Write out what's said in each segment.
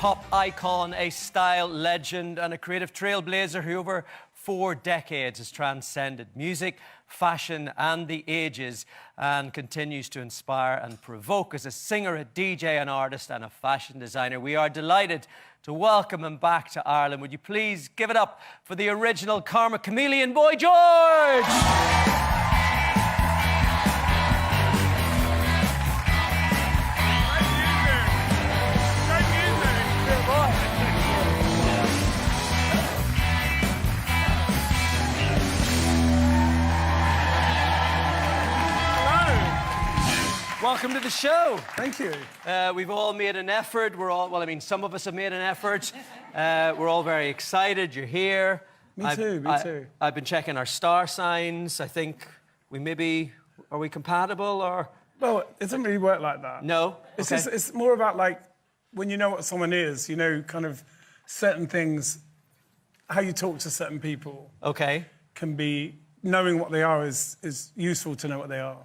pop icon, a style legend and a creative trailblazer who over 4 decades has transcended music, fashion and the ages and continues to inspire and provoke as a singer, a DJ, an artist and a fashion designer. We are delighted to welcome him back to Ireland. Would you please give it up for the original Karma Chameleon, Boy George! Welcome to the show. Thank you. We've all made an effort. Some of us have made an effort. We're all very excited. You're here. Me too. I've been checking our star signs. I think are we compatible or? Well, it doesn't really work like that. No? It's Okay. it's more about like, when you know what someone is, you know, kind of certain things, how you talk to certain people. Okay. Can be, knowing what they are is useful to know what they are.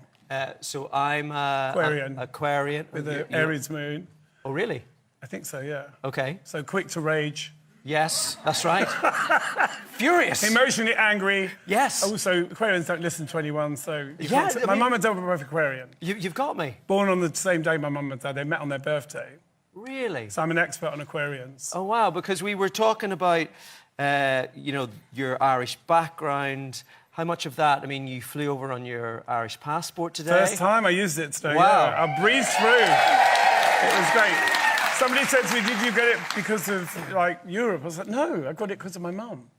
So I'm Aquarian. Aquarian. With the Aries moon. Oh, really? I think so, yeah. Okay. So quick to rage. Yes, that's right. Furious. Emotionally angry. Yes. Also, Aquarians don't listen to anyone, so... My mum and dad were both Aquarian. You've got me. Born on the same day my mum and dad, they met on their birthday. Really? So I'm an expert on Aquarians. Oh, wow, because we were talking about, your Irish background. How much of that, you flew over on your Irish passport today? First time I used it today, wow. Yeah. I breezed through. It was great. Somebody said to me, did you get it because of, Europe? I was like, no, I got it because of my mum.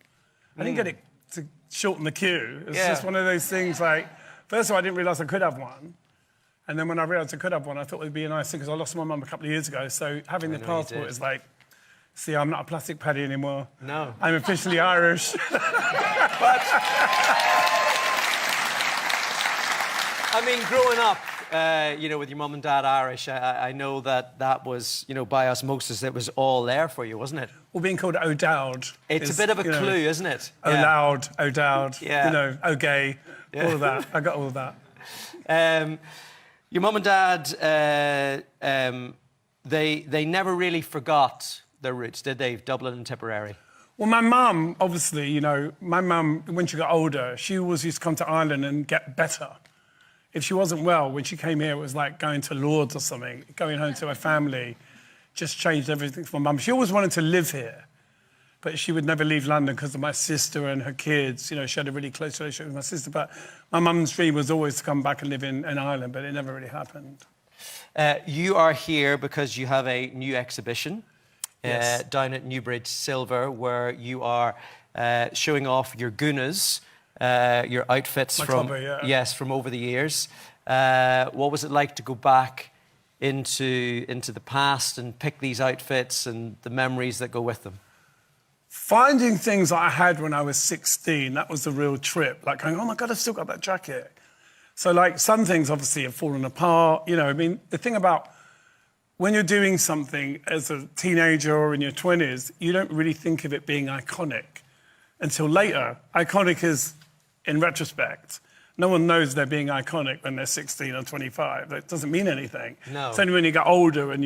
I didn't get it to shorten the queue. It's just one of those things, first of all, I didn't realise I could have one. And then when I realised I could have one, I thought it would be a nice thing, because I lost my mum a couple of years ago, so having the passport is like, see, I'm not a plastic paddy anymore. No. I'm officially Irish. Growing up, with your mum and dad Irish, I know that was, by osmosis, it was all there for you, wasn't it? Well, being called O'Dowd. It's a bit of a clue, isn't it? O'Loud, O'Dowd, yeah. O'Gay, all of that. I got all of that. Your mum and dad, they never really forgot their roots, did they? Dublin and Tipperary. Well, my mum, obviously, my mum, when she got older, she always used to come to Ireland and get better. If she wasn't well, when she came here, it was like going to Lourdes or something, going home to her family, just changed everything for my mum. She always wanted to live here, but she would never leave London because of my sister and her kids. She had a really close relationship with my sister, but my mum's dream was always to come back and live in Ireland, but it never really happened. You are here because you have a new exhibition. Yes. Down at Newbridge Silver, where you are showing off your gunas, your outfits from over the years. What was it like to go back into the past and pick these outfits and the memories that go with them? Finding things that I had when I was 16, that was a real trip. Like going, oh my God, I've still got that jacket. So some things obviously have fallen apart. The thing about when you're doing something as a teenager or in your 20s, you don't really think of it being iconic until later. Iconic is, in retrospect, no one knows they're being iconic when they're 16 or 25. That doesn't mean anything. No. It's only when you get older and,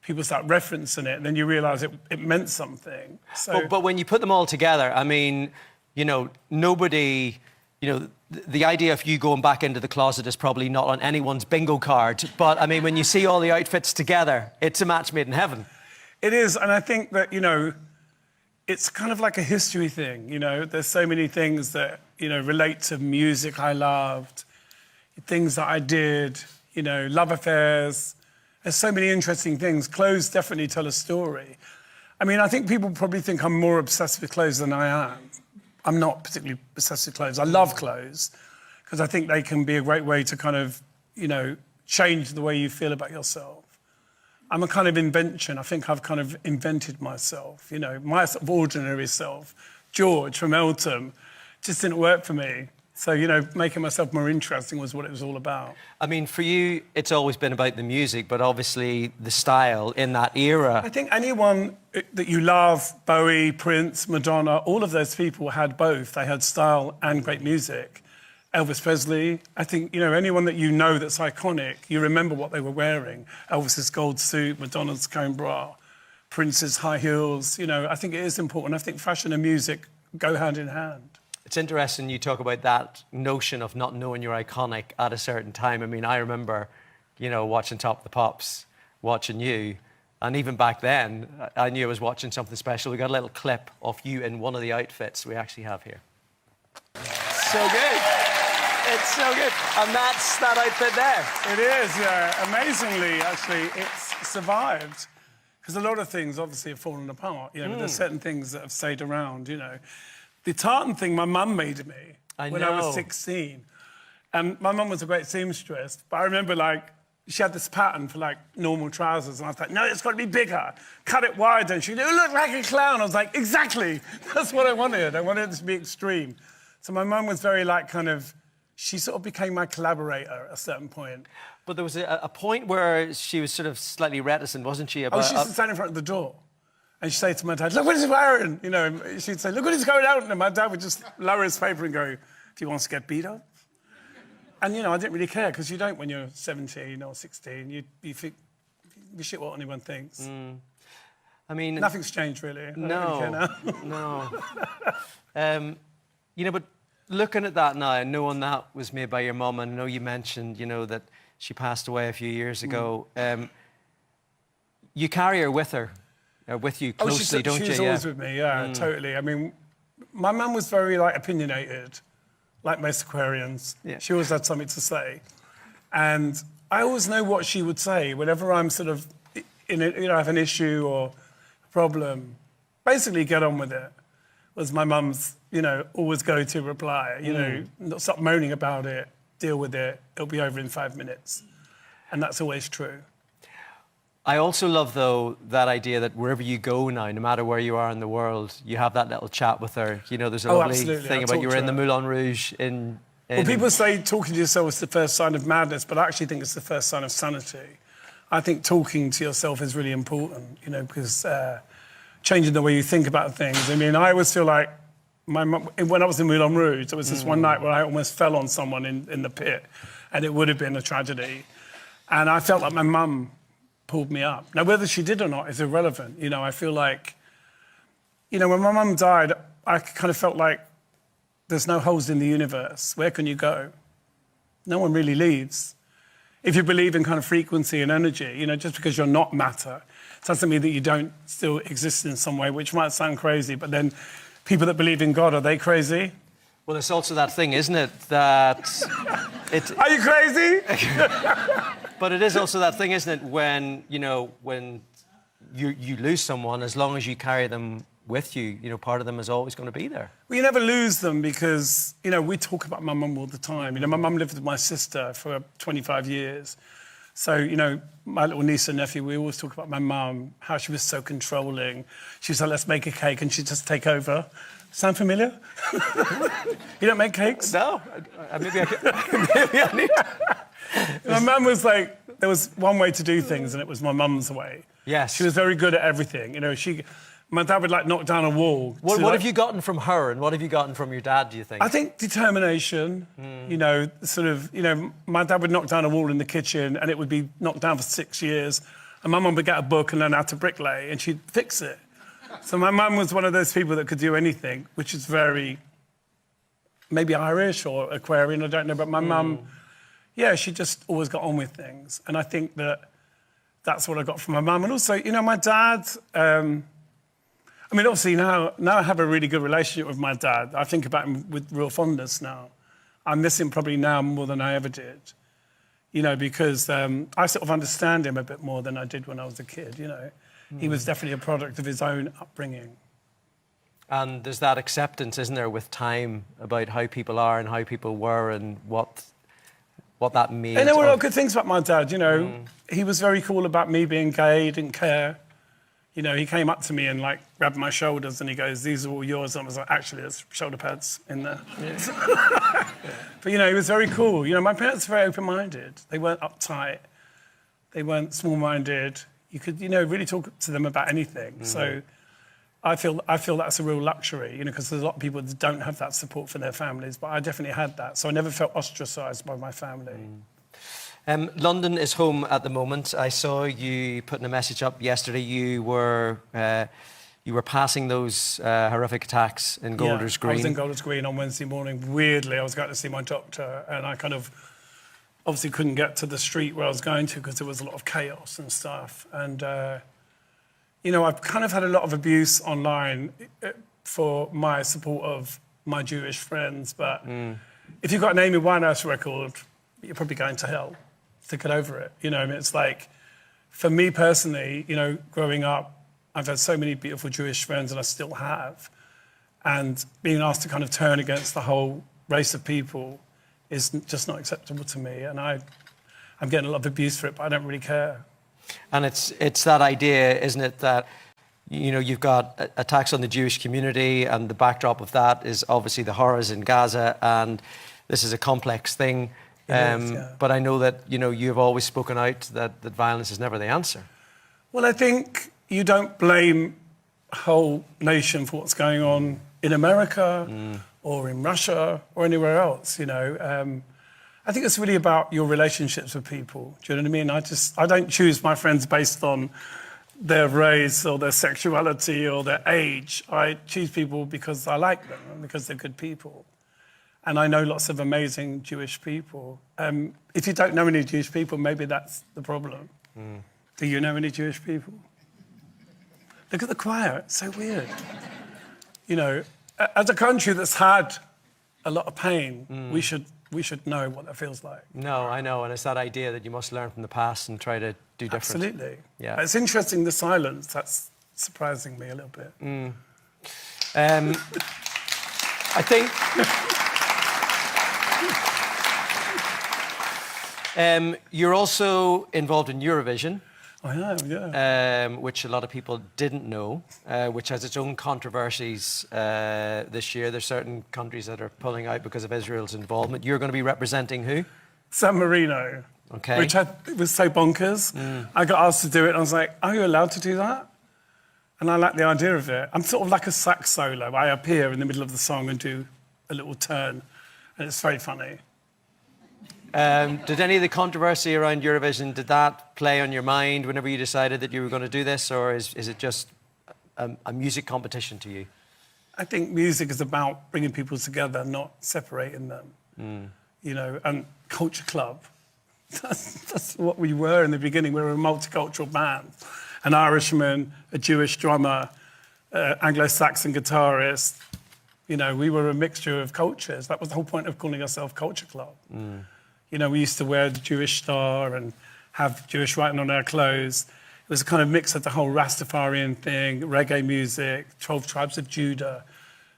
people start referencing it, and then you realise it meant something. So... But when you put them all together, nobody... the idea of you going back into the closet is probably not on anyone's bingo card. But, when you see all the outfits together, it's a match made in heaven. It is, and I think that, it's kind of like a history thing, There's so many things that, relate to music I loved, things that I did, love affairs. There's so many interesting things. Clothes definitely tell a story. I think people probably think I'm more obsessed with clothes than I am. I'm not particularly obsessed with clothes. I love clothes because I think they can be a great way to kind of, change the way you feel about yourself. I'm a kind of invention. I think I've kind of invented myself, my sort of ordinary self. George from Eltham just didn't work for me. So, making myself more interesting was what it was all about. For you, it's always been about the music, but obviously the style in that era. I think anyone that you love, Bowie, Prince, Madonna, all of those people had both. They had style and great music. Elvis Presley, I think, anyone that that's iconic, you remember what they were wearing. Elvis's gold suit, Madonna's comb bra. Prince's high heels. You know, I think it is important. I think fashion and music go hand in hand. It's interesting you talk about that notion of not knowing you're iconic at a certain time. I mean, I remember, you know, watching Top of the Pops, watching you, and even back then, I knew I was watching something special. We got a little clip of you in one of the outfits we actually have here. So good. It's so good. And that's that outfit there. It is, yeah. Amazingly, actually, it's survived. Because a lot of things obviously have fallen apart, you know, but there's certain things that have stayed around, you know. The tartan thing my mum made me when I was 16. And my mum was a great seamstress, but I remember, like, she had this pattern for, like, normal trousers, and I was like, no, it's got to be bigger. Cut it wider. And she'd, you look like a clown. I was like, exactly. That's what I wanted. I wanted it to be extreme. So my mum was very, like, kind of... She sort of became my collaborator at a certain point. But there was a point where she was sort of slightly reticent, wasn't she? About, she used to stand in front of the door. And she'd say to my dad, look what he's wearing. You know, and she'd say, look what he's going out. And my dad would just lower his paper and go, do you want to get beat up? And, you know, I didn't really care, because you don't when you're 17 or 16. You think, you shit what anyone thinks. I mean... Nothing's changed, really. No, I don't really care now. no. You know, but looking at that now and knowing that was made by your mum, and I know you mentioned, you know, that she passed away a few years ago. You carry her with her, with you closely, don't you? She's always with me, yeah, totally. I mean, my mum was very, like, opinionated, like most Aquarians. Yeah. She always had something to say. And I always know what she would say whenever I'm sort of, in a, you know, have an issue or a problem. Basically, get on with it, was my mum's, you know, always go-to reply. You know, not stop moaning about it, deal with it, it'll be over in 5 minutes. And that's always true. I also love, though, that idea that wherever you go now, no matter where you are in the world, you have that little chat with her. You know, there's a lovely thing about you were in the Moulin Rouge in... Well, people say talking to yourself is the first sign of madness, but I actually think it's the first sign of sanity. I think talking to yourself is really important, you know, because changing the way you think about things. I mean, I always feel like my mum, when I was in Moulin Rouge, there was this one night where I almost fell on someone in the pit, and it would have been a tragedy. And I felt like my mum pulled me up. Now, whether she did or not is irrelevant. You know, I feel like, you know, when my mum died, I kind of felt like there's no holes in the universe. Where can you go? No one really leaves. If you believe in kind of frequency and energy, you know, just because you're not matter, it doesn't mean that you don't still exist in some way, which might sound crazy, but then people that believe in God, are they crazy? Well, it's also that thing, isn't it, that... Are you crazy? But it is also that thing, isn't it, when, you know, when you lose someone, as long as you carry them with you, you know, part of them is always going to be there. Well, you never lose them because, you know, we talk about my mum all the time. You know, my mum lived with my sister for 25 years. So, you know, my little niece and nephew, we always talk about my mum, how she was so controlling. She was like, let's make a cake, and she'd just take over. Sound familiar? You don't make cakes? No. Maybe I need My mum was like, there was one way to do things, and it was my mum's way. Yes. She was very good at everything. You know, my dad would, like, knock down a wall. What have you gotten from her, and what have you gotten from your dad, do you think? I think determination, you know, sort of, you know, my dad would knock down a wall in the kitchen, and it would be knocked down for 6 years. And my mum would get a book and learn how to bricklay, and she'd fix it. So my mum was one of those people that could do anything, which is very, maybe Irish or Aquarian, I don't know, but my mum, yeah, she just always got on with things. And I think that that's what I got from my mum. And also, you know, my dad, I mean, obviously now I have a really good relationship with my dad. I think about him with real fondness now. I miss him probably now more than I ever did, you know, because I sort of understand him a bit more than I did when I was a kid, you know. He was definitely a product of his own upbringing. And there's that acceptance, isn't there, with time about how people are and how people were and what that means. And there were a lot of good things about my dad, you know. He was very cool about me being gay, he didn't care. You know, he came up to me and, like, grabbed my shoulders and he goes, these are all yours. And I was like, actually, there's shoulder pads in there. Yeah. But, you know, he was very cool. You know, my parents were very open-minded. They weren't uptight. They weren't small-minded. You could, you know, really talk to them about anything. So I feel that's a real luxury, you know, because there's a lot of people that don't have that support for their families, but I definitely had that. So I never felt ostracised by my family. London is home at the moment. I saw you putting a message up yesterday. You were passing those horrific attacks in Golders Green. I was in Golders Green on Wednesday morning. Weirdly, I was going to see my doctor, and I kind of obviously couldn't get to the street where I was going to because there was a lot of chaos and stuff. And you know, I've kind of had a lot of abuse online for my support of my Jewish friends, but if you've got an Amy Winehouse record, you're probably going to hell to get over it. You know, I mean, it's like, for me personally, you know, growing up, I've had so many beautiful Jewish friends, and I still have. And being asked to kind of turn against the whole race of people is just not acceptable to me. And I'm getting a lot of abuse for it, but I don't really care. And it's that idea, isn't it, that, you know, you've got attacks on the Jewish community, and the backdrop of that is obviously the horrors in Gaza, and this is a complex thing. But I know that, you know, you've always spoken out that violence is never the answer. Well, I think you don't blame a whole nation for what's going on in America or in Russia or anywhere else, you know. I think it's really about your relationships with people. Do you know what I mean? I don't choose my friends based on their race or their sexuality or their age. I choose people because I like them and because they're good people. And I know lots of amazing Jewish people. If you don't know any Jewish people, maybe that's the problem. Do you know any Jewish people? Look at the choir, it's so weird. You know, as a country that's had a lot of pain, we should know what that feels like. No, I know, and it's that idea that you must learn from the past and try to do different. Absolutely. Yeah. It's interesting, the silence, that's surprising me a little bit. I think... you're also involved in Eurovision. I am, yeah. Which a lot of people didn't know, which has its own controversies this year. There's certain countries that are pulling out because of Israel's involvement. You're going to be representing who? San Marino. Okay. Which it was so bonkers. I got asked to do it, and I was like, are you allowed to do that? And I like the idea of it. I'm sort of like a sax solo. I appear in the middle of the song and do a little turn, and it's very funny. Did any of the controversy around Eurovision, did that play on your mind whenever you decided that you were going to do this, or is it just a music competition to you? I think music is about bringing people together, not separating them. You know, and Culture Club, that's what we were in the beginning. We were a multicultural band. An Irishman, a Jewish drummer, Anglo-Saxon guitarist. You know, we were a mixture of cultures. That was the whole point of calling ourselves Culture Club. You know, we used to wear the Jewish star and have Jewish writing on our clothes. It was a kind of mix of the whole Rastafarian thing, reggae music, 12 Tribes of Judah.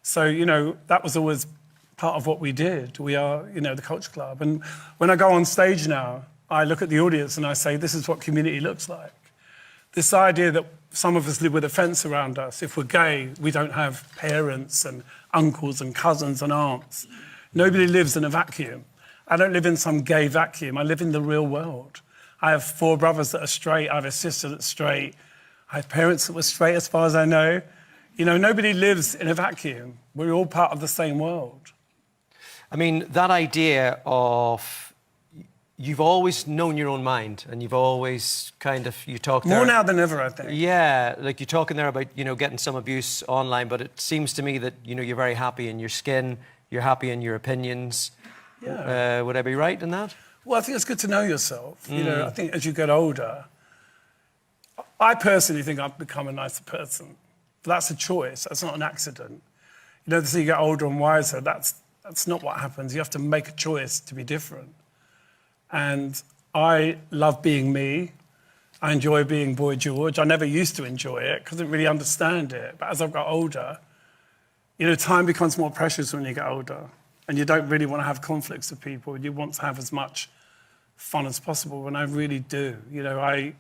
So, you know, that was always part of what we did. We are, you know, the Culture Club. And when I go on stage now, I look at the audience and I say, this is what community looks like. This idea that some of us live with a fence around us. If we're gay, we don't have parents and uncles and cousins and aunts. Nobody lives in a vacuum. I don't live in some gay vacuum. I live in the real world. I have 4 brothers that are straight. I have a sister that's straight. I have parents that were straight, as far as I know. You know, nobody lives in a vacuum. We're all part of the same world. I mean, that idea of you've always known your own mind, and you've always kind of, you talk there... More now than ever, I think. Yeah, like you're talking there about, you know, getting some abuse online, but it seems to me that, you know, you're very happy in your skin, you're happy in your opinions. Yeah. Would I be right in that? Well, I think it's good to know yourself. You know, I think as you get older, I personally think I've become a nicer person. But that's a choice. That's not an accident. You know, as you get older and wiser, that's not what happens. You have to make a choice to be different. And I love being me. I enjoy being Boy George. I never used to enjoy it because I didn't really understand it. But as I've got older, you know, time becomes more precious when you get older. And you don't really want to have conflicts with people. You want to have as much fun as possible, and I really do. You know, I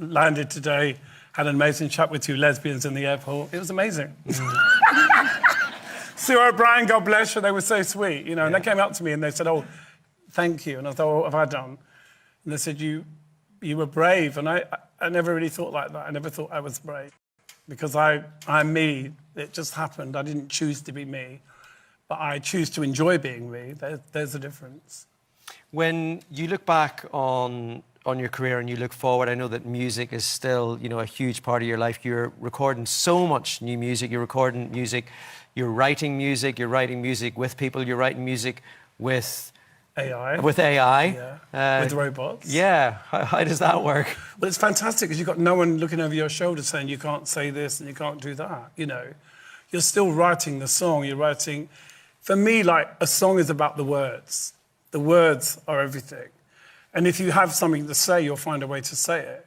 landed today, had an amazing chat with 2 lesbians in the airport. It was amazing. Sue O'Brien, God bless her, they were so sweet, you know, and they came up to me and they said, oh, thank you. And I thought, what have I done? And they said, you were brave. And I never really thought like that. I never thought I was brave. Because I'm me. It just happened. I didn't choose to be me. But I choose to enjoy being me. There's a difference. When you look back on your career and you look forward, I know that music is still, you know, a huge part of your life. You're recording so much new music. You're recording music, you're writing music with people, you're writing music with AI. With AI. Yeah. With robots. Yeah. How does that work? Well, it's fantastic because you've got no one looking over your shoulder saying you can't say this and you can't do that, you know. You're still writing the song. You're writing... For me, like, a song is about the words. The words are everything. And if you have something to say, you'll find a way to say it.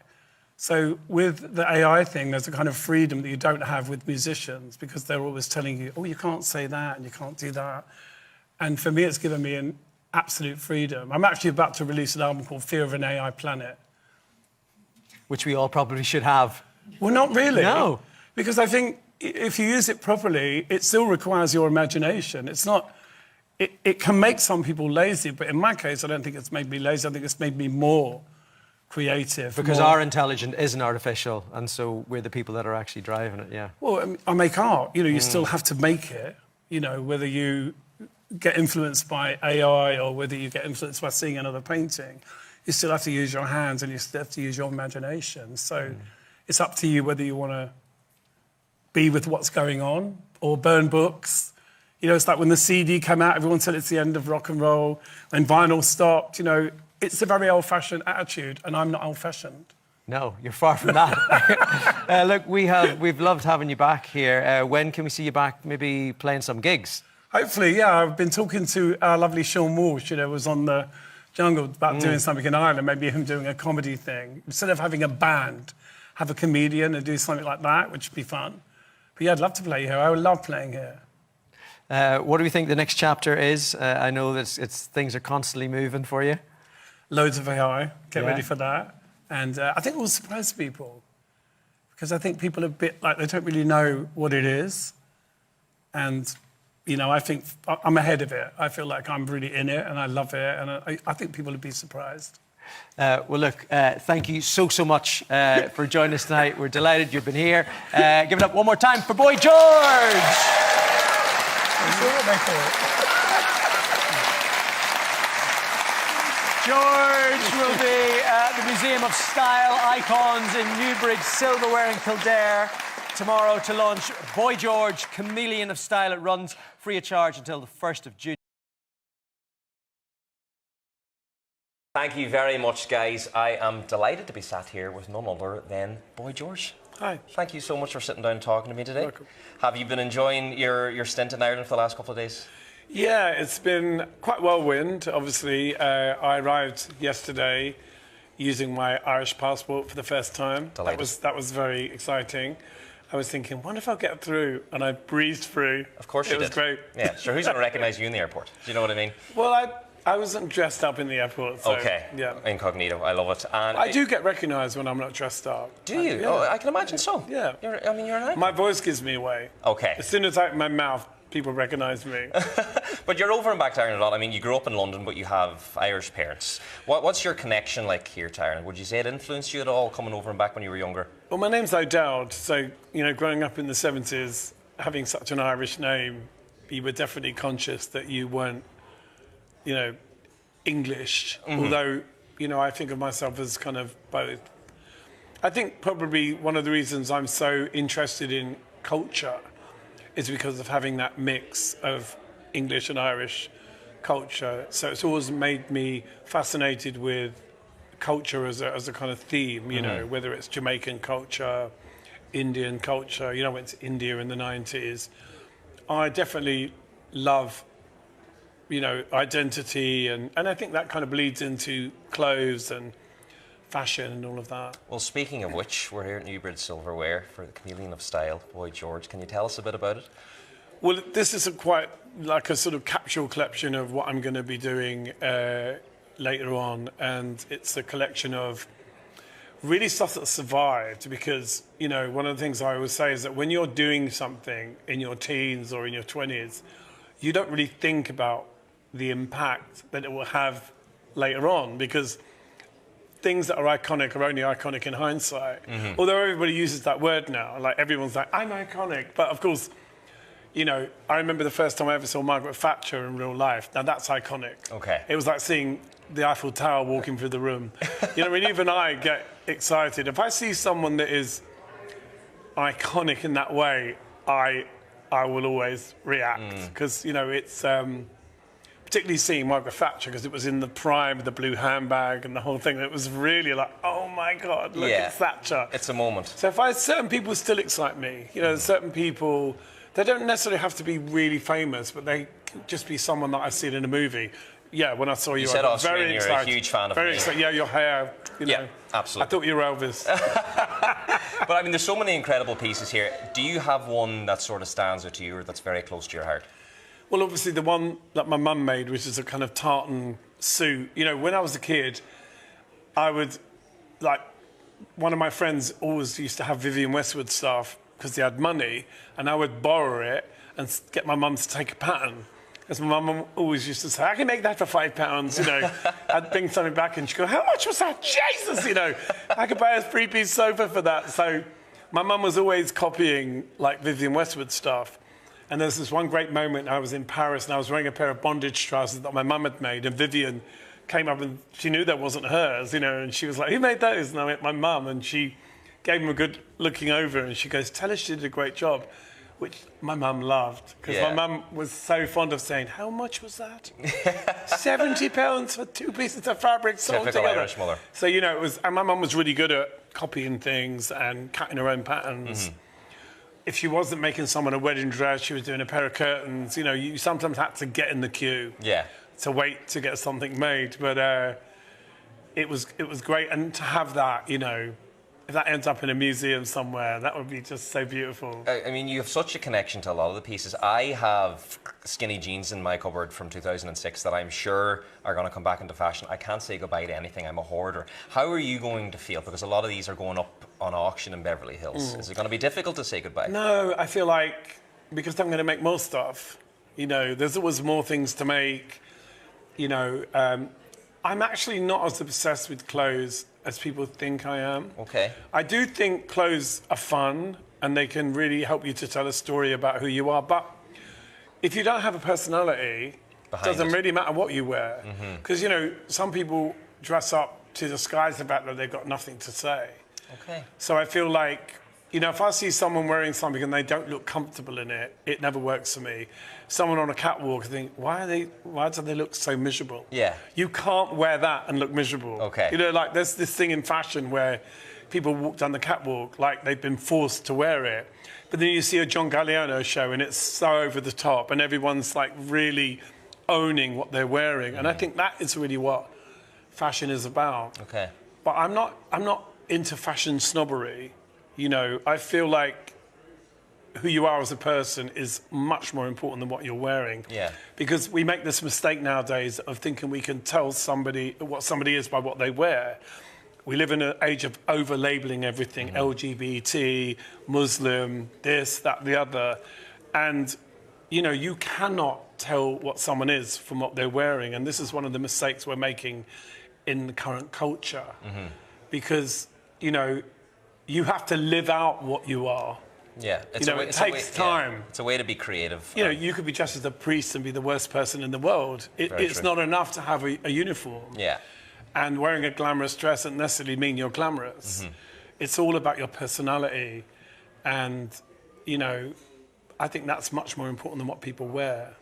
So with the AI thing, there's a kind of freedom that you don't have with musicians because they're always telling you, oh, you can't say that and you can't do that. And for me, it's given me an absolute freedom. I'm actually about to release an album called Fear of an AI Planet. Which we all probably should have. Well, not really. No. Because I think if you use it properly, it still requires your imagination. It's not... It can make some people lazy, but in my case, I don't think it's made me lazy. I think it's made me more creative. Because our intelligence isn't artificial, and so we're the people that are actually driving it, yeah. Well, I make art. You know, you still have to make it. You know, whether you get influenced by AI or whether you get influenced by seeing another painting, you still have to use your hands and you still have to use your imagination. So it's up to you whether you want to be with what's going on or burn books. You know, it's like when the CD came out, everyone said it's the end of rock and roll. When vinyl stopped, you know, it's a very old-fashioned attitude, and I'm not old-fashioned. No, you're far from that. Look, we've loved having you back here. When can we see you back, maybe playing some gigs? Hopefully, yeah. I've been talking to our lovely Sean Walsh, you know, was on the Jungle about doing something in Ireland, maybe him doing a comedy thing. Instead of having a band, have a comedian and do something like that, which would be fun. But yeah, I'd love to play here. I would love playing here. What do we think the next chapter is? I know that things are constantly moving for you. Loads of AI. Get ready for that. And I think it will surprise people. Because I think people are a bit like, they don't really know what it is. And, you know, I think I'm ahead of it. I feel like I'm really in it and I love it. And I think people will be surprised. Well, look, thank you so much for joining us tonight. We're delighted you've been here. Give it up one more time for Boy George! George will be at the Museum of Style Icons in Newbridge Silverware in Kildare tomorrow to launch Boy George, Chameleon of Style. It runs free of charge until the 1st of June. Thank you very much, guys. I am delighted to be sat here with none other than Boy George. Hi. Thank you so much for sitting down and talking to me today. Welcome. Have you been enjoying your stint in Ireland for the last couple of days? Yeah, it's been quite whirlwind, obviously. I arrived yesterday using my Irish passport for the first time. Delighted. That was very exciting. I was thinking, wonder if I'll get through, and I breezed through. Of course you did. It was great. Yeah, sure. Who's going to recognise you in the airport? Do you know what I mean? Well, I wasn't dressed up in the airport, so... Okay. Yeah. Incognito. I love it. And I do get recognised when I'm not dressed up. Do you? Yeah. Oh, I can imagine so. Yeah. You're an icon. My voice gives me away. Okay. As soon as I open my mouth, people recognise me. But you're over and back to Ireland a lot. I mean, you grew up in London, but you have Irish parents. What's your connection like here to Ireland? Would you say it influenced you at all coming over and back when you were younger? Well, my name's O'Dowd, so, you know, growing up in the 70s, having such an Irish name, you were definitely conscious that you weren't, you know, English, although, you know, I think of myself as kind of both. I think probably one of the reasons I'm so interested in culture is because of having that mix of English and Irish culture. So it's always made me fascinated with culture as a kind of theme, you know, whether it's Jamaican culture, Indian culture. You know, I went to India in the 90s. I definitely love, you know, identity, and I think that kind of bleeds into clothes and fashion and all of that. Well, speaking of which, we're here at Newbridge Silverware for the Chameleon of Style, Boy George. Can you tell us a bit about it? Well, this is quite like a sort of capsule collection of what I'm going to be doing later on, and it's a collection of really stuff that survived, because, you know, one of the things I always say is that when you're doing something in your teens or in your 20s, you don't really think about the impact that it will have later on, because things that are iconic are only iconic in hindsight. Although everybody uses that word now, like everyone's like, I'm iconic. But of course, you know, I remember the first time I ever saw Margaret Thatcher in real life. Now that's iconic. Okay. It was like seeing the Eiffel Tower walking through the room. You know, I mean, even I get excited. If I see someone that is iconic in that way, I will always react. Because, you know, it's particularly seeing Margaret Thatcher, because it was in the prime of the blue handbag and the whole thing. It was really like, oh my God, look at Thatcher. It's a moment. So certain people still excite me. You know, certain people, they don't necessarily have to be really famous, but they can just be someone that I've seen in a movie. Yeah, when I saw you, You said I off got screen very you're excited. a huge fan of very me. excited. Yeah, your hair, you know. Yeah, absolutely. I thought you were Elvis. But I mean, there's so many incredible pieces here. Do you have one that sort of stands out to you or that's very close to your heart? Well, obviously the one that my mum made, which is a kind of tartan suit. You know, when I was a kid, I would, like, one of my friends always used to have Vivienne Westwood stuff because they had money, and I would borrow it and get my mum to take a pattern. Because my mum always used to say, I can make that for £5, you know. I'd bring something back and she'd go, how much was that? Jesus, you know, I could buy a 3-piece sofa for that. So my mum was always copying, like, Vivienne Westwood stuff. And there's this one great moment, I was in Paris and I was wearing a pair of bondage trousers that my mum had made, and Vivienne came up and she knew that wasn't hers, you know, and she was like, who made those? And I went, my mum, and she gave him a good looking over and she goes, tell us she did a great job, which my mum loved, because my mum was so fond of saying, how much was that? £70 for 2 pieces of fabric sold Typical together. Irish mother. So, you know, it was, and my mum was really good at copying things and cutting her own patterns. If she wasn't making someone a wedding dress, she was doing a pair of curtains. You know, you sometimes had to get in the queue to wait to get something made. But it was great. And to have that, you know, if that ends up in a museum somewhere, that would be just so beautiful. I mean, you have such a connection to a lot of the pieces. I have skinny jeans in my cupboard from 2006 that I'm sure are going to come back into fashion. I can't say goodbye to anything. I'm a hoarder. How are you going to feel? Because a lot of these are going up on auction in Beverly Hills. Is it going to be difficult to say goodbye? No, I feel like because I'm going to make more stuff, you know, there's always more things to make. You know, I'm actually not as obsessed with clothes as people think I am. Okay. I do think clothes are fun and they can really help you to tell a story about who you are. But if you don't have a personality, it doesn't really matter what you wear. Because, you know, some people dress up to disguise the fact that they've got nothing to say. Okay. So I feel like, you know, if I see someone wearing something and they don't look comfortable in it, it never works for me. Someone on a catwalk, I think, why do they look so miserable? Yeah. You can't wear that and look miserable. Okay. You know, like there's this thing in fashion where people walk down the catwalk like they've been forced to wear it. But then you see a John Galliano show and it's so over the top and everyone's like really owning what they're wearing. And I think that is really what fashion is about. Okay. But I'm not into fashion snobbery. You know, I feel like who you are as a person is much more important than what you're wearing. Yeah. Because we make this mistake nowadays of thinking we can tell somebody what somebody is by what they wear. We live in an age of over-labeling everything, LGBT, Muslim, this, that, the other. And, you know, you cannot tell what someone is from what they're wearing. And this is one of the mistakes we're making in the current culture. Because, you know, you have to live out what you are. Yeah, it takes time. Yeah. It's a way to be creative. You know, you could be dressed as a priest and be the worst person in the world. It's true. not enough to have a uniform. Yeah. And wearing a glamorous dress doesn't necessarily mean you're glamorous. It's all about your personality. And, you know, I think that's much more important than what people wear.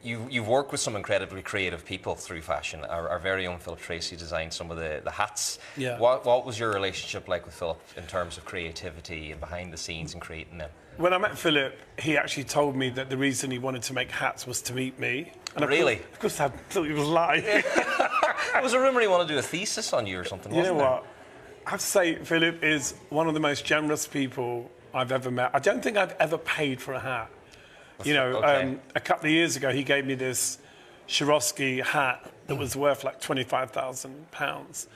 You've worked with some incredibly creative people through fashion. Our very own Philip Tracy designed some of the hats. Yeah. What was your relationship like with Philip in terms of creativity and behind the scenes and creating them? When I met Philip, he actually told me that the reason he wanted to make hats was to meet me. And Really? Of course I thought he was lying. There was a rumour he wanted to do a thesis on you or something, You know wasn't there? what? I have to say, Philip is one of the most generous people I've ever met. I don't think I've ever paid for a hat. You know, Okay. a couple of years ago, he gave me this Swarovski hat that was worth like £25,000.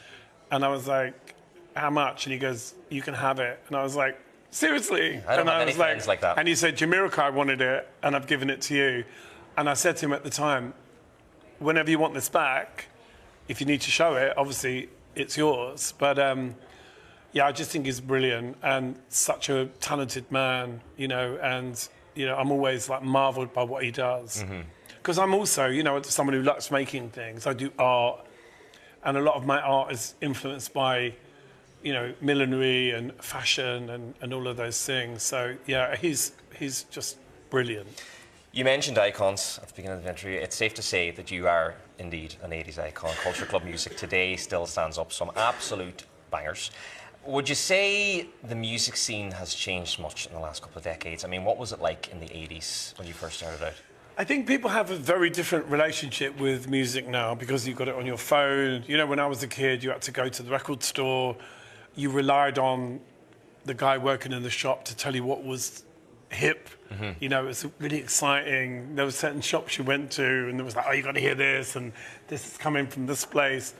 And I was like, how much? And he goes, you can have it. And I was like, seriously? I don't and have any friends like that. And he said, Jamiroquai wanted it, and I've given it to you. And I said to him at the time, whenever you want this back, if you need to show it, obviously it's yours. But yeah, I just think he's brilliant and such a talented man, you know, and, you know, I'm always like marveled by what he does. because I'm also, you know, someone who likes making things. I do art, and a lot of my art is influenced by, you know, millinery and fashion and all of those things. So yeah, he's just brilliant. You mentioned icons at the beginning of the interview. It's safe to say that you are indeed an 80s icon. Culture Club music today still stands up some absolute bangers. Would you say the music scene has changed much in the last couple of decades? I mean, what was it like in the 80s when you first started out? I think people have a very different relationship with music now because you've got it on your phone. You know, when I was a kid, you had to go to the record store. You relied on the guy working in the shop to tell you what was hip. You know, it was really exciting. There were certain shops you went to and it was like, oh, you got to hear this and this is coming from this place.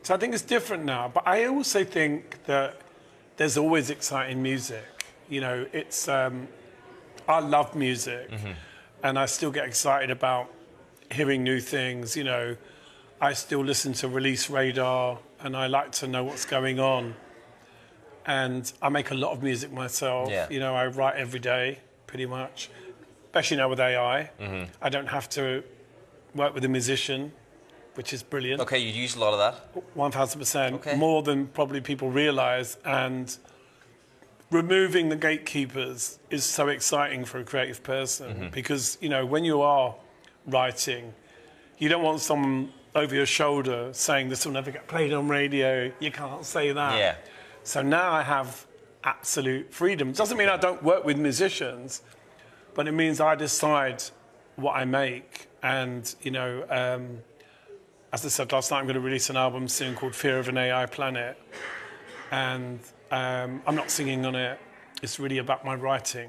So I think it's different now. But I also think that there's always exciting music. You know, it's, I love music and I still get excited about hearing new things. You know, I still listen to Release Radar and I like to know what's going on. And I make a lot of music myself. Yeah. You know, I write every day, pretty much. Especially now with AI. I don't have to work with a musician, which is brilliant. Okay, you use a lot of that? 1000%. Okay. More than probably people realise. And removing the gatekeepers is so exciting for a creative person. Because, you know, when you are writing, you don't want someone over your shoulder saying this will never get played on radio. You can't say that. Yeah. So now I have absolute freedom. Doesn't mean I don't work with musicians, but it means I decide what I make. And, you know, as I said last night, I'm going to release an album soon called Fear of an AI Planet. And I'm not singing on it. It's really about my writing.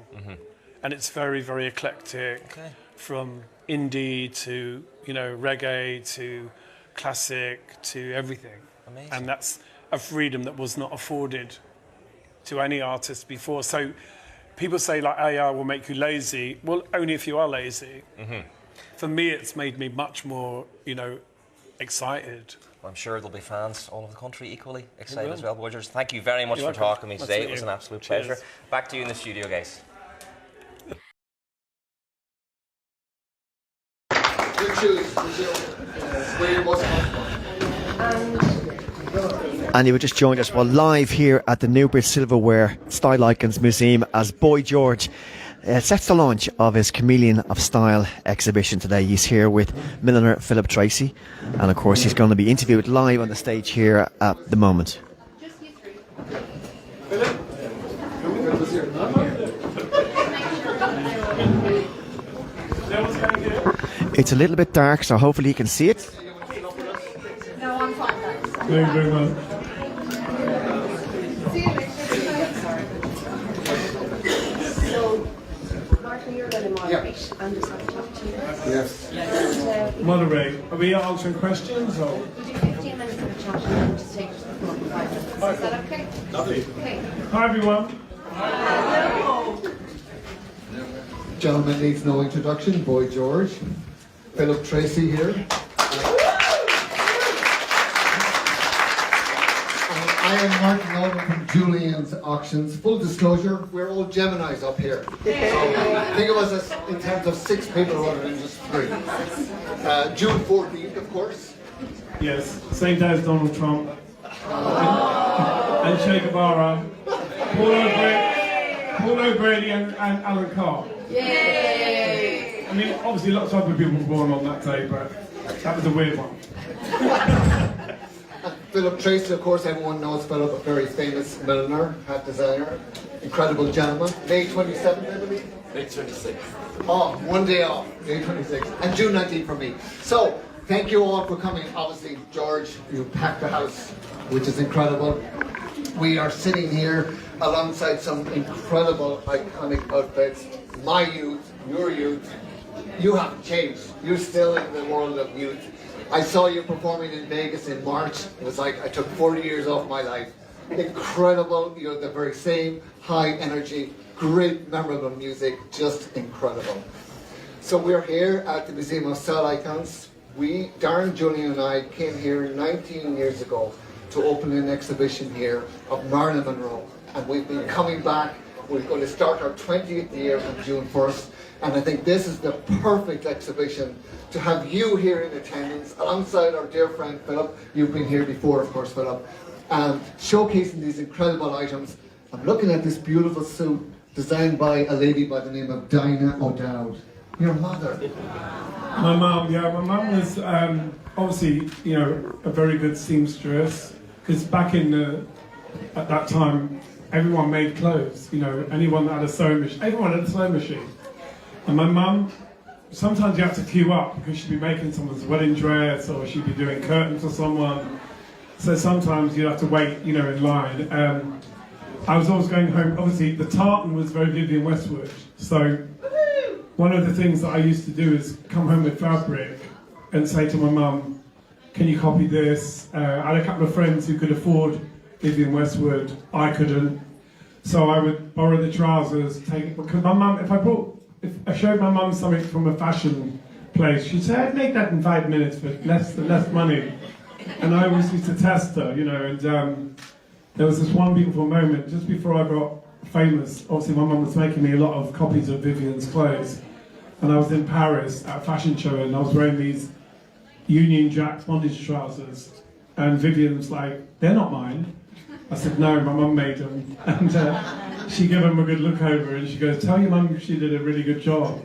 And it's very, very eclectic, from indie to, you know, reggae to classic to everything. Amazing. And that's a freedom that was not afforded to any artist before. So people say like AI will make you lazy. Well, only if you are lazy. For me, it's made me much more, you know, excited. Well, I'm sure there'll be fans all over the country equally excited as well. boygeorge, thank you very much for talking to me today. It was an absolute pleasure. Back to you in the studio, guys. You choose. Where you're most comfortable. And you just joined us, well, live here at the Newbridge Silverware Style Icons Museum as Boy George sets the launch of his Chameleon of Style exhibition today. He's here with milliner Philip Tracy, and of course he's going to be interviewed live on the stage here at the moment. It's a little bit dark, so hopefully you can see it. No, I'm fine, thanks. Thank you very much. So, Martin, you're going to moderate. I'm just going to talk to you. Yes. And, Moderate. Are we answering questions or? we'll do 15 minutes of a chat and then we'll just take the floor for 5 minutes. Is that okay? Lovely. Okay. Hi everyone. Gentleman needs no introduction. Boy George. Philip Tracy here. I am Martin Norman from Julian's Auctions. Full disclosure, we're all Geminis up here. So think of us as in terms of 6 people rather than just 3. June 14th, of course. Yes, same day as Donald Trump. And Che Guevara. Paul O'Grady and Alan Carr. Yay! I mean, obviously lots of other people were born on that day, but that was a weird one. Philip Tracy, of course, everyone knows Philip, a very famous milliner, hat designer, incredible gentleman. May 27th, I believe? May 26th. Oh, one day off, May 26th. And June 19th for me. So, thank you all for coming. Obviously, George, you packed the house, which is incredible. We are sitting here alongside some incredible, iconic outfits. My youth, your youth, you haven't changed. You're still in the world of youth. I saw you performing in Vegas in March. It was like I took 40 years off my life. Incredible. You're the very same, high energy, great, memorable music, just incredible. So we're here at the Museum of Style Icons. Darren, Julian and I came here 19 years ago to open an exhibition here of Marilyn Monroe. And we've been coming back We're going to start our 20th year on June 1st, and I think this is the perfect exhibition to have you here in attendance, alongside our dear friend Philip. You've been here before, of course, Philip, and showcasing these incredible items. I'm looking at this beautiful suit designed by a lady by the name of Dinah O'Dowd. Your mother. My mum, yeah, my mum was obviously, you know, a very good seamstress, because back at that time, everyone made clothes, you know, anyone that had a sewing machine, everyone had a sewing machine. And my mum, sometimes you have to queue up because she'd be making someone's wedding dress, or she'd be doing curtains for someone. So sometimes you'd have to wait, you know, in line. I was always going home, obviously the tartan was very Vivienne Westwood, so one of the things that I used to do is come home with fabric and say to my mum, can you copy this? I had a couple of friends who could afford Vivienne Westwood, I couldn't. So I would borrow the trousers, because my mum, if I showed my mum something from a fashion place, she'd say, I'd make that in 5 minutes for less money. And I always used to test her, you know, and there was this one beautiful moment, just before I got famous. Obviously my mum was making me a lot of copies of Vivienne's clothes. And I was in Paris at a fashion show, and I was wearing these Union Jack's bondage trousers. And Vivienne was like, they're not mine. I said, no, my mum made them. And she gave them a good look over, and she goes, tell your mum she did a really good job.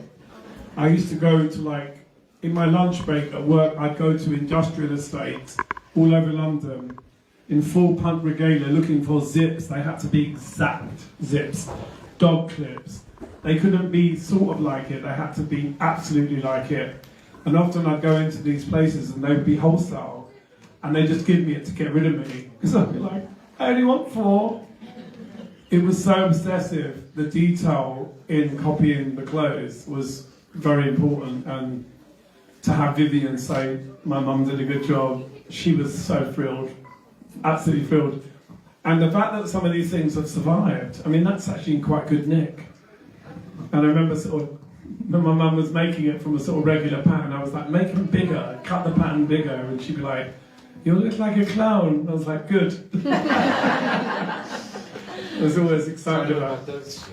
I used to go to, like, in my lunch break at work, I'd go to industrial estates all over London in full punk regalia looking for zips. They had to be exact zips, dog clips. They couldn't be sort of like it, they had to be absolutely like it. And often I'd go into these places and they'd be wholesale, and they'd just give me it to get rid of me. Because I'd be like, I only want 4. It was so obsessive. The detail in copying the clothes was very important, and to have Vivienne say, my mum did a good job, she was so thrilled, absolutely thrilled. And the fact that some of these things have survived, I mean, that's actually in quite good nick. And I remember sort of, when my mum was making it from a sort of regular pattern, I was like, make them bigger, cut the pattern bigger, and she'd be like, you look like a clown. I was like, good. I was always excited about those.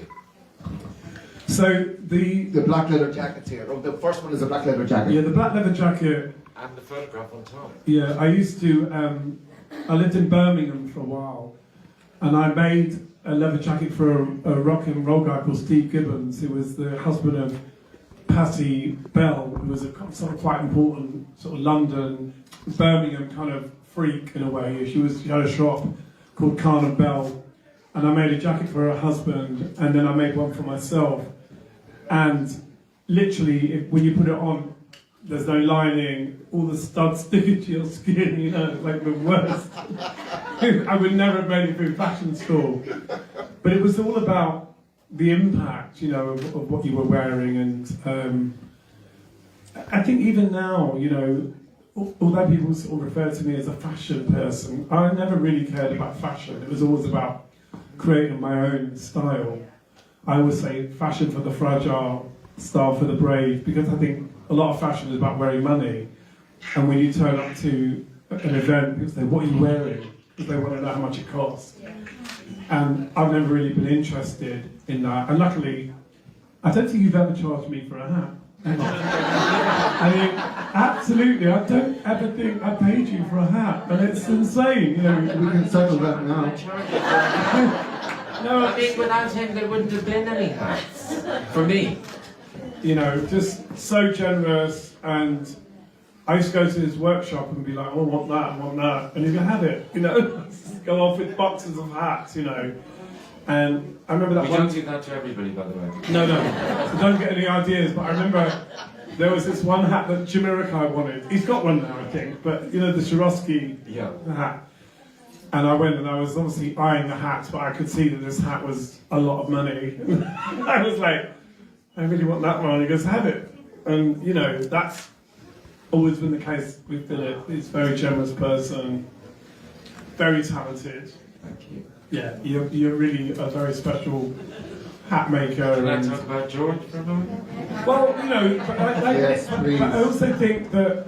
So the black leather jackets here. Oh, the first one is a black leather jacket. Yeah, the black leather jacket. And the photograph on top. Yeah, I used to, I lived in Birmingham for a while, and I made a leather jacket for a rock and roll guy called Steve Gibbons, who was the husband of Patti Bell, who was a sort of quite important sort of London, Birmingham kind of freak in a way. She had a shop called Carn & Bell, and I made a jacket for her husband, and then I made one for myself. And literally, when you put it on, there's no lining, all the studs sticking to your skin, you know, it's like the worst. I would never have made it through fashion school. But it was all about the impact, you know, of what you were wearing. And I think even now, you know, although people sort of refer to me as a fashion person, I never really cared about fashion. It was always about creating my own style. I always say fashion for the fragile, style for the brave, because I think a lot of fashion is about wearing money. And when you turn up to an event, people say, what are you wearing? Because they want to know how much it costs. And I've never really been interested in that. And luckily, I don't think you've ever charged me for a hat. I mean, absolutely, I don't ever think I paid you for a hat. And it's insane, you know. We can settle that now. No, I mean, without him, there wouldn't have been any hats. For me. You know, just so generous. And I used to go to his workshop and be like, oh, I want that, I want that. And he could have it, you know. Go off with boxes of hats, you know. And I remember that We don't do that to everybody, by the way. No. So don't get any ideas. But I remember there was this one hat that Jamiroquai wanted. He's got one now, I think. But, you know, the Swarovski hat. And I went and I was obviously eyeing the hats, but I could see that this hat was a lot of money. I was like, I really want that one. He goes, have it. And, you know, that's always been the case with Philip. He's a very generous person, very talented. Thank you. Yeah, you're really a very special hat maker. Can I talk about George for a moment? Well, you know, but I also think that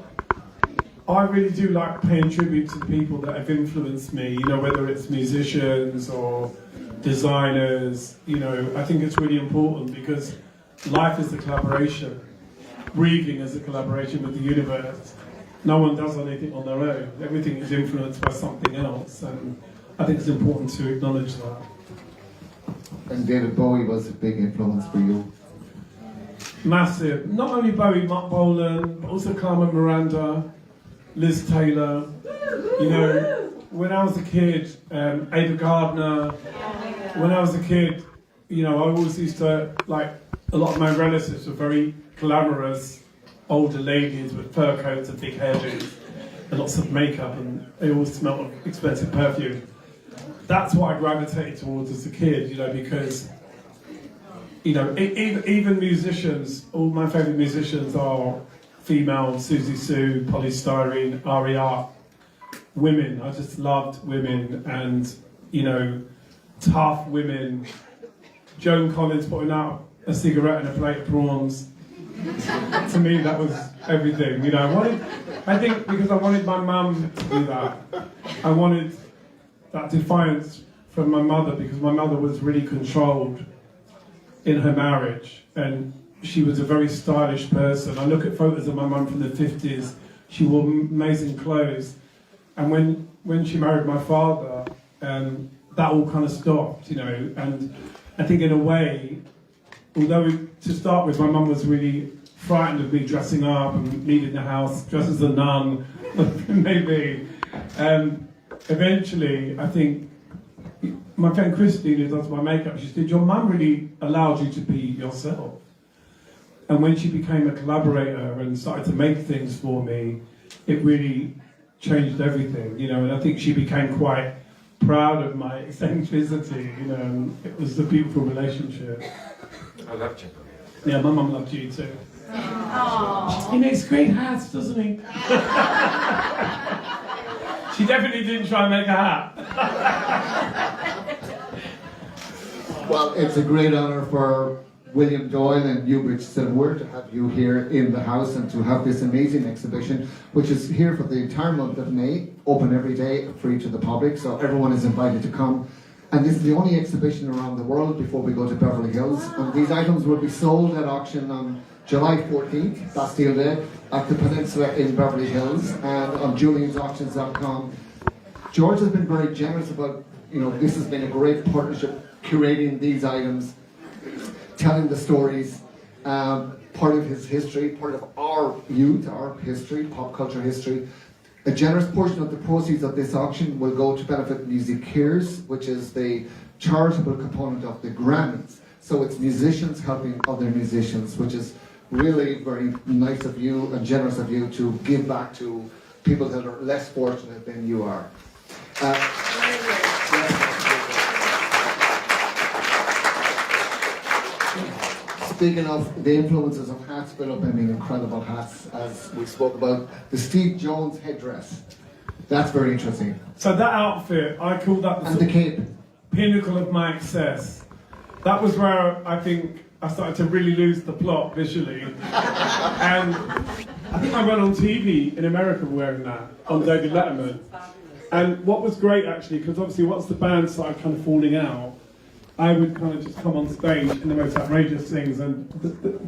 I really do like paying tribute to the people that have influenced me, you know, whether it's musicians or designers. I think it's really important because life is a collaboration. Breathing is a collaboration with the universe. No one does anything on their own. Everything is influenced by something else, and I think it's important to acknowledge that. And David Bowie was a big influence for you. Massive. Not only Bowie, Mark Bolan, but also Carmen Miranda, Liz Taylor. When I was a kid, Ava Gardner. When I was a kid, I always used to, a lot of my relatives were very glamorous, older ladies with fur coats and big hairdos and lots of makeup, and they always smelled of expensive perfume. That's what I gravitated towards as a kid, because, even musicians, all my favourite musicians are female, Susie Sue, Polystyrene, RER, women. I just loved women and, tough women. Joan Collins putting out a cigarette and a plate of prawns. To me, that was everything. I think because I wanted my mum to do that. I wanted that defiance from my mother because my mother was really controlled in her marriage, and she was a very stylish person. I look at photos of my mum from the 50s. She wore amazing clothes, and when she married my father, that all kind of stopped, And I think in a way, although to start with, my mum was really frightened of me dressing up and leaving the house, dressed as a nun, maybe. Eventually, I think, my friend Christine, who does my makeup, she said, your mum really allowed you to be yourself. And when she became a collaborator and started to make things for me, it really changed everything, and I think she became quite proud of my eccentricity, and it was a beautiful relationship. I loved you. Yeah, my mum loved you too. Aww. He makes great hats, doesn't he? She definitely didn't try and make a hat. Well, it's a great honour for William Doyle and Newbridge Silverware to have you here in the house and to have this amazing exhibition, which is here for the entire month of May, open every day, free to the public, so everyone is invited to come. And this is the only exhibition around the world before we go to Beverly Hills. And these items will be sold at auction on July 14th, Bastille Day, at the Peninsula in Beverly Hills, and on juliansauctions.com. George has been very generous about, this has been a great partnership, curating these items, telling the stories, part of his history, part of our youth, our history, pop culture history. A generous portion of the proceeds of this auction will go to benefit Music Cares, which is the charitable component of the Grammys. So it's musicians helping other musicians, which is really very nice of you and generous of you to give back to people that are less fortunate than you are. Speaking of the influences of hats, Philip, incredible hats, as we spoke about. The Steve Jones headdress. That's very interesting. So that outfit, I call that And the cape. pinnacle of my excess. That was where I think I started to really lose the plot visually. And I think I went on TV in America wearing that, on David Letterman. And what was great actually, because obviously once the band started kind of falling out, I would kind of just come on stage in the most outrageous things and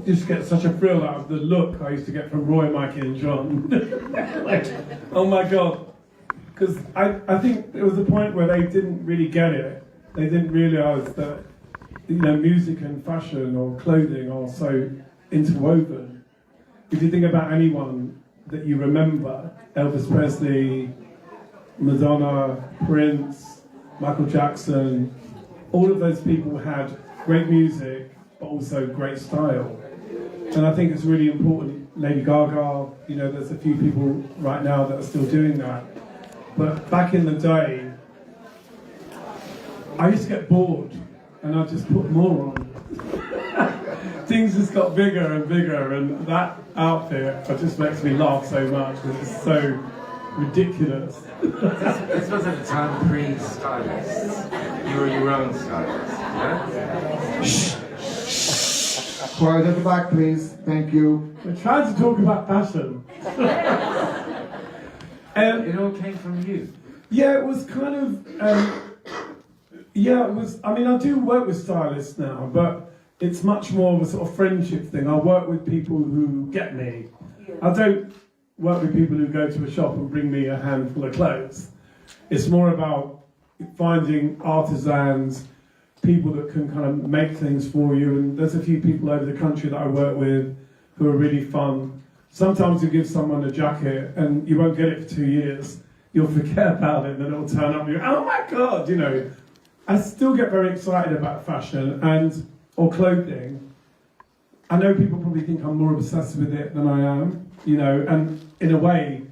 just get such a thrill out of the look I used to get from Roy, Mikey and John. Oh my God. Because I think there was a point where they didn't really get it. They didn't realise that, music and fashion or clothing are so interwoven. If you think about anyone that you remember, Elvis Presley, Madonna, Prince, Michael Jackson, all of those people had great music, but also great style. And I think it's really important. Lady Gaga, there's a few people right now that are still doing that. But back in the day, I used to get bored, and I'd just put more on. Things just got bigger and bigger, and that outfit just makes me laugh so much, because it's so ridiculous. This was at the time pre-stylist. You were your own stylist, yeah? Shh. Quiet at the back, please. Thank you. We're trying to talk about fashion. It all came from you. Yeah, it was kind of Yeah, it was. I mean, I do work with stylists now, but it's much more of a sort of friendship thing. I work with people who get me. I don't work with people who go to a shop and bring me a handful of clothes. It's more about finding artisans, people that can kind of make things for you. And there's a few people over the country that I work with who are really fun. Sometimes you give someone a jacket and you won't get it for 2 years. You'll forget about it, and then it'll turn up and you go, oh my God, you know. I still get very excited about fashion or clothing. I know people probably think I'm more obsessed with it than I am, you know, and in a way,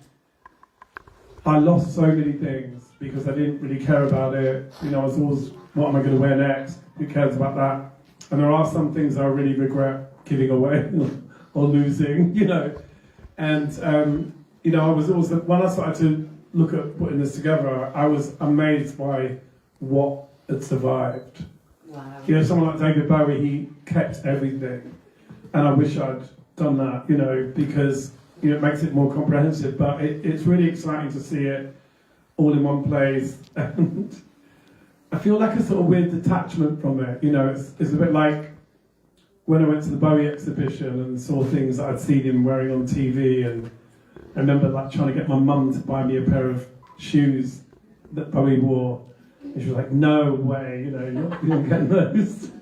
I lost so many things because I didn't really care about it. You know, I was always, what am I going to wear next? Who cares about that? And there are some things I really regret giving away or losing, you know. And, you know, I was also, when I started to look at putting this together, I was amazed by what had survived. Wow. You know, someone like David Bowie, he kept everything. And I wish I'd done that, you know, because, you know, it makes it more comprehensive. But it's really exciting to see it all in one place. And I feel like a sort of weird detachment from it. You know, it's a bit like when I went to the Bowie exhibition and saw things that I'd seen him wearing on TV. And I remember like trying to get my mum to buy me a pair of shoes that Bowie wore. And she was like, no way, you know, you're not getting those.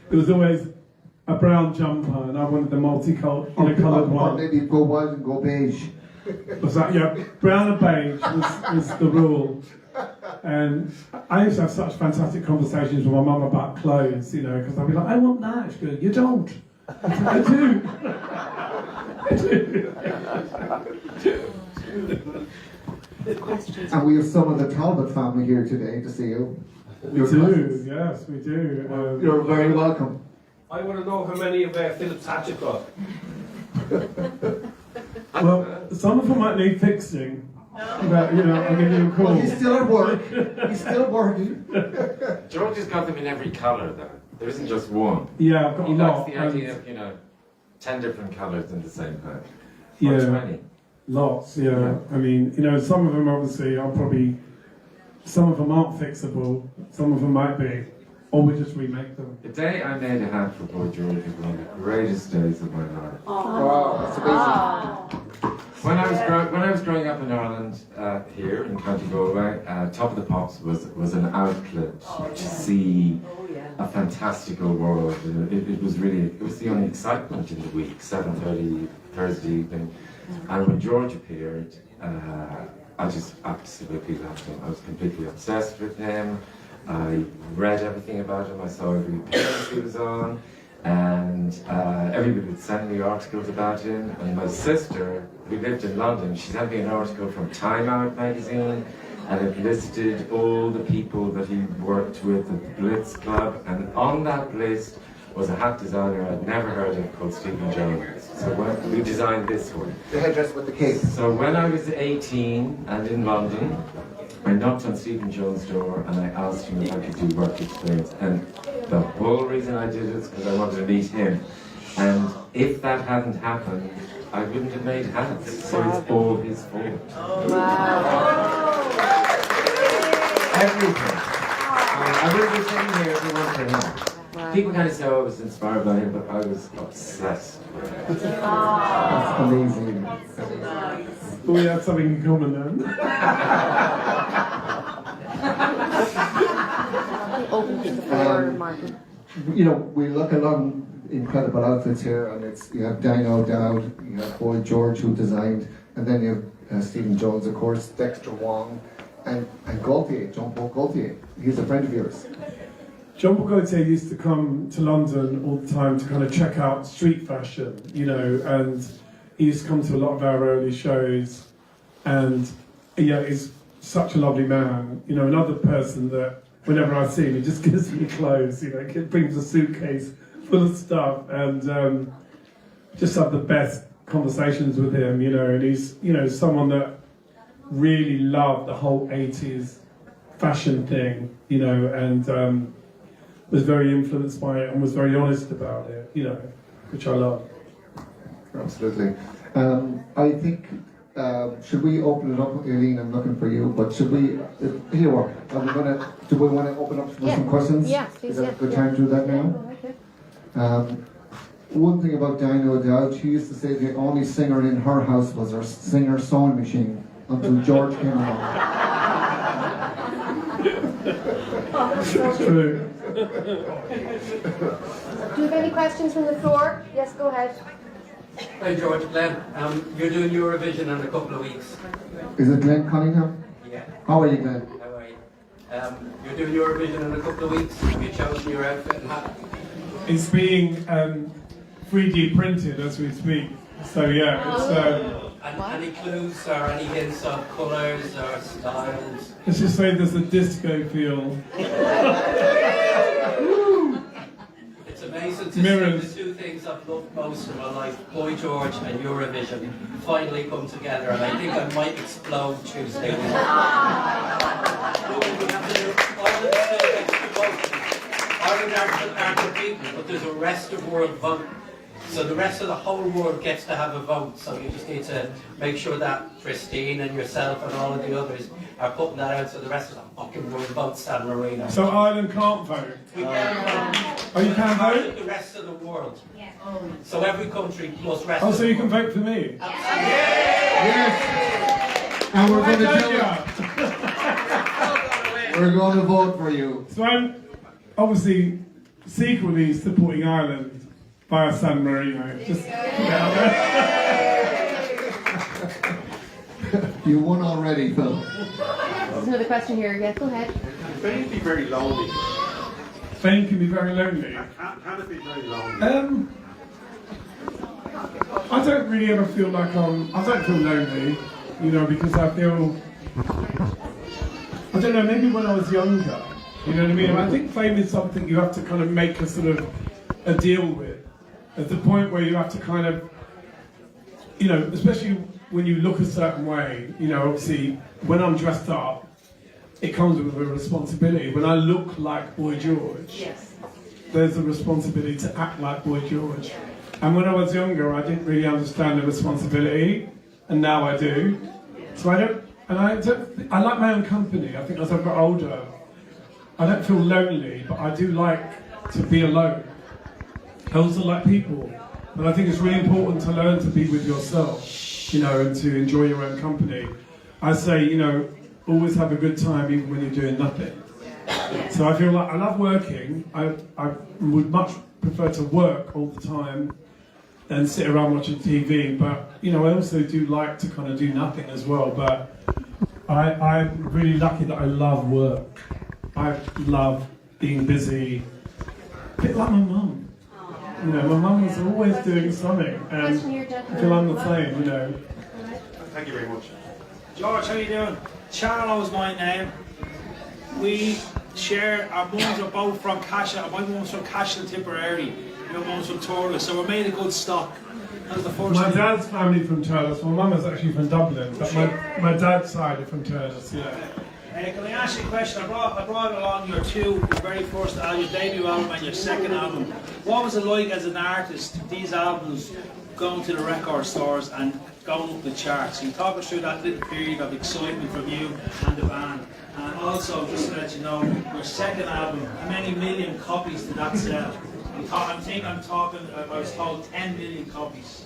It was always a brown jumper, and I wanted the multicoloured one. Or maybe go wild and go beige. Was that, yeah, brown and beige was the rule. And I used to have such fantastic conversations with my mum about clothes, you know, because I'd be like, I want that. She'd go, you don't. I do. I do. And we have some of the Talbot family here today to see you. We do, yes, we do. You're very welcome. I want to know how many of Philip's hats you've got. Well, some of them might need fixing. But, you know, I'll give you a call. Well, he's still at work. He's still working. George has got them in every colour, though. There isn't just one. Yeah, I've got He a likes lot. the idea of, 10 different colours in the same hat. Yeah. Or 20. Lots, yeah. I mean, you know, some of them obviously are some of them aren't fixable, some of them might be, or we just remake them. The day I made a hat for Boy George was one of the greatest days of my life. Wow, that's amazing. When I was growing up in Ireland, here in County Galway, Top of the Pops was an outlet to see a fantastical world. It was the only excitement in the week, 7:30 Thursday evening. And when George appeared, I just absolutely loved him. I was completely obsessed with him. I read everything about him. I saw every appearance he was on. And everybody would send me articles about him. And my sister, who lived in London, she sent me an article from Time Out magazine, and it listed all the people that he worked with at the Blitz Club. And on that list was a hat designer I'd never heard of called Stephen Jones. So we designed this one. The headdress with the cape. So when I was 18 and in London, I knocked on Stephen Jones' door and I asked him if I could do work experience. And the whole reason I did it is because I wanted to meet him. And if that hadn't happened, I wouldn't have made hats. So it's all his fault. Everything. I wouldn't be sitting here if it weren't for him. People kind of say I was inspired by him, but I was obsessed with him. That's amazing. We have something in common then. Open to the floor, Martin. You know, we look along incredible outfits here, and you have Dino Dowd, you have Boy George who designed, and then you have Stephen Jones, of course, Dexter Wong, and Gaultier, Jean-Paul Gaultier. He's a friend of yours. Jean-Paul Gaultier used to come to London all the time to kind of check out street fashion, you know, and he used to come to a lot of our early shows, and yeah, he's such a lovely man. You know, another person that whenever I see him, he just gives me clothes, you know, he brings a suitcase full of stuff, and just have the best conversations with him, you know, and he's, you know, someone that really loved the whole 80s fashion thing, you know, and was very influenced by it and was very honest about it, you know, which I love. Absolutely. I think should we open it up, Aileen? I'm looking for you, but should we? Here you are. Do we want to open up for some questions? Yeah, please. Is that a good time to do that now? One thing about Dino Dowd, she used to say the only singer in her house was her singer sewing machine until George came along. True. Do you have any questions from the floor? Yes, go ahead. Hi George, Glenn. You're doing Eurovision in a couple of weeks. Is it Glenn Cunningham? Yeah. How are you, Glenn? How are you? You're doing Eurovision in a couple of weeks. Have you chosen your outfit and hat? It's being 3D printed as we speak. So yeah, it's. Any clues or any hints of colours or styles? Let's just say there's a disco feel. It's amazing to Mirrors. see the two things I've loved most in my life, Boy George and Eurovision, finally come together, and I think I might explode Tuesday. Ireland aren't the people, but there's a rest of world vote. So the rest of the whole world gets to have a vote, so you just need to make sure that Christine and yourself and all of the others are putting that out so the rest of the fucking world votes San Marino. So Ireland can't vote. We can vote. Oh, you can vote? The rest of the world. Yeah. So every country plus rest Oh, of so the you can world. vote for me? Yes. And we're going to we're going to vote for you. So I'm obviously secretly supporting Ireland via San Marino. Just put it out there. You won already, Phil. There's another question here. Yeah, go ahead. Fame can be very lonely. Fame can be very lonely. Can it be very lonely? I don't really ever feel like I don't feel lonely, you know, because I feel, I don't know, maybe when I was younger, you know what I mean? I think fame is something you have to kind of make a sort of a deal with. At the point where you have to kind of, you know, especially when you look a certain way, you know, obviously when I'm dressed up, it comes with a responsibility. When I look like Boy George, there's a responsibility to act like Boy George. And when I was younger, I didn't really understand the responsibility, and now I do. So I like my own company. I think as I've got older, I don't feel lonely, but I do like to be alone. I also like people, and I think it's really important to learn to be with yourself, you know, and to enjoy your own company. I say, you know, always have a good time even when you're doing nothing. So I feel like I love working. I would much prefer to work all the time than sit around watching TV, but, you know, I also do like to kind of do nothing as well, but I'm really lucky that I love work. I love being busy, a bit like my mum. You know, my mum was always doing something, and I feel I'm the same, you know. Thank you very much. George, how you doing? Charlo is my name. We share, our mums are both from Casha. My mum's from Casha Tipperary. Your mum's from Thurles, so we're made of good stock. That was the first My thing. dad's family from Thurles. My mum is actually from Dublin, but my dad's side are from Thurles, yeah. Can I ask you a question? I brought along your your very first album, your debut album and your second album. What was it like as an artist, these albums, going to the record stores and going up the charts? Can you talk us through that little period of excitement from you and the band? And also, just to let you know, your second album, how many million copies did that sell? I was told 10 million copies.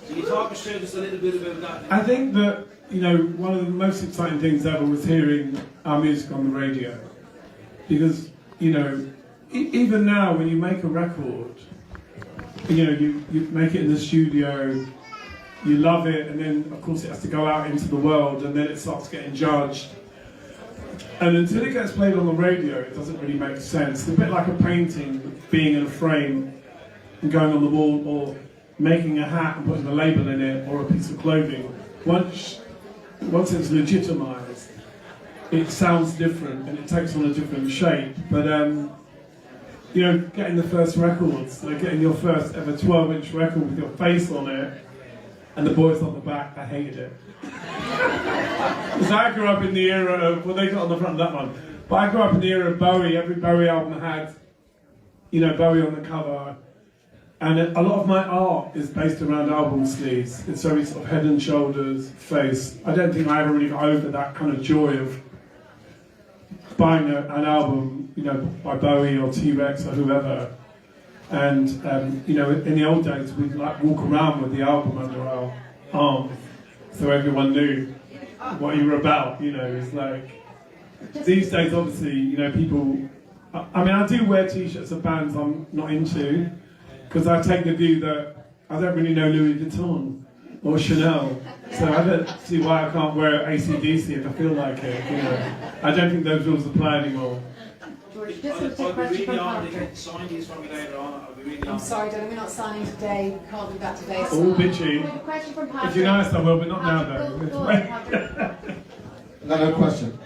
So you talk us through just a little bit about that. I think that, you know, one of the most exciting things ever was hearing our music on the radio. Because, you know, even now when you make a record, you know, you make it in the studio, you love it, and then of course it has to go out into the world, and then it starts getting judged. And until it gets played on the radio, it doesn't really make sense. It's a bit like a painting being in a frame and going on the wall, or making a hat and putting a label in it, or a piece of clothing. Once it's legitimized, it sounds different and it takes on a different shape. But you know, getting the first records, like getting your first ever 12-inch record with your face on it, and the boys on the back, I hated it. Because I grew up in the era of, well, they got on the front of that one, but I grew up in the era of Bowie. Every Bowie album had, you know, Bowie on the cover, And a lot of my art is based around album sleeves. It's very sort of head and shoulders, face. I don't think I ever really got over that kind of joy of buying an album, you know, by Bowie or T-Rex or whoever. And, you know, in the old days, we'd like walk around with the album under our arm, so everyone knew what you were about, you know. It's like, these days, obviously, you know, people, I mean, I do wear T-shirts of bands I'm not into, because I take the view that I don't really know Louis Vuitton or Chanel, so I don't see why I can't wear AC/DC if I feel like it, you know. I don't think those rules apply anymore. George, just a I'll be question really from on Patrick. to sign these from you later on. I'll be really on. I'm sorry, Darren, we're not signing today. We can't do that today. So All bitchy. we have a question from Patrick. If you're nice, I will, but not now, Patrick, though. go ahead, Patrick. Another question.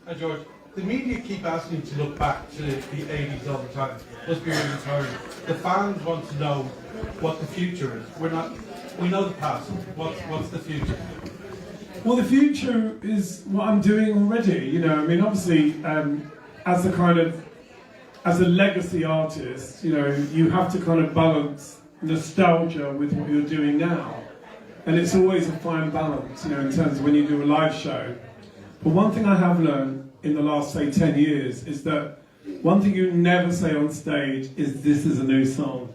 Hi George, the media keep asking you to look back to the 80s all the time. Must be really tiring. The fans want to know what the future is. We know the past. What's the future? Well, the future is what I'm doing already. You know, I mean, obviously, as a legacy artist, you know, you have to kind of balance nostalgia with what you're doing now, and it's always a fine balance, you know, in terms of when you do a live show. But one thing I have learned in the last, say, 10 years is that one thing you never say on stage is "this is a new song."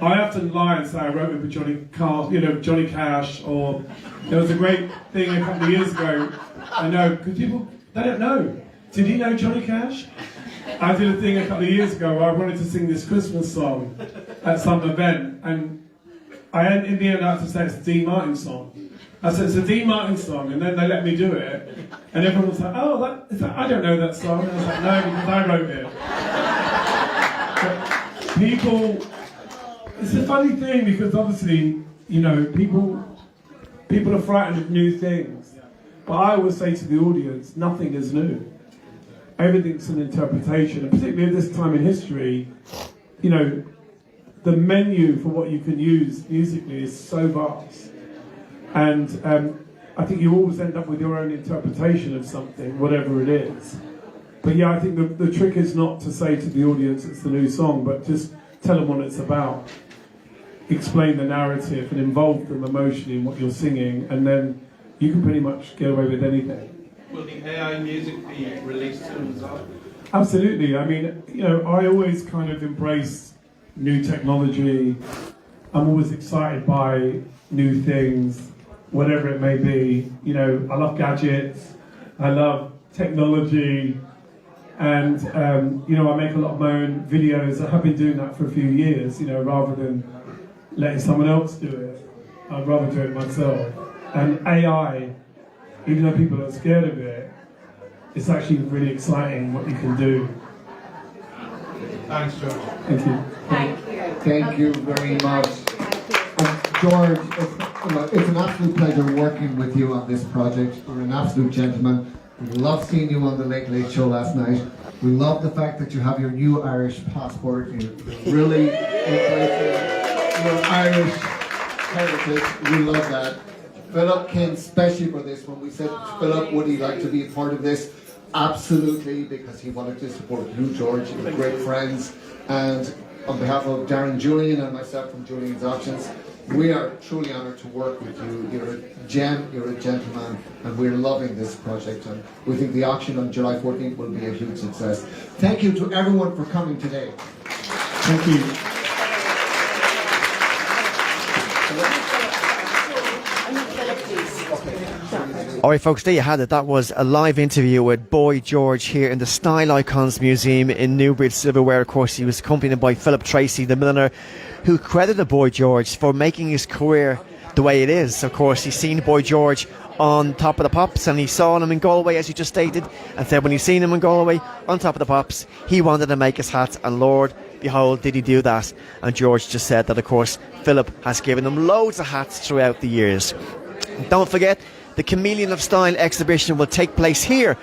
I often lie and say I wrote it with Johnny Cash, or there was a great thing a couple of years ago. I know, because people, they don't know. Did he know Johnny Cash? I did a thing a couple of years ago where I wanted to sing this Christmas song at some event, and in the end I had to say it's a Dean Martin song. I said it's a Dean Martin song, and then they let me do it, and everyone was like, "Oh, I don't know that song." And I was like, "No, because I wrote it." But people. It's a funny thing because obviously, you know, people are frightened of new things. But I always say to the audience, nothing is new. Everything's an interpretation, and particularly at this time in history, you know, the menu for what you can use musically is so vast. And I think you always end up with your own interpretation of something, whatever it is. But yeah, I think the trick is not to say to the audience it's the new song, but just tell them what it's about. Explain the narrative and involve them emotionally in what you're singing, and then you can pretty much get away with anything. Will the AI music be released soon as well? Absolutely. I mean, you know, I always kind of embrace new technology. I'm always excited by new things, whatever it may be. You know, I love gadgets. I love technology. And, you know, I make a lot of my own videos. I have been doing that for a few years, you know, rather than letting someone else do it. I'd rather do it myself. And AI, even though people are scared of it, it's actually really exciting what you can do. Thanks, George. Thank you. Thank you. Thank you very much. George, it's an absolute pleasure working with you on this project. You're an absolute gentleman. We love seeing you on the Late Late Show last night. We love the fact that you have your new Irish passport. You're really embracing your Irish heritage. We love that. Philip came specially for this. When we said, Philip, would he like to be a part of this? Absolutely, because he wanted to support you, George. You're great friends. And on behalf of Darren Julian and myself from Julian's Options, we are truly honoured to work with you. You're a gem, you're a gentleman, and we're loving this project. And we think the auction on July 14th will be a huge success. Thank you to everyone for coming today. Thank you. All right, folks, there you had it. That was a live interview with Boy George here in the Style Icons Museum in Newbridge Silverware. Of course, he was accompanied by Philip Tracy, the milliner, who credited Boy George for making his career the way it is. Of course, he's seen Boy George on Top of the Pops, and he saw him in Galway, as you just stated, and said when he seen him in Galway on Top of the Pops, he wanted to make his hats, and Lord, behold, did he do that. And George just said that, of course, Philip has given him loads of hats throughout the years. Don't forget, the Chameleon of Style exhibition will take place here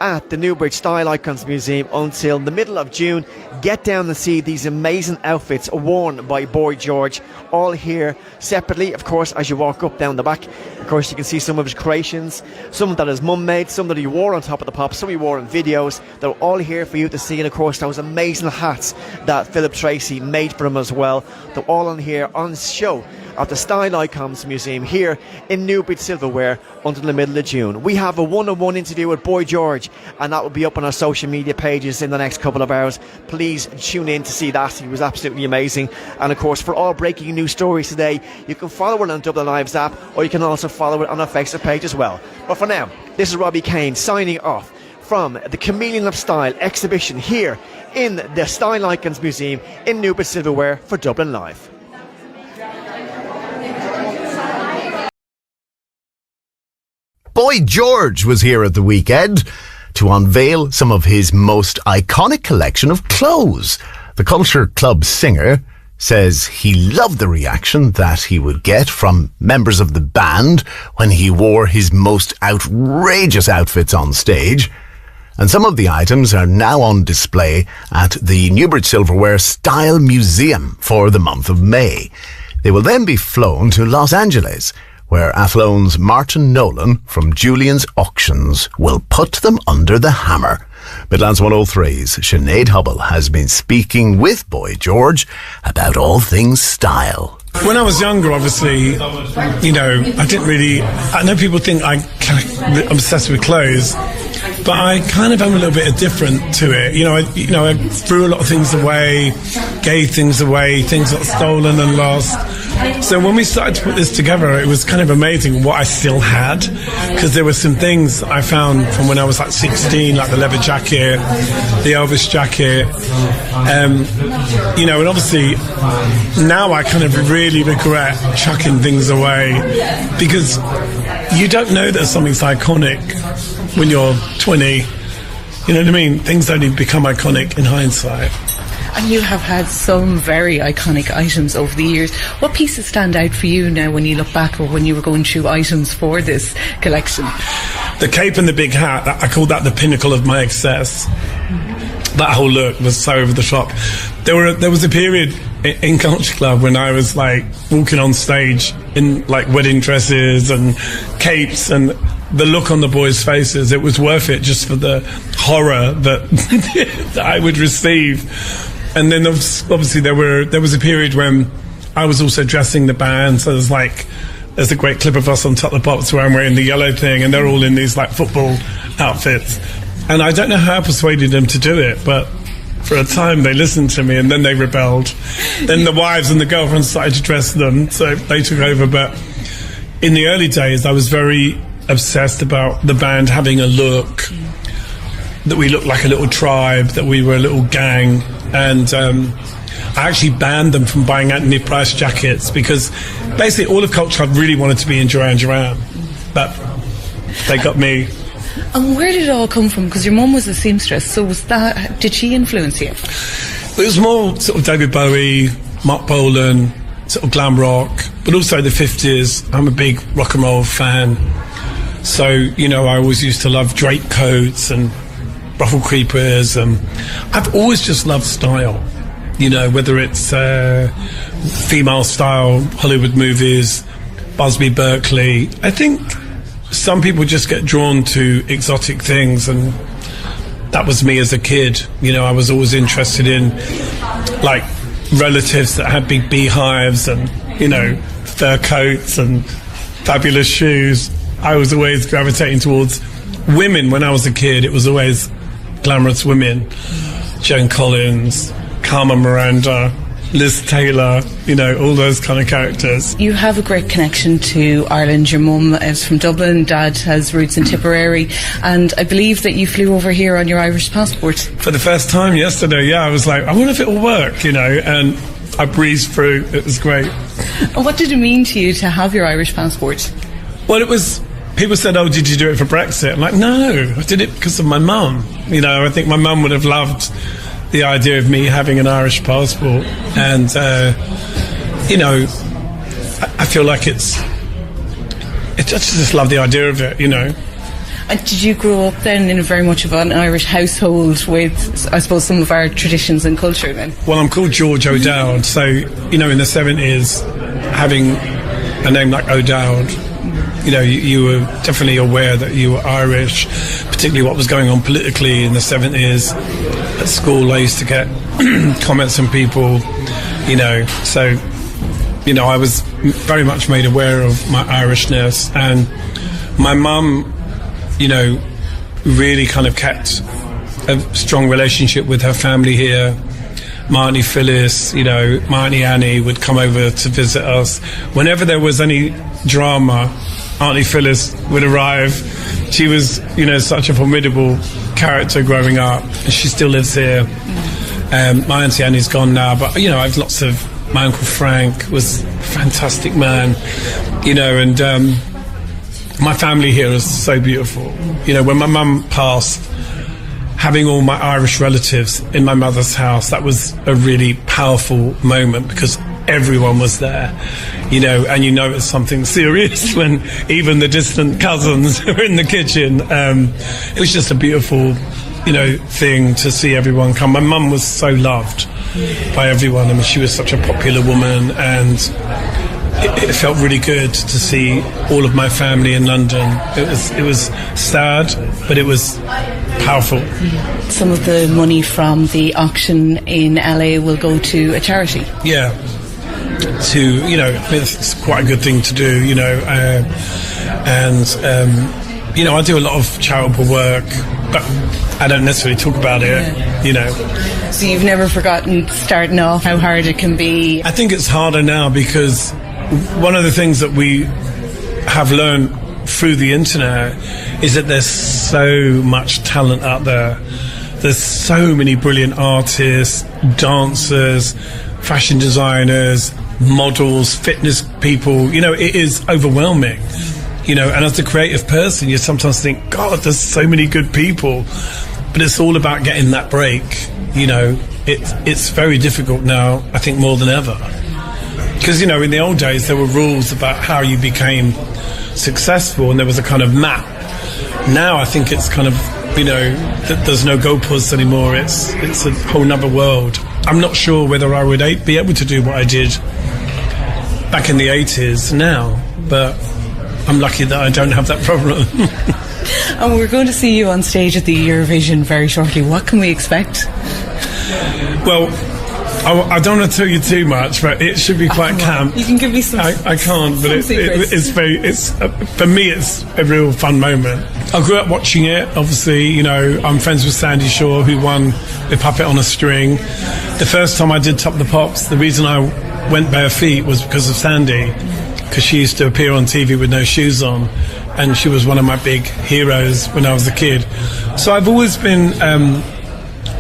at the Newbridge Style Icons Museum until the middle of June. Get down and see these amazing outfits worn by Boy George, all here separately, of course, as you walk up down the back. Of course, you can see some of his creations, some that his mum made, some that he wore on Top of the Pops, some he wore in videos. They're all here for you to see, and of course those amazing hats that Philip Tracy made for him as well. They're all on here on show at the Style Icons Museum here in Newbridge Silverware until the middle of June. We have a one-on-one interview with Boy George, and that will be up on our social media pages in the next couple of hours. Please tune in to see that. He was absolutely amazing. And of course, for all breaking news stories today, you can follow it on Dublin Live's app, or you can also follow it on our Facebook page as well. But for now, this is Robbie Kane signing off from the Chameleon of Style exhibition here in the Style Icons Museum in Newbridge Silverware for Dublin Live. Boy George was here at the weekend to unveil some of his most iconic collection of clothes. The Culture Club singer says he loved the reaction that he would get from members of the band when he wore his most outrageous outfits on stage. And some of the items are now on display at the Newbridge Silverware Style Museum for the month of May. They will then be flown to Los Angeles, where Athlone's Martin Nolan from Julian's Auctions will put them under the hammer. Midlands 103's Sinead Hubble has been speaking with Boy George about all things style. When I was younger, obviously, you know, I know people think I'm obsessed with clothes, but I kind of am a little bit different to it. I threw a lot of things away, gave things away, things got stolen and lost. So when we started to put this together, it was kind of amazing what I still had, because there were some things I found from when I was like 16, like the leather jacket, the Elvis jacket, and obviously now I kind of really regret chucking things away, because you don't know that something's iconic when you're 20. You know what I mean? Things only become iconic in hindsight. And you have had some very iconic items over the years. What pieces stand out for you now when you look back, or when you were going through items for this collection? The cape and the big hat, I call that the pinnacle of my excess. That whole look was so over the top. There was a period in Culture Club when I was like walking on stage in like wedding dresses and capes, and the look on the boys' faces, it was worth it just for the horror that, that I would receive. And then obviously there was a period when I was also dressing the band, so there's a great clip of us on Top of the Pops where I'm wearing the yellow thing and they're all in these like football outfits. And I don't know how I persuaded them to do it, but for a time they listened to me and then they rebelled. Then the wives and the girlfriends started to dress them, so they took over. But in the early days I was very obsessed about the band having a look that we looked like a little tribe, that we were a little gang. And I actually banned them from buying Anthony Price jackets, because basically all of Culture Club really wanted to be in Duran Duran, but they got me. And where did it all come from? Because your mum was a seamstress, so did she influence you? It was more sort of David Bowie, Mark Bolan, sort of glam rock, but also the 50s. I'm a big rock and roll fan. So, I always used to love drape coats and ruffle creepers. I've always just loved style, whether it's female style, Hollywood movies, Busby Berkeley. I think some people just get drawn to exotic things, and that was me as a kid. I was always interested in like relatives that had big beehives and fur coats and fabulous shoes. I was always gravitating towards women. When I was a kid, it was always glamorous women. Joan Collins, Carmen Miranda, Liz Taylor, all those kind of characters. You have a great connection to Ireland. Your mum is from Dublin, Dad has roots in Tipperary, and I believe that you flew over here on your Irish passport. For the first time yesterday, yeah, I was like, I wonder if it'll work, and I breezed through. It was great. And what did it mean to you to have your Irish passport? Well, people said, oh, did you do it for Brexit? I'm like, no, I did it because of my mum. I think my mum would have loved the idea of me having an Irish passport. And, I feel like I just love the idea of it, And did you grow up then in very much of an Irish household with, I suppose, some of our traditions and culture then? Well, I'm called George O'Dowd, so, you know, in the 70s, having a name like O'Dowd, you know, you were definitely aware that you were Irish, particularly what was going on politically in the 70s. At school, I used to get comments from people, you know, so, you know, I was very much made aware of my Irishness. And my mum, you know, really kind of kept a strong relationship with her family here. My Auntie Phyllis, you know, my Auntie Annie would come over to visit us. Whenever there was any drama, Auntie Phyllis would arrive. She was, you know, such a formidable character growing up, and she still lives here. My Auntie Annie's gone now, but, you know, I have lots of... My Uncle Frank was a fantastic man, you know, and my family here is so beautiful. You know, when my mum passed, having all my Irish relatives in my mother's house, that was a really powerful moment because everyone was there, you know, and you know it's something serious when even the distant cousins are in the kitchen. It was just a beautiful, you know, thing to see everyone come. My mum was so loved by everyone. I mean, she was such a popular woman, and it felt really good to see all of my family in London. It was sad, but it was powerful. Some of the money from the auction in LA will go to a charity. Yeah. To, you know, it's quite a good thing to do, you know, you know, I do a lot of charitable work, but I don't necessarily talk about it, you know. So you've never forgotten starting off how hard it can be? I think it's harder now because one of the things that we have learned through the internet is that there's so much talent out there. There's so many brilliant artists, dancers, fashion designers, models, fitness people. You know, it is overwhelming. You know, and as a creative person, you sometimes think, God, there's so many good people. But it's all about getting that break. You know, it's very difficult now, I think, more than ever. Because, you know, in the old days, there were rules about how you became successful, and there was a kind of map. Now I think it's kind of, you know, there's no goalposts anymore. It's a whole nother world. I'm not sure whether I would be able to do what I did back in the 80s now, but I'm lucky that I don't have that problem. And we're going to see you on stage at the Eurovision very shortly. What can we expect? Well, I don't want to tell you too much, but it should be quite camp. You can give me some. I can't, but it's for me, it's a real fun moment. I grew up watching it. Obviously, you know, I'm friends with Sandy Shaw, who won with Puppet on a String. The first time I did Top of the Pops, the reason I went bare feet was because of Sandy, because she used to appear on TV with no shoes on, and she was one of my big heroes when I was a kid. So I've always been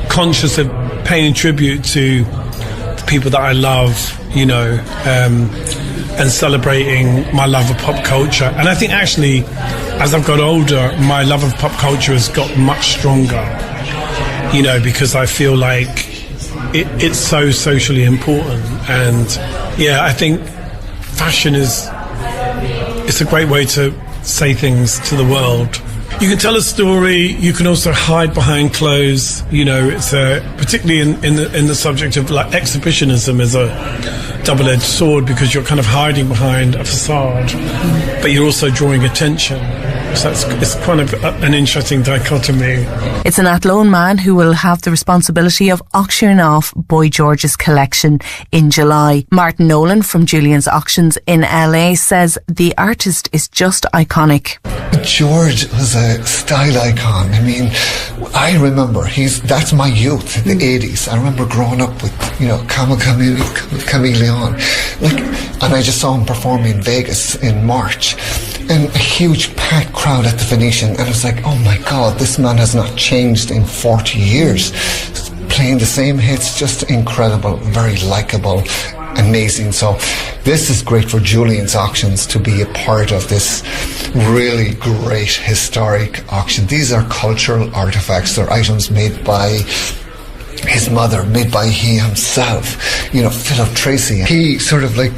conscious of paying tribute to the people that I love, you know, and celebrating my love of pop culture. And I think actually, as I've got older, my love of pop culture has got much stronger, you know, because I feel like it's so socially important. And yeah, I think fashion it's a great way to say things to the world. You can tell a story. You can also hide behind clothes. You know, it's particularly in the subject of like exhibitionism is a double-edged sword, because you're kind of hiding behind a facade, but you're also drawing attention. So it's kind of an interesting dichotomy. It's an Athlone man who will have the responsibility of auctioning off Boy George's collection in July. Martin Nolan from Julian's Auctions in LA says the artist is just iconic. George was a style icon. I mean, I remember that's my youth in the 80s. I remember growing up with, you know, Chameleon. And I just saw him perform in Vegas in March. And a huge packed crowd at the Venetian. And I was like, oh my God, this man has not changed in 40 years. Playing the same hits, just incredible, very likeable, amazing. So this is great for Julian's Auctions to be a part of this really great historic auction. These are cultural artifacts. They're items made by his mother, made by he himself, Philip Tracy. He sort of like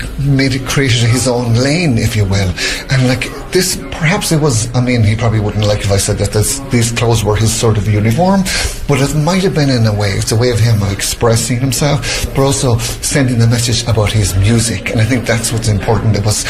created his own lane, if you will. And like this, perhaps it was, he probably wouldn't like if I said that these clothes were his sort of uniform, but it might have been in a way. It's a way of him expressing himself, but also sending the message about his music. And I think that's what's important. It was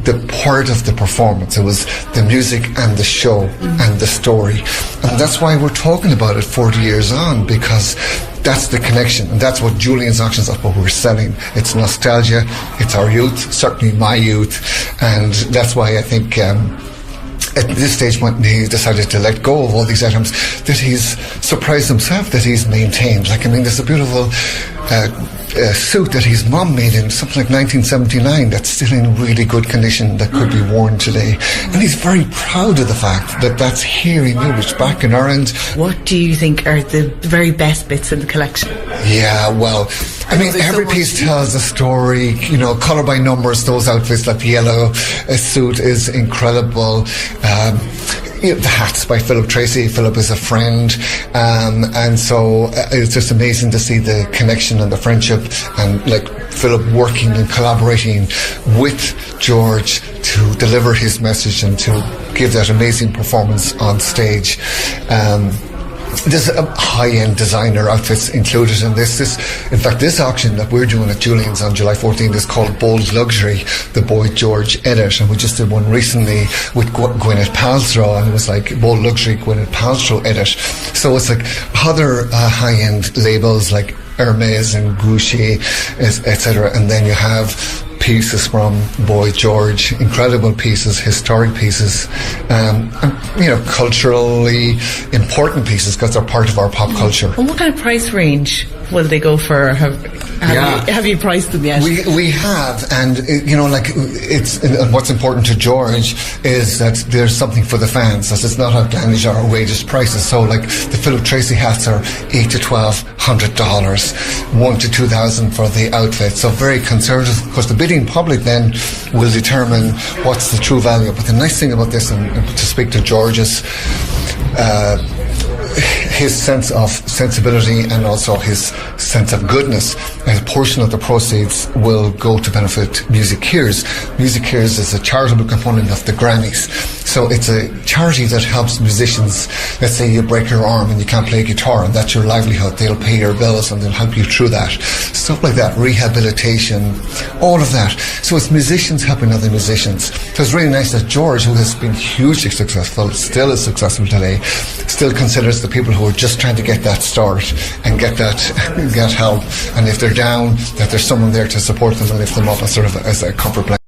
the part of the performance. It was the music and the show and the story. And that's why we're talking about it 40 years on, because that's the connection. And that's what Julian's Auctions, that's what we're selling. It's nostalgia. It's our youth, certainly my youth. And that's why I think at this stage, when he decided to let go of all these items, that he's surprised himself that he's maintained. There's a beautiful suit that his mom made in something like 1979 that's still in really good condition, that could be worn today. And he's very proud of the fact that that's here in Newbridge, back in Ireland. What do you think are the very best bits in the collection? Yeah, well, every piece tells a story, colour by numbers, those outfits, like the yellow suit is incredible. The hats by Philip Tracy. Philip is a friend, and so it's just amazing to see the connection and the friendship, and like Philip working and collaborating with George to deliver his message and to give that amazing performance on stage. There's a high-end designer outfits included in this. In fact, this auction that we're doing at Julian's on July 14th is called Bold Luxury, the Boy George edit, and we just did one recently with Gwyneth Paltrow, and it was like Bold Luxury Gwyneth Paltrow edit. So it's like other high-end labels like Hermes and Gucci, etc., and then you have pieces from Boy George, incredible pieces, historic pieces, and culturally important pieces because they're part of our pop culture. And what kind of price range will they go for? Have you priced them yet? We have, and it's what's important to George is that there's something for the fans. That it's not outlandish or outrageous prices. So like the Philip Tracy hats are $800 to $1,200, $1,000 to $2,000 for the outfit. So very conservative. Of course, the bidding public then will determine what's the true value. But the nice thing about this, and to speak to George's his sense of sensibility and also his sense of goodness, a portion of the proceeds will go to benefit Music Cares. Music Cares is a charitable component of the Grammys. So it's a charity that helps musicians. Let's say you break your arm and you can't play guitar, and that's your livelihood. They'll pay your bills and they'll help you through that. Stuff like that, rehabilitation, all of that. So it's musicians helping other musicians. So it's really nice that George, who has been hugely successful, still is successful today, still considers the people who are just trying to get that start and get help, and if they're down, that there's someone there to support them and lift them up as a comfort blanket.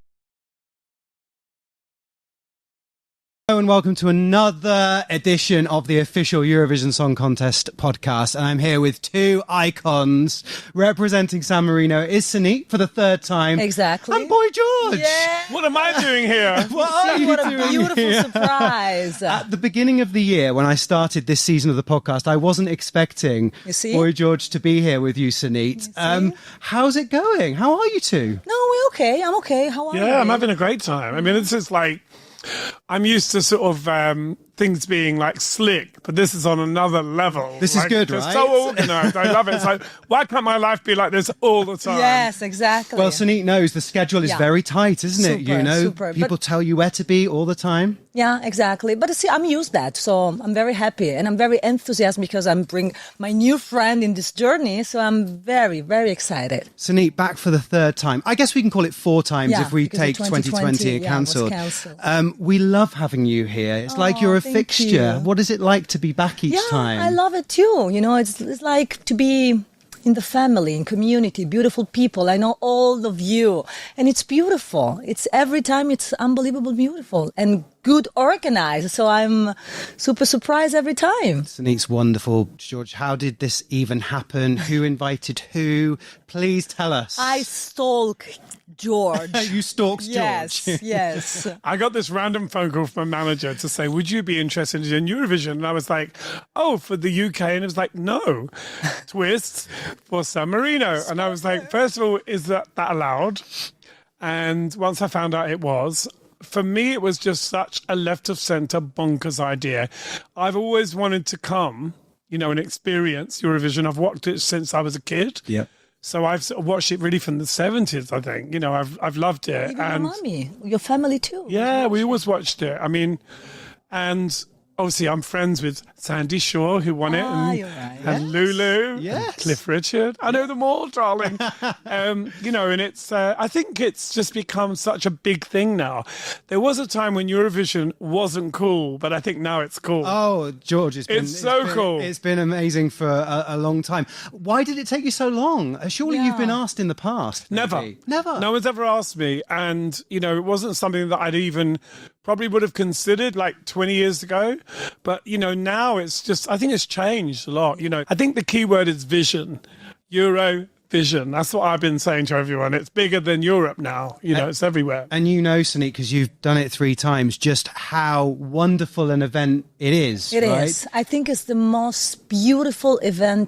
Hello and welcome to another edition of the official Eurovision Song Contest podcast, and I'm here with two icons representing San Marino. Is Sunit for the third time. Exactly. And Boy George. Yeah. What am I doing here? What are you What doing a beautiful here? surprise. At the beginning of the year, when I started this season of the podcast, I wasn't expecting You see? Boy George to be here with you, Sunit. How's it going? How are you two? No, we're okay. I'm okay. How are you? Yeah, I'm having a great time. I mean, it's just like, I'm used to sort of things being like slick, but this is on another level. This is good, it's right? so organised. I love it. It's like, why can't my life be like this all the time? Yes, exactly. Well, Sunit knows the schedule is very tight, isn't it? You know, super. people tell you where to be all the time. Yeah, exactly. But see, I'm used to that, so I'm very happy and I'm very enthusiastic because I'm bring my new friend in this journey. So I'm very, very excited. Sunit, back for the third time. I guess we can call it four times Yeah, if we because take the 2020 was cancelled. cancelled. We love having you here. It's like you're a thank fixture. you. What is it like to be back each time? I love it too. You know, it's like to be in the family, in community, beautiful people. I know all of you, and it's beautiful. It's every time it's unbelievable beautiful and good organized. So I'm super surprised every time. Sunit's wonderful. George, how did this even happen? Who invited who? Please tell us. I stalk George. You stalked George. Yes. I got this random phone call from a manager to say, would you be interested in Eurovision? And I was like, oh, for the UK? And it was like, no, twist for San Marino. And I was like, first of all, is that allowed? And once I found out it was, for me, it was just such a left of centre bonkers idea. I've always wanted to come and experience Eurovision. I've watched it since I was a kid. Yeah. So I've sort of watched it really from the 70s, I think. I've loved it. Even your mommy, your family too. Yeah, we always watched it. I mean, and obviously I'm friends with Sandy Shaw, who won it, and, you're right. and Lulu, Yes. and Cliff Richard. I know them all, darling. And it's, I think it's just become such a big thing now. There was a time when Eurovision wasn't cool, but I think now it's cool. Oh, George, it's cool. It's been amazing for a long time. Why did it take you so long? Surely you've been asked in the past. Maybe. Never. No one's ever asked me. And, it wasn't something that I'd even probably would have considered like 20 years ago. But, now it's just, I think it's changed a lot. I think the key word is vision, Eurovision. That's what I've been saying to everyone. It's bigger than Europe now. It's everywhere. And Sunit, because you've done it 3 times, just how wonderful an event it is. It right? is. I think it's the most beautiful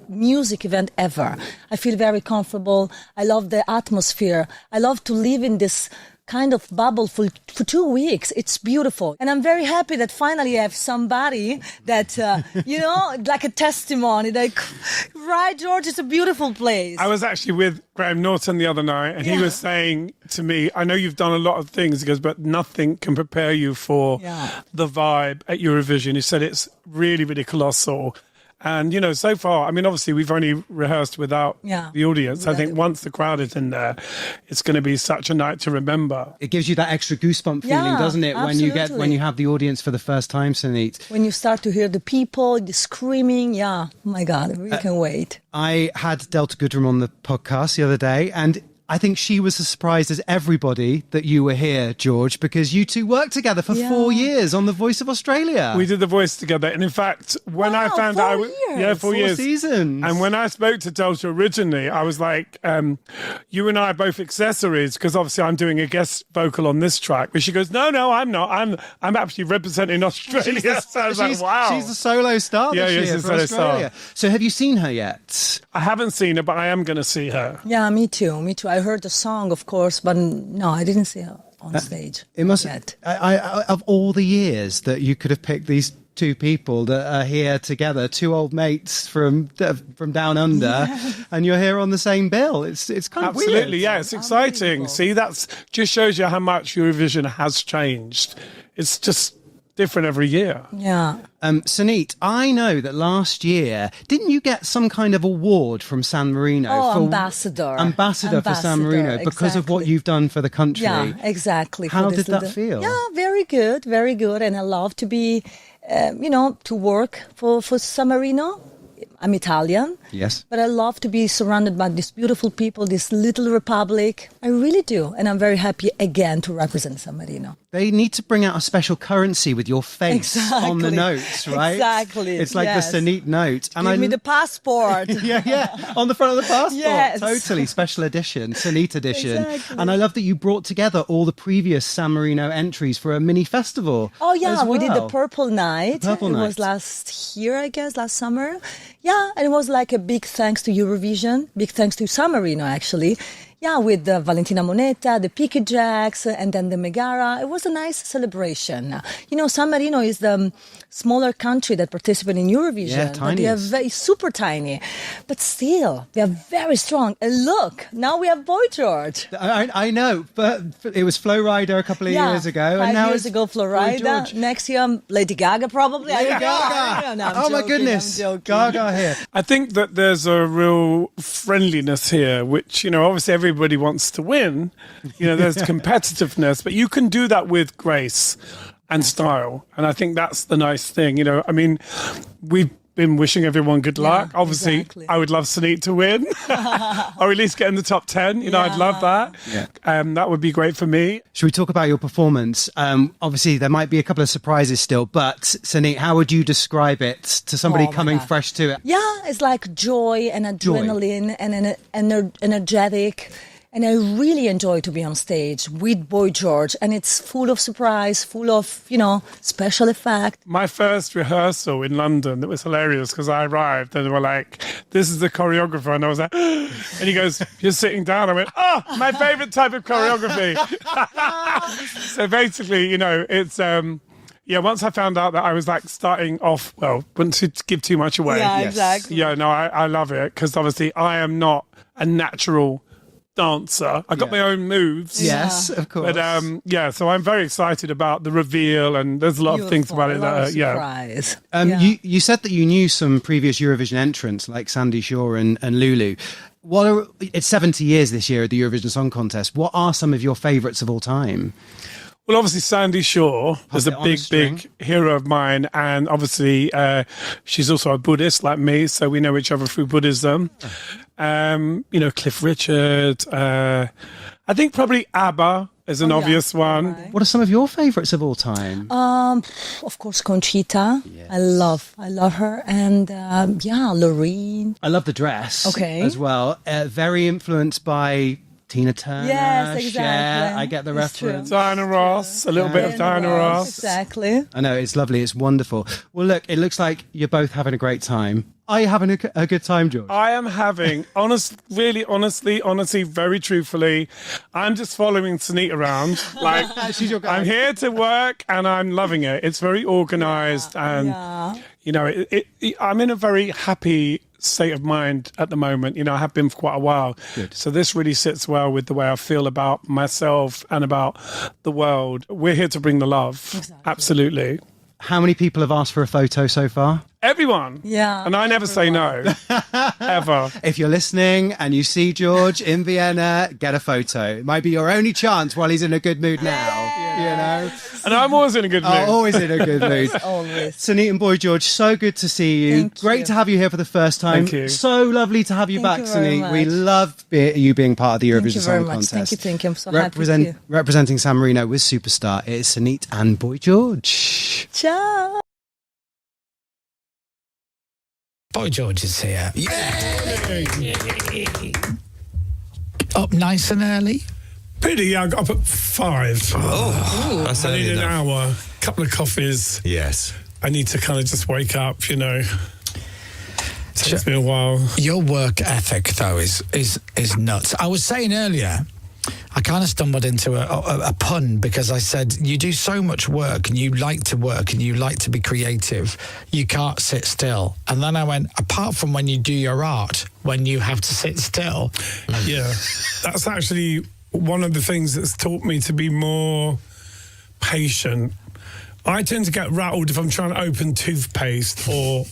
music event ever. I feel very comfortable. I love the atmosphere. I love to live in this kind of bubble for 2 weeks. It's beautiful. And I'm very happy that finally I have somebody that, like a testimony, like, right, George, it's a beautiful place. I was actually with Graham Norton the other night, and he was saying to me, I know you've done a lot of things, he goes, but nothing can prepare you for the vibe at Eurovision. He said it's really, really colossal. And, so far, I mean, obviously, we've only rehearsed without the audience. I think once the crowd is in there, it's going to be such a night to remember. It gives you that extra goosebump feeling, doesn't it? Absolutely. When you have the audience for the first time, Sunit. When you start to hear the people, the screaming, oh my God, I really can wait. I had Delta Goodrem on the podcast the other day, and I think she was as surprised as everybody that you were here, George, because you two worked together for 4 years on The Voice of Australia. We did The Voice together. And in fact, when I found out... 4 years. Yeah, 4 years. 4 seasons. And when I spoke to Delta originally, I was like, you and I are both accessories, because obviously I'm doing a guest vocal on this track. But she goes, no, I'm not. I'm actually representing Australia. So I was like, wow. She's a solo star this year she's a for solo Australia. star. So have you seen her yet? I haven't seen her, but I am going to see her. Yeah, me too. I heard the song, of course, but no, I didn't see her on stage. It must. Yet. Of all the years that you could have picked these 2 people that are here together, 2 old mates from down under, and you're here on the same bill. It's kind of weird. Absolutely, yeah, it's exciting. See, that's just shows you how much Eurovision has changed. It's just different every year. Yeah. Sunit, I know that last year, didn't you get some kind of award from San Marino? Oh, ambassador for San Marino because of what you've done for the country. Yeah, exactly. How did that feel? Yeah, very good, very good. And I love to be, to work for San Marino. I'm Italian. Yes. But I love to be surrounded by these beautiful people, this little republic. I really do. And I'm very happy again to represent San Marino. They need to bring out a special currency with your face on the notes, right? Exactly. It's like the Sunit note. And Give me the passport. yeah. On the front of the passport. Yes. Totally. Special edition, Sunit edition. Exactly. And I love that you brought together all the previous San Marino entries for a mini festival. Oh, yeah. as well. We did the Purple Night. It was last year, I guess, last summer. Yeah. And it was like a big thanks to Eurovision. Big thanks to San Marino, actually. Yeah, with Valentina Monetta, the Picky Jacks, and then the Megara. It was a nice celebration. San Marino is the smaller country that participated in Eurovision. Yeah, tiny. They are super tiny. But still, they are very strong. And look, now we have Boy George. I know, but it was Flo Rida a couple of years ago. 5 and now years ago, Flo Rida. Next year, Lady Gaga, probably. Lady I Gaga. don't know. I'm Oh, my joking, goodness. I'm joking. Gaga here. I think that there's a real friendliness here, which, obviously everybody wants to win. There's competitiveness, but you can do that with grace and style. And I think that's the nice thing. We've been wishing everyone good luck. Obviously, exactly. I would love Sunit to win, or at least get in the top 10. I'd love that. Yeah. That would be great for me. Should we talk about your performance? Obviously, there might be a couple of surprises still, but Sunit, how would you describe it to somebody coming fresh to it? Yeah, it's like joy and adrenaline and energetic. And I really enjoy to be on stage with Boy George. And it's full of surprise, full of, special effect. My first rehearsal in London, it was hilarious because I arrived and they were like, this is the choreographer. And I was like, and he goes, you're sitting down. I went, my favorite type of choreography. So basically, it's... Yeah, once I found out that I was like starting off, well, wouldn't to give too much away. Yeah, exactly. Yeah, no, I love it because obviously I am not a natural dancer. I got my own moves. Yes, of course. But yeah, so I'm very excited about the reveal, and there's a lot of things about it that surprise. You said that you knew some previous Eurovision entrants like Sandy Shaw and Lulu. It's 70 years this year at the Eurovision Song Contest. What are some of your favourites of all time? Well, obviously Sandy Shaw is a big hero of mine, and obviously she's also a Buddhist like me, so we know each other through Buddhism. You know, Cliff Richard. I think probably ABBA is an obvious one. Right. What are some of your favourites of all time? Of course, Conchita. Yes. I love her, and Loreen. I love the dress. Okay. As well. Very influenced by Tina Turner. Yes, exactly. Cher. I get the It's reference. true. Diana Ross, a little bit of Diana Ross. Exactly. I know, it's lovely, it's wonderful. Well, look, it looks like you're both having a great time. Are you having a good time, George? I am having, honestly, very truthfully, I'm just following Sunit around. Like, She's your guy. I'm here to work and I'm loving it. It's very organised and, you know, I'm in a very happy state of mind at the moment. You know, I have been for quite a while. Good. So this really sits well with the way I feel about myself and about the world. We're here to bring the love. Exactly. Absolutely. How many people have asked for a photo so far? Everyone. Yeah. And I never say no. Ever. If you're listening and you see George in Vienna, get a photo. It might be your only chance while he's in a good mood now. You know? And I'm always in a good mood. Always in a good mood. Always. Sunit and Boy George, so good to see you. Thank Great you. to have you here for the first time. Thank you. So lovely to have you Thank back, you very Sunit. We much. love you being part of the Thank Eurovision you very Song much. Contest. Thank you. I'm so happy with you. Representing San Marino with Superstar, it is Sunit and Boy George. Ciao. Boy George is here. Yay! Up nice and early? Pretty, yeah, I got up at 5. Oh, I need an hour, couple of coffees. Yes. I need to kind of just wake up, you know. Takes me a while. Your work ethic, though, is nuts. I was saying earlier, I kind of stumbled into a pun because I said, you do so much work and you like to work and you like to be creative, you can't sit still. And then I went, apart from when you do your art, when you have to sit still. Yeah, that's actually one of the things that's taught me to be more patient. I tend to get rattled if I'm trying to open toothpaste or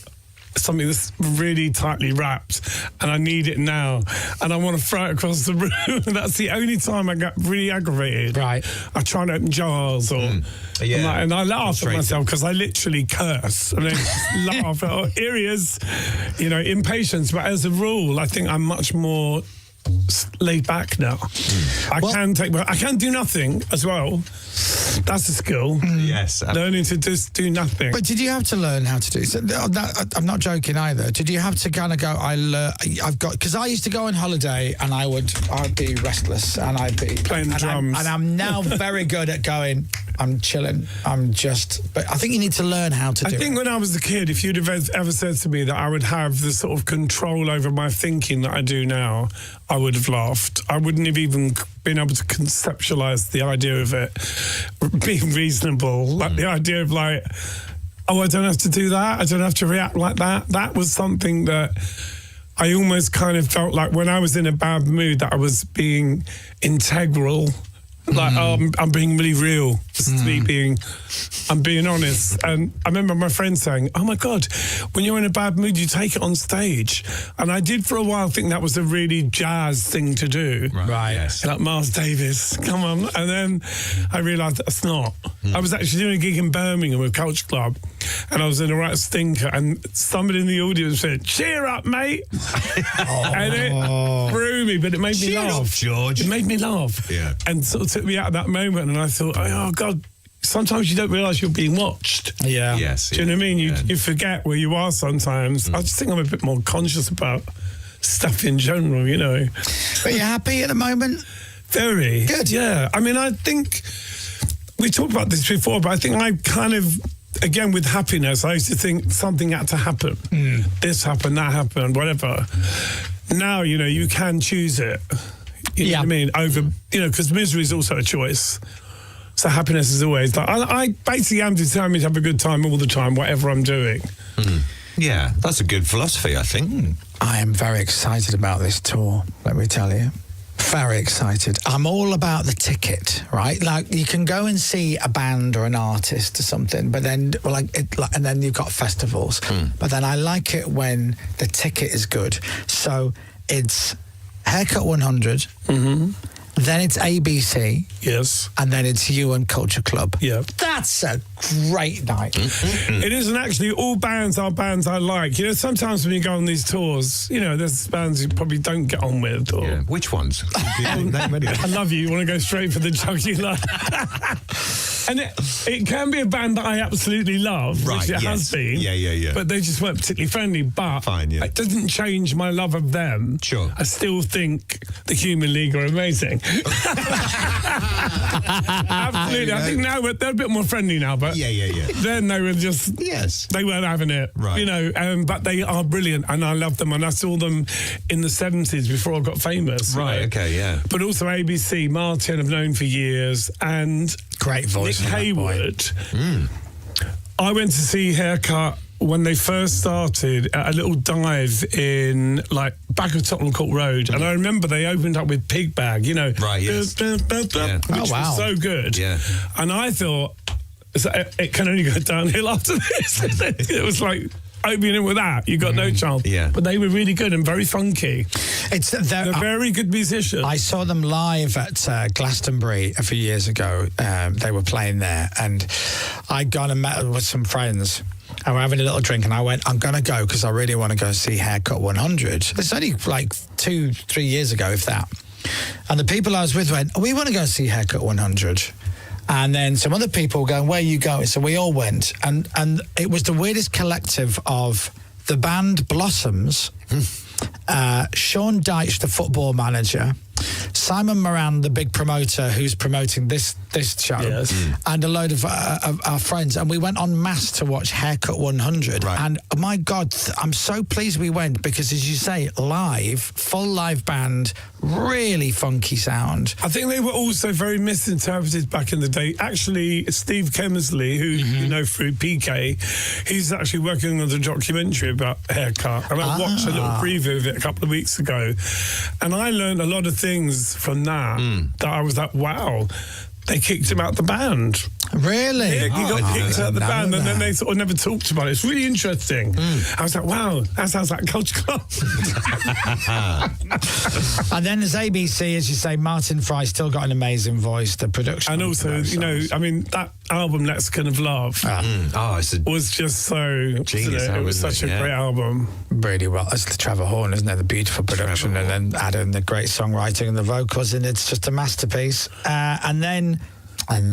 something that's really tightly wrapped and I need it now and I want to throw it across the room. That's the only time I get really aggravated. Right. I try and open jars or and I laugh at myself because I literally curse and then laugh at, oh, here he is, you know, impatience. But as a rule, I think I'm much more laid back now. I can do nothing as well. That's a skill. Yes. Learning to just do nothing. But did you have to learn how to do so? I'm not joking either. Did you have to kind of go, because I used to go on holiday and I'd be restless and I'd be playing the drums. And I'm now very good at going, I'm chilling. But I think you need to learn how to do it. I think when I was a kid, if you'd have ever said to me that I would have the sort of control over my thinking that I do now, I would have laughed. I wouldn't have even been able to conceptualise the idea of it being reasonable. Like the idea of like, oh, I don't have to do that. I don't have to react like that. That was something that I almost kind of felt like when I was in a bad mood that I was being integral. Like, I'm being really real. I'm being honest. And I remember my friend saying, oh my God, when you're in a bad mood, you take it on stage. And I did for a while think that was a really jazz thing to do. Right. Yes. Like Miles Davis, come on. And then I realised that's not. I was actually doing a gig in Birmingham with Culture Club and I was in a right stinker and somebody in the audience said, cheer up, mate. And it threw me, but it made me laugh. Cheer up, George. It made me laugh. Yeah. And sort of took me out of that moment and I thought, oh God, sometimes you don't realise you're being watched. Yeah. Yes. Do you know what I mean? You forget where you are sometimes. I just think I'm a bit more conscious about stuff in general, you know. But you're happy at the moment? Very. Good. Yeah. I mean, I think we talked about this before, but I think I kind of, again, with happiness, I used to think something had to happen. This happened, that happened, whatever. Now, you know, you can choose it. You know what I mean? Over, you know, because misery is also a choice. So happiness is always like, I basically am determined to have a good time all the time, whatever I'm doing. Yeah, that's a good philosophy, I think. I am very excited about this tour, let me tell you. Very excited. I'm all about the ticket, right? Like, you can go and see a band or an artist or something, but then, and then you've got festivals. But then I like it when the ticket is good. So it's Haircut 100. Then it's ABC. Yes. And then it's You and Culture Club. Yeah. That's a great night. It isn't actually all bands are bands I like. You know, sometimes when you go on these tours, you know, there's bands you probably don't get on with. Or, Which ones? I Love You. You want to go straight for the jugular. And it can be a band that I absolutely love, which it has been. Yeah. But they just weren't particularly friendly. But it doesn't change my love of them. Sure. I still think the Human League are amazing. Absolutely. I think now they're a bit more friendly now, but then they were just they weren't having it. Right. You know, but they are brilliant and I love them, and I saw them in the 70s before I got famous. Right, you know? okay, yeah. But also ABC, Martin I've known for years, and great voice. Nick Hayward. I went to see Haircut when they first started at a little dive in back of Tottenham Court Road, and I remember they opened up with Pig Bag, you know, which was so good. Yeah. And I thought it can only go downhill after this. It was like opening with that, you got no chance. Yeah. But they were really good and very funky. They're very good musicians. I saw them live at Glastonbury a few years ago. They were playing there, and I'd gone and met with some friends. And we're having a little drink, and I went, I'm going to go because I really want to go see Haircut 100. It's only like 2-3 years ago, if that. And the people I was with went, we want to go see Haircut 100. And then some other people going, where are you going? So we all went. And it was the weirdest collective of the band Blossoms, Sean Dyche, the football manager, Simon Moran, the big promoter who's promoting this show, and a load of our friends, and we went en masse to watch Haircut 100. And my God, I'm so pleased we went because, as you say, live, full live band, really funky sound. I think they were also very misinterpreted back in the day. Actually, Steve Kemsley, who you know through PK, he's actually working on a documentary about Haircut. And I watched a little preview of it a couple of weeks ago, and I learned a lot of things from that I was like, wow, they kicked him out the band. Really? He got kicked out the band, and then they sort of never talked about it. It's really interesting. I was like, wow, that sounds like Culture Club. And then there's ABC, as you say, Martin Fry still got an amazing voice, the production. And also, you know, I mean, that album, Lexicon of Love, was just so genius. It was such a great album. Really well. It's the Trevor Horn, isn't it? The beautiful production, and then add in the great songwriting and the vocals, and it's just a masterpiece. And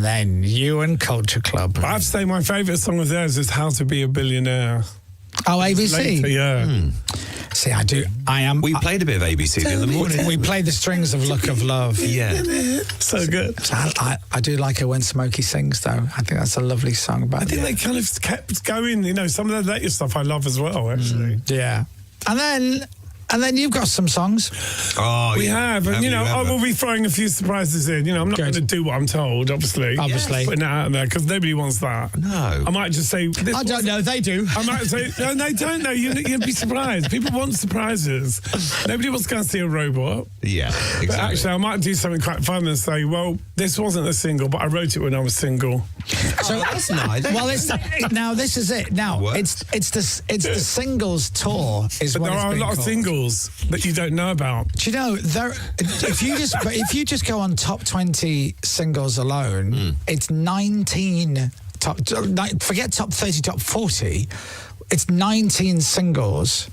then You and Culture Club. But I have to say, my favourite song of theirs is How to Be a Billionaire. Oh, ABC? Later, yeah. See, I am. We played a bit of ABC the other morning. We played the strings of Look of Love. Yeah. So good. So I do like it when Smokey sings, though. I think that's a lovely song about I think they kind of kept going. You know, some of the later stuff I love as well, actually. Yeah. And then you've got some songs. Oh, we have, and you know, I will be throwing a few surprises in. You know, I'm not going to do what I'm told, obviously. Obviously. Putting it out there, because nobody wants that. No. I might just say... I don't know, they do. I might say, no, they don't know. You'd be surprised. People want surprises. Nobody wants to go and see a robot. Yeah, exactly. But actually, I might do something quite fun and say, well, this wasn't a single, but I wrote it when I was single. So that's nice. Well, now this is it. Now What? it's the singles tour is But what there it's are a been lot of called. singles that you don't know about. Do you know if you just go on top 20 singles alone, it's 19 forget top 30, top 40. It's 19 singles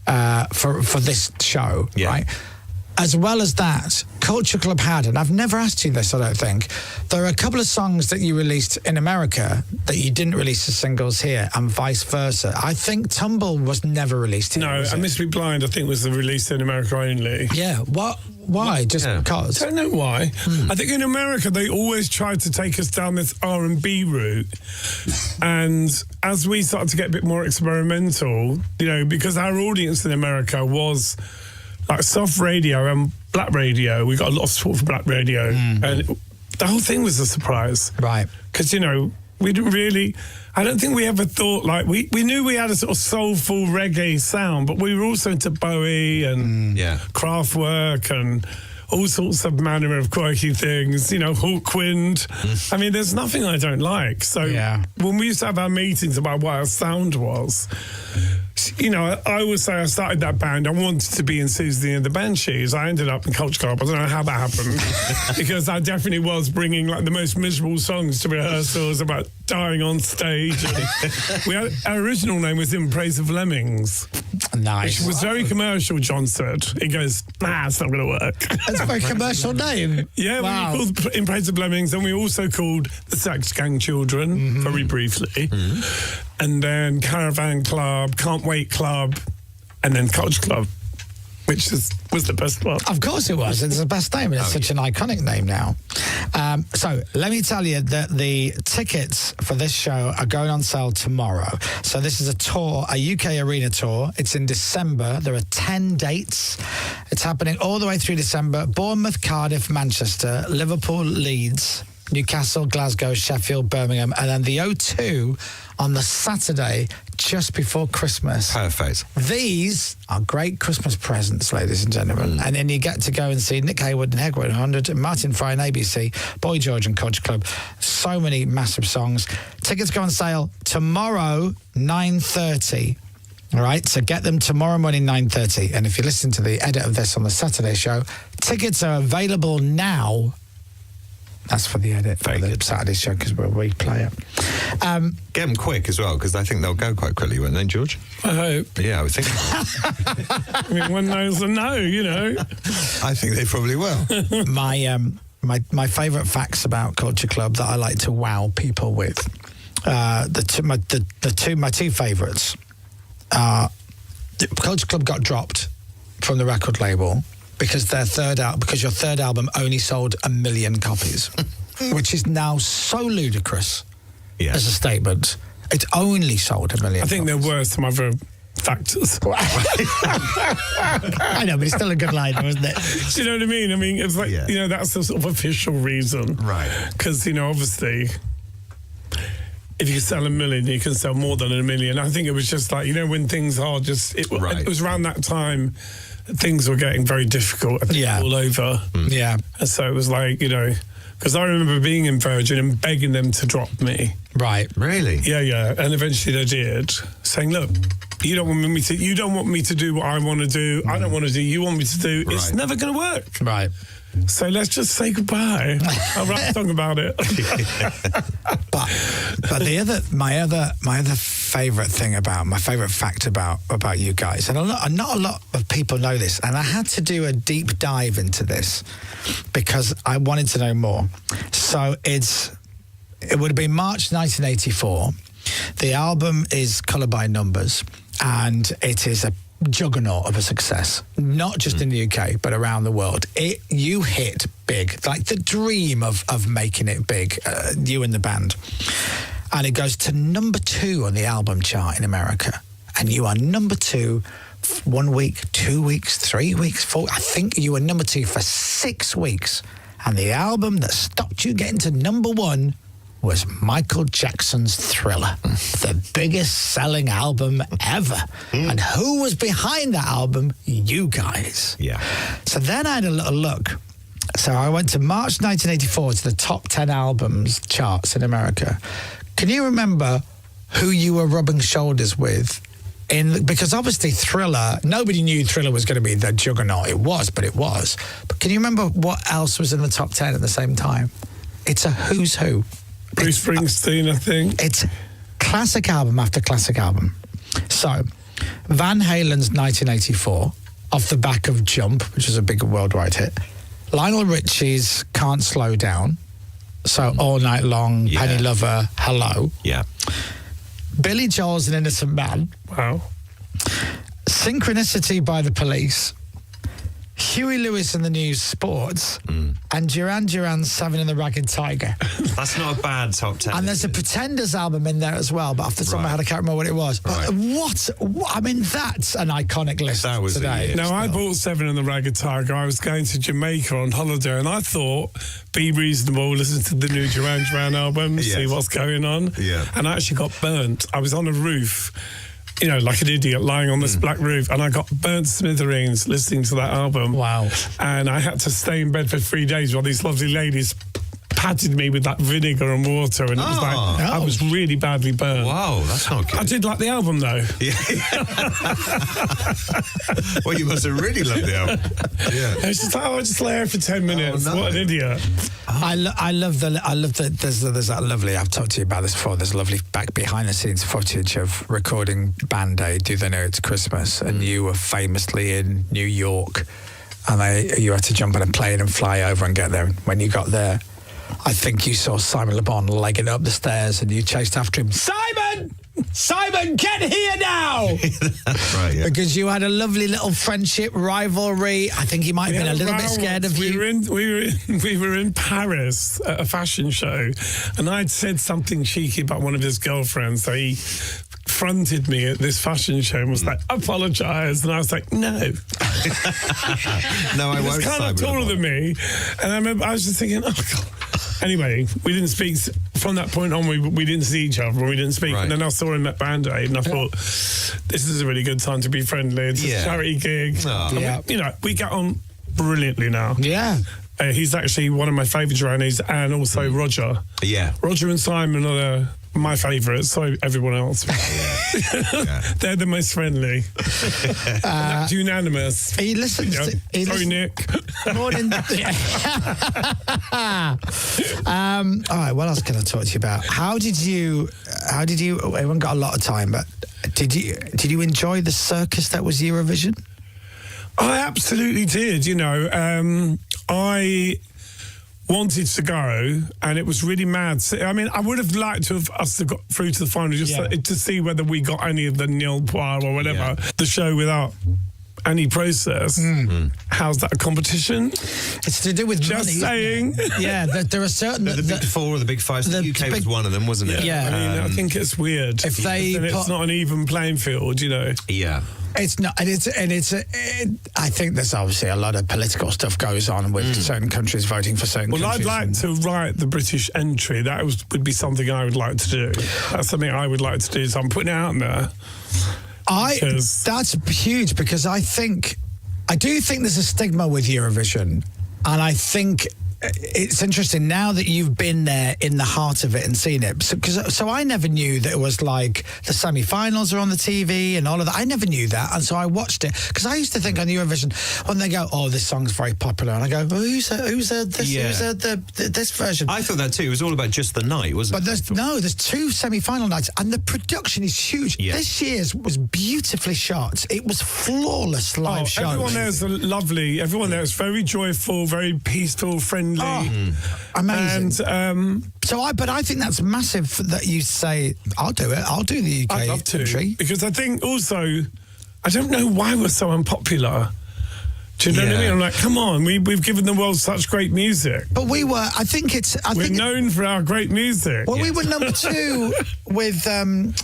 for this show, right? As well as that, Culture Club had, and I've never asked you this, I don't think, there are a couple of songs that you released in America that you didn't release as singles here, and vice versa. I think Tumble was never released here. No, I Must Be Blind, I think, was released in America only. Yeah, why? Just because? I don't know why. I think in America they always tried to take us down this R&B route, and as we started to get a bit more experimental, you know, because our audience in America was like soft radio and black radio. We got a lot of support for black radio, and the whole thing was a surprise. Right. Because, we didn't really... I don't think we ever thought, we knew we had a sort of soulful reggae sound, but we were also into Bowie and Kraftwerk and all sorts of manner of quirky things, Hawkwind. I mean, there's nothing I don't like. So when we used to have our meetings about what our sound was, I always say I started that band, I wanted to be in Susie and the Banshees. I ended up in Culture Club. I don't know how that happened because I definitely was bringing the most miserable songs to rehearsals about dying on stage. Our original name was In Praise of Lemmings. Nice. Which was very commercial, John said. He goes, it's not going to work. That's a very commercial name. Yeah, wow. We called In Praise of Lemmings, and we also called the Sax Gang Children, very briefly. And then Caravan Club, Can't Wait Club, and then Culture Club, which was the best one. Of course it was. It's the best name, and it's such an iconic name now. So let me tell you that the tickets for this show are going on sale tomorrow. So this is a tour, a UK arena tour. It's in December. There are 10 dates. It's happening all the way through December. Bournemouth, Cardiff, Manchester, Liverpool, Leeds, Newcastle, Glasgow, Sheffield, Birmingham, and then the O2 on the Saturday just before Christmas. Perfect. These are great Christmas presents, ladies and gentlemen. And then you get to go and see Nick Hayward and Hegwood 100, Martin Fry and ABC, Boy George and Culture Club. So many massive songs. Tickets go on sale tomorrow, 9:30. All right, so get them tomorrow morning, 9:30. And if you listen to the edit of this on the Saturday show, tickets are available now. That's for the edit for the Saturday show because we'll replay it. Get them quick as well because I think they'll go quite quickly, won't they, George? I hope. Yeah, I would think. I mean, one knows a no, I think they probably will. My favourite facts about Culture Club that I like to wow people with. My two favourites. Culture Club got dropped from the record label because your third album only sold 1 million copies, which is now so ludicrous as a statement. It only sold 1 million. I think there were some other factors. I know, but it's still a good line, wasn't it? Do you know what I mean? I mean, it's like, that's the sort of official reason. Right. Because, obviously, if you sell 1 million, you can sell more than 1 million. I think it was just like, when things are just... It was around that time... Things were getting very difficult all over. Yeah. And so it was like, because I remember being in Virgin and begging them to drop me. Right. Really? Yeah. And eventually they did, saying, look, you don't want me to do what I want to do. I don't want to do you want me to do. Right. It's never going to work. Right. So let's just say goodbye. I'll write a song about it. But my other favourite thing my favourite fact about you guys, and not a lot of people know this, and I had to do a deep dive into this because I wanted to know more. So it would have been March 1984. The album is Colour by Numbers, and it is a juggernaut of a success, not just in the UK but around the world. You hit big, like the dream of making it big, you and the band, and it goes to number 2 on the album chart in America, and you are number 2 1 week, 2 weeks, 3 weeks, 4. I think you were number 2 for 6 weeks, and the album that stopped you getting to number 1 was Michael Jackson's Thriller, the biggest selling album ever. And who was behind that album? You guys. Yeah. So then I had a little look. So I went to March 1984 to the top 10 albums charts in America. Can you remember who you were rubbing shoulders with? Because obviously Thriller, nobody knew Thriller was going to be the juggernaut. It was. But can you remember what else was in the top 10 at the same time? It's a who's who. Bruce Springsteen, I think. It's classic album after classic album. So, Van Halen's 1984, off the back of Jump, which is a big worldwide hit. Lionel Richie's Can't Slow Down. So, All Night Long, Penny Lover, Hello. Yeah. Billy Joel's An Innocent Man. Wow. Synchronicity by the Police. Huey Lewis in the News Sports, and Duran Duran 7 in the Ragged Tiger. That's not a bad top 10. And there's a Pretenders album in there as well, but off the top of my head, I can't remember what it was. But what? I mean, that's an iconic list today. Now, I bought 7 in the Ragged Tiger. I was going to Jamaica on holiday, and I thought, be reasonable, listen to the new Duran Duran album, see what's going on. Yeah. And I actually got burnt. I was on a roof, you know, like an idiot lying on this black roof, and I got burnt smithereens listening to that album. Wow. And I had to stay in bed for 3 days while these lovely ladies patted me with that vinegar and water, and it was like, I was really badly burnt. Wow, that's not good. I did like the album, though. Yeah. Well, you must have really loved the album. Yeah. It's just like, I just lay here for 10 minutes. no. What an idiot. I love there's that lovely, I've talked to you about this before, there's lovely behind the scenes footage of recording Band Aid, Do They Know It's Christmas, and you were famously in New York, and you had to jump on a plane and fly over and get there. When you got there, I think you saw Simon Le Bon legging up the stairs, and you chased after him. Simon, get here now! That's right, yeah. Because you had a lovely little friendship, rivalry. I think he might have been a little bit scared of you. We were in Paris at a fashion show, and I'd said something cheeky about one of his girlfriends. So he fronted me at this fashion show and was like, apologise. And I was like, no. No, I He won't. was kind of taller than me. And I remember I was just thinking, oh, God. Anyway, we didn't speak. From that point on, we didn't see each other. We didn't speak. Right. And then I saw him at Band Aid, and I thought, this is a really good time to be friendly. It's a charity gig. Oh. And we get on brilliantly now. Yeah. He's actually one of my favourite Duranese, and also Roger. Yeah. Roger and Simon are my favourites, so everyone else. They're the most friendly. That's unanimous. He listens to... Sorry, Nick. Morning. All right, what else can I talk to you about? How did you? We haven't got a lot of time, but did you enjoy the circus that was Eurovision? I absolutely did. I wanted to go, and it was really mad. I mean, I would have liked to have us to got through to the final just to see whether we got any of the nil poir or whatever, the show without any process. How's that a competition? It's to do with just money. saying. Yeah, there are certain... The big four or the big five. The UK was one of them, wasn't it? Yeah. I mean, I think it's weird. If it's not an even playing field, Yeah. It's not, and I think there's obviously a lot of political stuff goes on with certain countries voting for certain countries. Well, I'd like to write the British entry. That would be something I would like to do. That's something I would like to do. So I'm putting it out there. That's huge, because I do think there's a stigma with Eurovision, and I think it's interesting now that you've been there in the heart of it and seen it. So I never knew that it was like the semi-finals are on the TV and all of that. I never knew that, and so I watched it, because I used to think on Eurovision when they go, "Oh, this song's very popular," and I go, well, "Who's this version?" I thought that too. It was all about just the night, wasn't it? But there's 2 semi-final nights, and the production is huge. Yeah. This year's was beautifully shot. It was flawless live show. Everyone there is lovely. Everyone there is very joyful, very peaceful, friendly. Amazing. And but I think that's massive that you say, I'll do it. I'll do the UK I'd love to, entry. because I think also, I don't know why we're so unpopular. Do you know what I mean? I'm like, come on, we've given the world such great music. But we're known for our great music. Well, we were number 2 with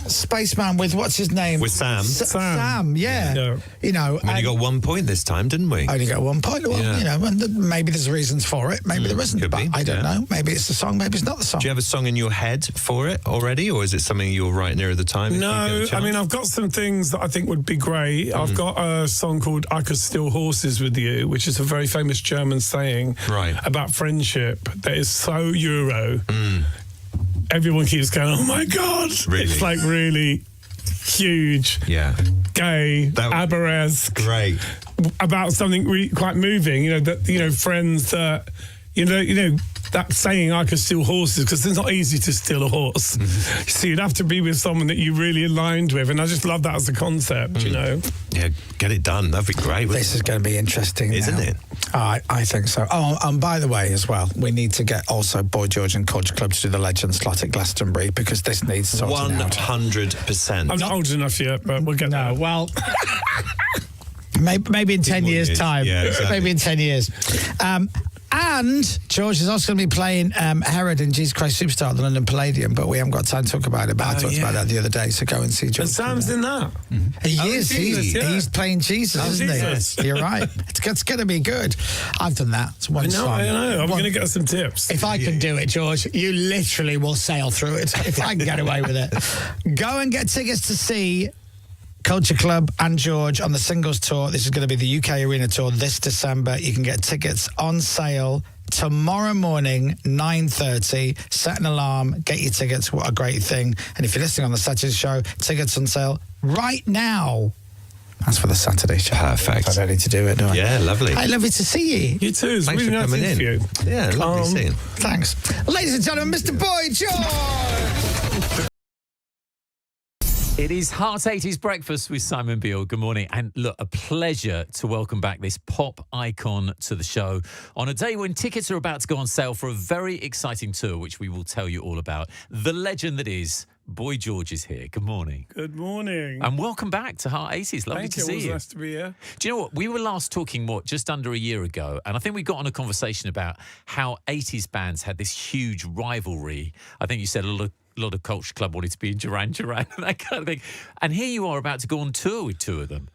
Spaceman, with what's his name? With Sam. Sam, yeah. We only got 1 point this time, didn't we? Only got 1 point. Well, and maybe there's reasons for it. Maybe there isn't. But I don't know. Maybe it's the song. Maybe it's not the song. Do you have a song in your head for it already, or is it something you'll write near at the time? No, I mean, I've got some things that I think would be great. I've got a song called "I Could Steal Horses with You," which is a very famous German saying about friendship that is so Euro. Everyone keeps going, "Oh my God!" Really? It's like really huge, gay, ABBA-esque, great, about something really quite moving. Friends that that saying, "I could steal horses," because it's not easy to steal a horse. So you'd have to be with someone that you really aligned with, and I just love that as a concept. Yeah, get it done. That'd be great. This is going to be interesting, isn't it? I think so. Oh, and by the way, as well, we need to get also Boy George and Culture Club to do the Legends slot at Glastonbury, because this needs sorting out. 100%. I'm not old enough yet, but we'll get there. Well, Maybe in 10 years' time. Yeah, exactly. Maybe in 10 years. And George is also going to be playing Herod in Jesus Christ Superstar at the London Palladium, but we haven't got time to talk about it. But I talked about that the other day, so go and see George. And Sam's in that. He is. Jesus, He's playing Jesus, isn't Jesus. he? You're right. It's going to be good. I've done that. It's one song. I know. I'm going to get some tips. If I can do it, George, you literally will sail through it if I can get away with it. Go and get tickets to see Culture Club and George on the singles tour. This is going to be the UK Arena Tour this December. You can get tickets on sale tomorrow morning, 9:30. Set an alarm, get your tickets. What a great thing. And if you're listening on the Saturday show, tickets on sale right now. That's for the Saturday show. Perfect. I don't need to do it, do I? Yeah, lovely. Hey, lovely to see you. You too. It's Thanks really for nice coming to in. see you. Yeah, lovely seeing. Thanks. Ladies and gentlemen, Mr. Boy George! It is Heart 80s Breakfast with Simon Beale. Good morning. And look, a pleasure to welcome back this pop icon to the show on a day when tickets are about to go on sale for a very exciting tour, which we will tell you all about. The legend that is Boy George is here. Good morning. Good morning. And welcome back to Heart 80s. Lovely to see you. Nice to be here. Do you know what? We were last talking, just under a year ago, and I think we got on a conversation about how 80s bands had this huge rivalry. I think you said a lot of Culture Club wanted to be in Duran Duran and that kind of thing. And here you are about to go on tour with two of them.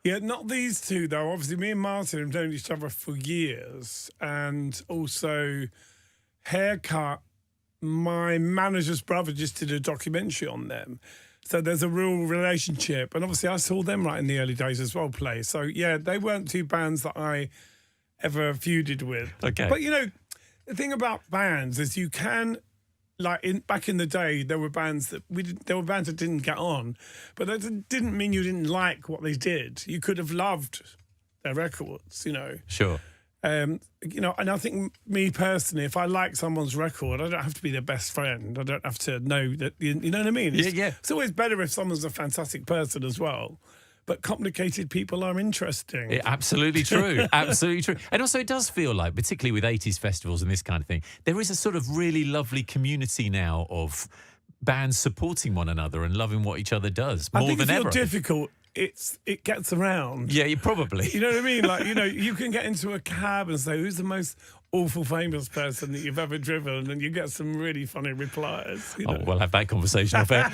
Yeah, not these two, though. Obviously, me and Martin have known each other for years. And also, Haircut, my manager's brother just did a documentary on them. So there's a real relationship. And obviously, I saw them right in the early days as well play. So, yeah, they weren't two bands that I ever feuded with. Okay. But, you know, the thing about bands is you can... back in the day, there were bands that didn't get on, but that didn't mean you didn't like what they did. You could have loved their records, you know. Sure. You know, and I think me personally, if I like someone's record, I don't have to be their best friend. I don't have to know that. You know what I mean? It's always better if someone's a fantastic person as well. But complicated people are interesting. Yeah, absolutely true. Absolutely true. And also it does feel like, particularly with 80s festivals and this kind of thing, there is a sort of really lovely community now of bands supporting one another and loving what each other does more than ever. I think if you're difficult, it gets around. Yeah, you probably. You know what I mean? Like, you know, you can get into a cab and say, who's the most awful famous person that you've ever driven? And you get some really funny replies. You know? Oh, we'll have that conversation off air.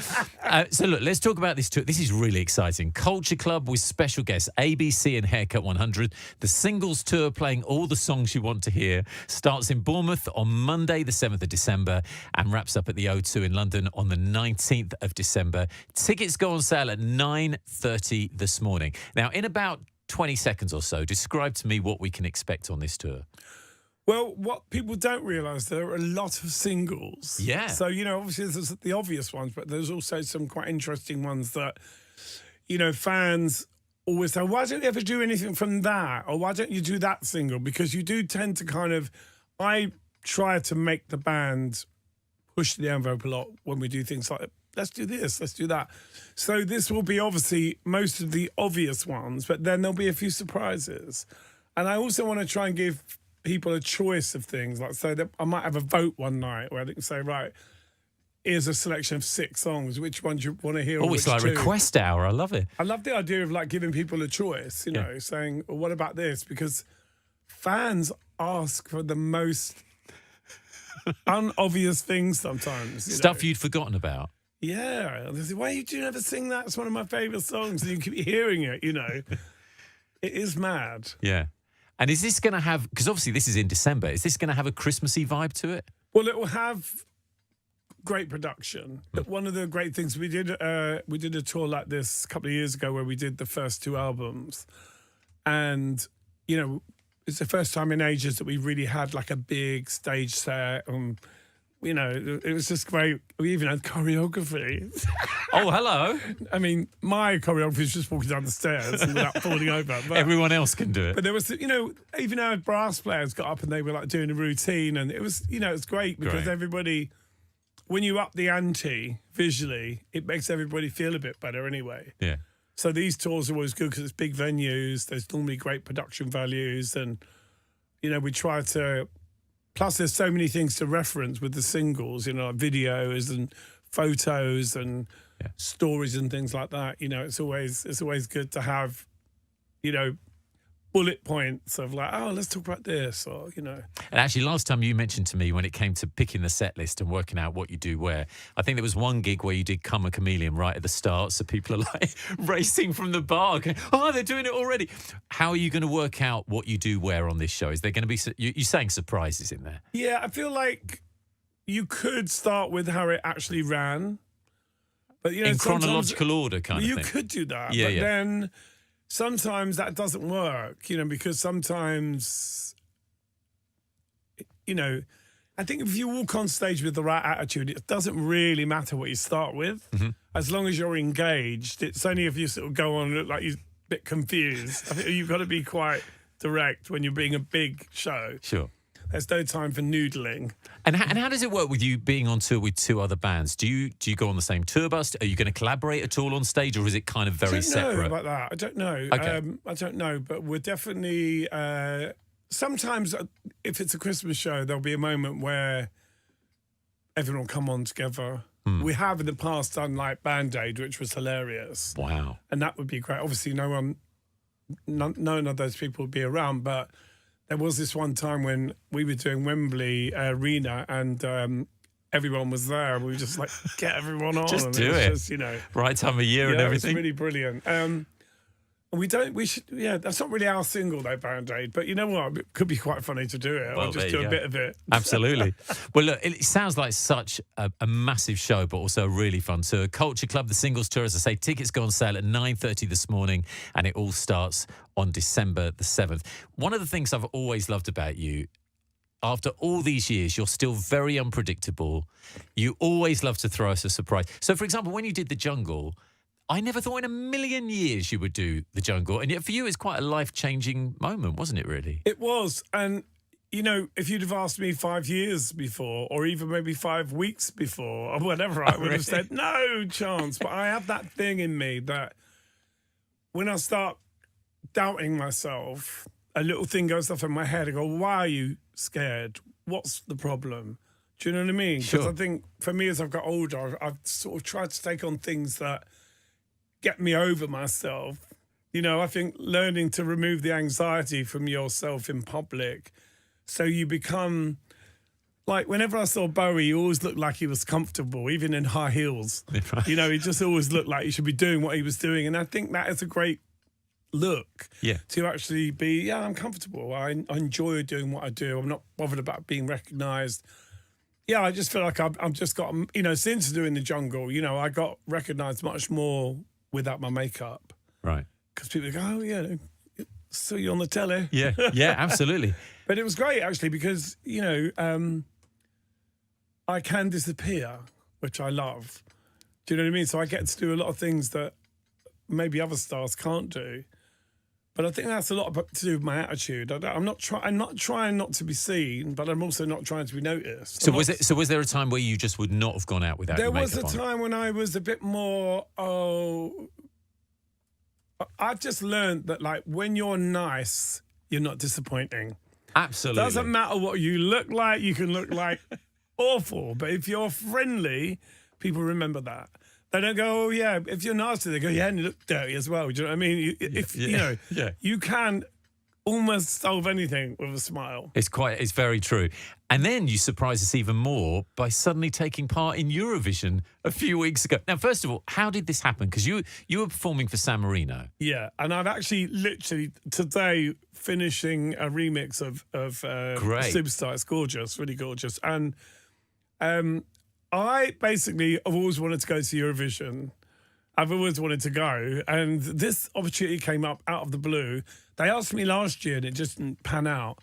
So look, let's talk about this tour. This is really exciting. Culture Club with special guests, ABC and Haircut 100. The singles tour playing all the songs you want to hear. Starts in Bournemouth on Monday, the 7th of December and wraps up at the O2 in London on the 19th of December. Tickets go on sale at 9:30 this morning. Now, in about 20 seconds or so, describe to me what we can expect on this tour. Well, what people don't realise, there are a lot of singles. Yeah. So, you know, obviously there's the obvious ones, but there's also some quite interesting ones that, you know, fans always say, why don't you ever do anything from that? Or why don't you do that single? Because you do tend to I try to make the band push the envelope a lot when we do things like, let's do this, let's do that. So this will be obviously most of the obvious ones, but then there'll be a few surprises. And I also want to try and give people a choice of things, like so that I might have a vote one night where they can say, right, here's a selection of 6 songs, which ones you want to hear? Oh, it's like request hour. I love it. I love the idea of like giving people a choice, you know, saying, well, what about this? Because fans ask for the most unobvious things sometimes. Stuff you'd forgotten about. Yeah. They say, why do you never sing that? It's one of my favourite songs. And you keep hearing it, you know. It is mad. Yeah. And is this going to have, because obviously this is in December, is this going to have a Christmassy vibe to it? Well, it will have great production. But one of the great things we did a tour like this a couple of years ago where we did the first 2 albums. And, you know, it's the first time in ages that we really had like a big stage set. You know, it was just great. We even had choreography. Oh, hello. I mean, my choreography is just walking down the stairs without falling over. But everyone else can do it. But there was, you know, even our brass players got up and they were like doing a routine. And it was, you know, it's great because everybody, when you up the ante visually, it makes everybody feel a bit better anyway. Yeah. So these tours are always good because it's big venues. There's normally great production values. And, you know, we try to... Plus, there's so many things to reference with the singles, you know, like videos and photos and stories and things like that. You know, it's always good to have you know, bullet points of like, oh, let's talk about this, or, you know. And actually, last time you mentioned to me when it came to picking the set list and working out what you do where, I think there was one gig where you did Come a Chameleon right at the start, so people are like racing from the bar, going, oh, they're doing it already. How are you going to work out what you do where on this show? Is there going to be, you're saying surprises in there? Yeah, I feel like you could start with how it actually ran. But, you know, in chronological order, kind of you thing. could do that, Yeah, but yeah. then sometimes that doesn't work, you know, because sometimes, you know, I think if you walk on stage with the right attitude, it doesn't really matter what you start with, as long as you're engaged. It's only if you sort of go on and look like you're a bit confused. I think you've got to be quite direct when you're being a big show. Sure. There's no time for noodling. And how does it work with you being on tour with two other bands? Do you go on the same tour bus? Are you going to collaborate at all on stage, or is it kind of very separate? I don't know about that. I don't know. Okay. I don't know, but we're definitely... sometimes, if it's a Christmas show, there'll be a moment where everyone will come on together. We have in the past done like Band-Aid, which was hilarious. Wow. And that would be great. Obviously, none of those people would be around, but there was this one time when we were doing Wembley Arena and everyone was there. We were just like, get everyone on. Just and do was it. Just, you know, Right time of year and everything. It's really brilliant. We should, that's not really our single though, Band-Aid, but you know what? It could be quite funny to do it. Well, Or just there do you a go. bit of it. Absolutely. Well, look, it sounds like such a massive show, but also a really fun tour. Culture Club, the singles tour, as I say, tickets go on sale at 9:30 this morning, and it all starts on December the 7th. One of the things I've always loved about you, after all these years, you're still very unpredictable. You always love to throw us a surprise. So, for example, when you did The Jungle, I never thought in a million years you would do The Jungle. And yet for you, it's quite a life-changing moment, wasn't it, really? It was. And, you know, if you'd have asked me 5 years before, or even maybe 5 weeks before, or whatever, I would have said, no chance. But I have that thing in me that when I start doubting myself, a little thing goes off in my head. I go, why are you scared? What's the problem? Do you know what I mean? Because Sure. I think for me, as I've got older, I've sort of tried to take on things that get me over myself. You know, I think learning to remove the anxiety from yourself in public, so you become like, whenever I saw Bowie, he always looked like he was comfortable, even in high heels. Right. You know, he just always looked like he should be doing what he was doing. And I think that is a great look. Yeah. To actually be, I'm comfortable. I enjoy doing what I do. I'm not bothered about being recognised. Yeah, I just feel like I've just got, you know, since doing The Jungle, you know, I got recognised much more without my makeup. Right. Because people go, oh, yeah, saw you on the telly. Yeah, yeah, absolutely. But it was great, actually, because, you know, I can disappear, which I love. Do you know what I mean? So I get to do a lot of things that maybe other stars can't do. But I think that's a lot to do with my attitude. I'm not trying not to be seen, but I'm also not trying to be noticed. So was there a time where you just would not have gone out without There your was makeup a on? time when I was a bit more, I've just learned that, like, when you're nice, you're not disappointing. Absolutely. Doesn't matter what you look like. You can look like awful, but if you're friendly, people remember that. They don't go, oh, yeah, if you're nasty, they go, yeah, and you look dirty as well. Do you know what I mean? You know, you can almost solve anything with a smile. It's very true. And then you surprised us even more by suddenly taking part in Eurovision a few weeks ago. Now, first of all, how did this happen? Because you were performing for San Marino. Yeah, and I've actually literally today finishing a remix of Great. Superstar. It's gorgeous, really gorgeous. And I basically have always wanted to go to Eurovision. I've always wanted to go. And this opportunity came up out of the blue. They asked me last year and it just didn't pan out.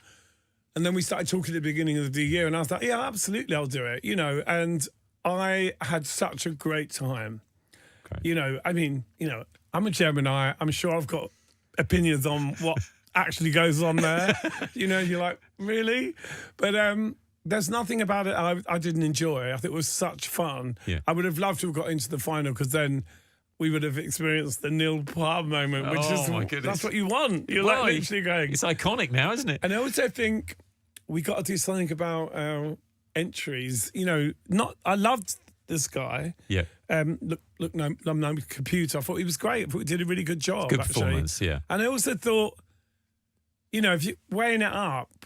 And then we started talking at the beginning of the year and I was like, yeah, absolutely, I'll do it. You know, and I had such a great time. Great. You know, I mean, you know, I'm a Gemini. I'm sure I've got opinions on what actually goes on there. You know, you're like, really? But there's nothing about it I didn't enjoy. I think it was such fun. Yeah. I would have loved to have got into the final because then we would have experienced the Neil Parr moment, which is my goodness. that's what you want. You're Well, like literally going. It's iconic now, isn't it? And I also think we got to do something about our entries. You know, I loved this guy. Yeah. look, no computer. I thought he was great. I thought he did a really good job. Good actually. performance, yeah. And I also thought, you know, if you're weighing it up,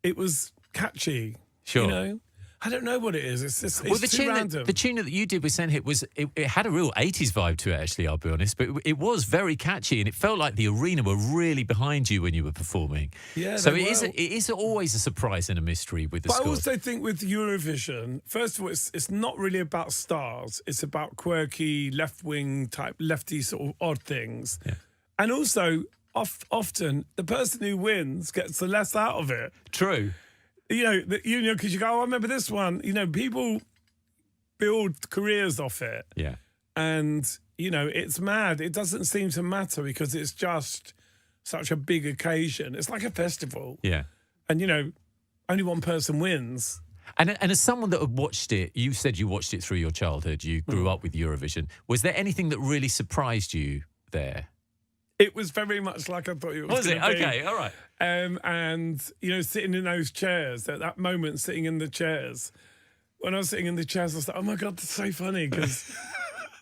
it was catchy. Sure. You know? I don't know what it is. It's just Well, too random. the tune that you did with Send Hit it had a real 80s vibe to it, actually, I'll be honest, but it was very catchy and it felt like the arena were really behind you when you were performing. Yeah, so they it is always a surprise and a mystery with the But I scores. also think with Eurovision, first of all, it's not really about stars. It's about quirky, left-wing type, lefty sort of odd things. Yeah. And also, often, the person who wins gets the less out of it. True. You know, because you go, oh, I remember this one. You know, people build careers off it. Yeah. And, you know, it's mad. It doesn't seem to matter because it's just such a big occasion. It's like a festival. Yeah. And, you know, only one person wins. And as someone that had watched it, you said you watched it through your childhood, you grew up with Eurovision. Was there anything that really surprised you there? It was very much like I thought it was. Was it? gonna be. Okay, all right. And, you know, sitting in those chairs, at that moment, sitting in the chairs, when I was sitting in the chairs, I was like, oh my God, that's so funny because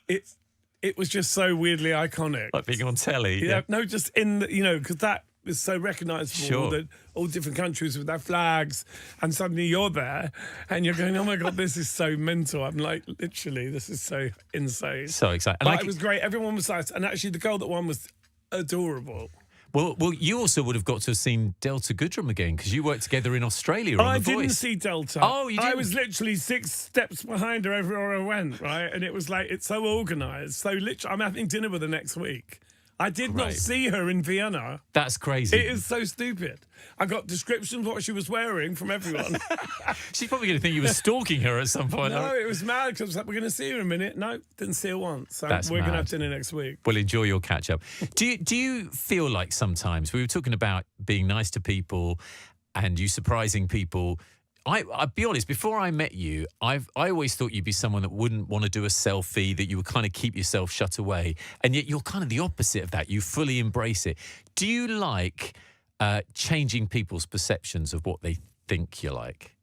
it was just so weirdly iconic. Like being on telly. Yeah, no, just in the, you know, because that is so recognisable Sure. that all different countries with their flags, and suddenly you're there and you're going, oh my God, this is so mental. I'm like, literally, this is so insane. So exciting. And But it was great. Everyone was nice. And actually, the girl that won was adorable. Well, you also would have got to have seen Delta Goodrem again because you worked together in Australia on I The Voice. didn't see Delta. Oh, you didn't? I was literally 6 steps behind her everywhere I went, right? And it was like, it's so organised. So literally, I'm having dinner with her next week. I did not Great. see her in Vienna. That's crazy. It is so stupid. I got descriptions of what she was wearing from everyone. She's probably going to think you were stalking her at some point. No, it was mad because like, we're going to see her in a minute. No, didn't see her once. So That's we're going to mad. have dinner next week. Well, enjoy your catch up. Do you feel like sometimes we were talking about being nice to people and you surprising people? I'll be honest, before I met you, I always thought you'd be someone that wouldn't want to do a selfie, that you would kind of keep yourself shut away. And yet you're kind of the opposite of that. You fully embrace it. Do you like changing people's perceptions of what they think you're like?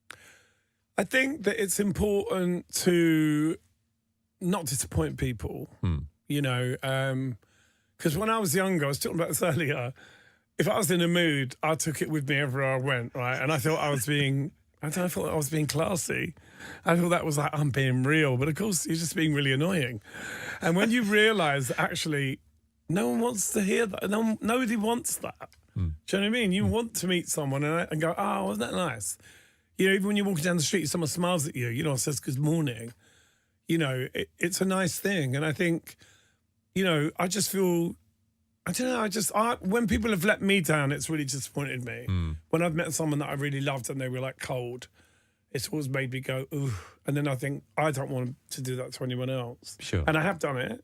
I think that it's important to not disappoint people, you know, because when I was younger, I was talking about this earlier, if I was in a mood, I took it with me everywhere I went, right? And I thought I was being... I thought I was being classy. I thought that was like, I'm being real. But of course, you're just being really annoying. And when you realise that actually no one wants to hear that, nobody wants that. Do you know what I mean? You want to meet someone and go, oh, wasn't that nice? You know, even when you're walking down the street, someone smiles at you, you know, says good morning. You know, it's a nice thing. And I think, you know, I just feel... I don't know, when people have let me down, it's really disappointed me. When I've met someone that I really loved and they were like cold, it's always made me go, ooh. And then I think, I don't want to do that to anyone else. Sure. And I have done it.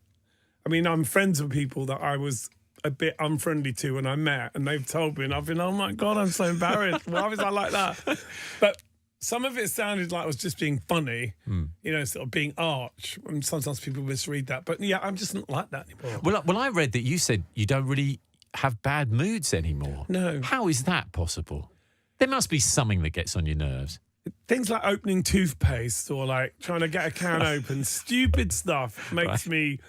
I mean, I'm friends with people that I was a bit unfriendly to when I met, and they've told me, and I've been, oh my God, I'm so embarrassed. Why was I like that? But some of it sounded like I was just being funny, you know, sort of being arch. And sometimes people misread that. But yeah, I'm just not like that anymore. Well, I read that you said you don't really have bad moods anymore. No. How is that possible? There must be something that gets on your nerves. Things like opening toothpaste or like trying to get a can open, stupid stuff makes me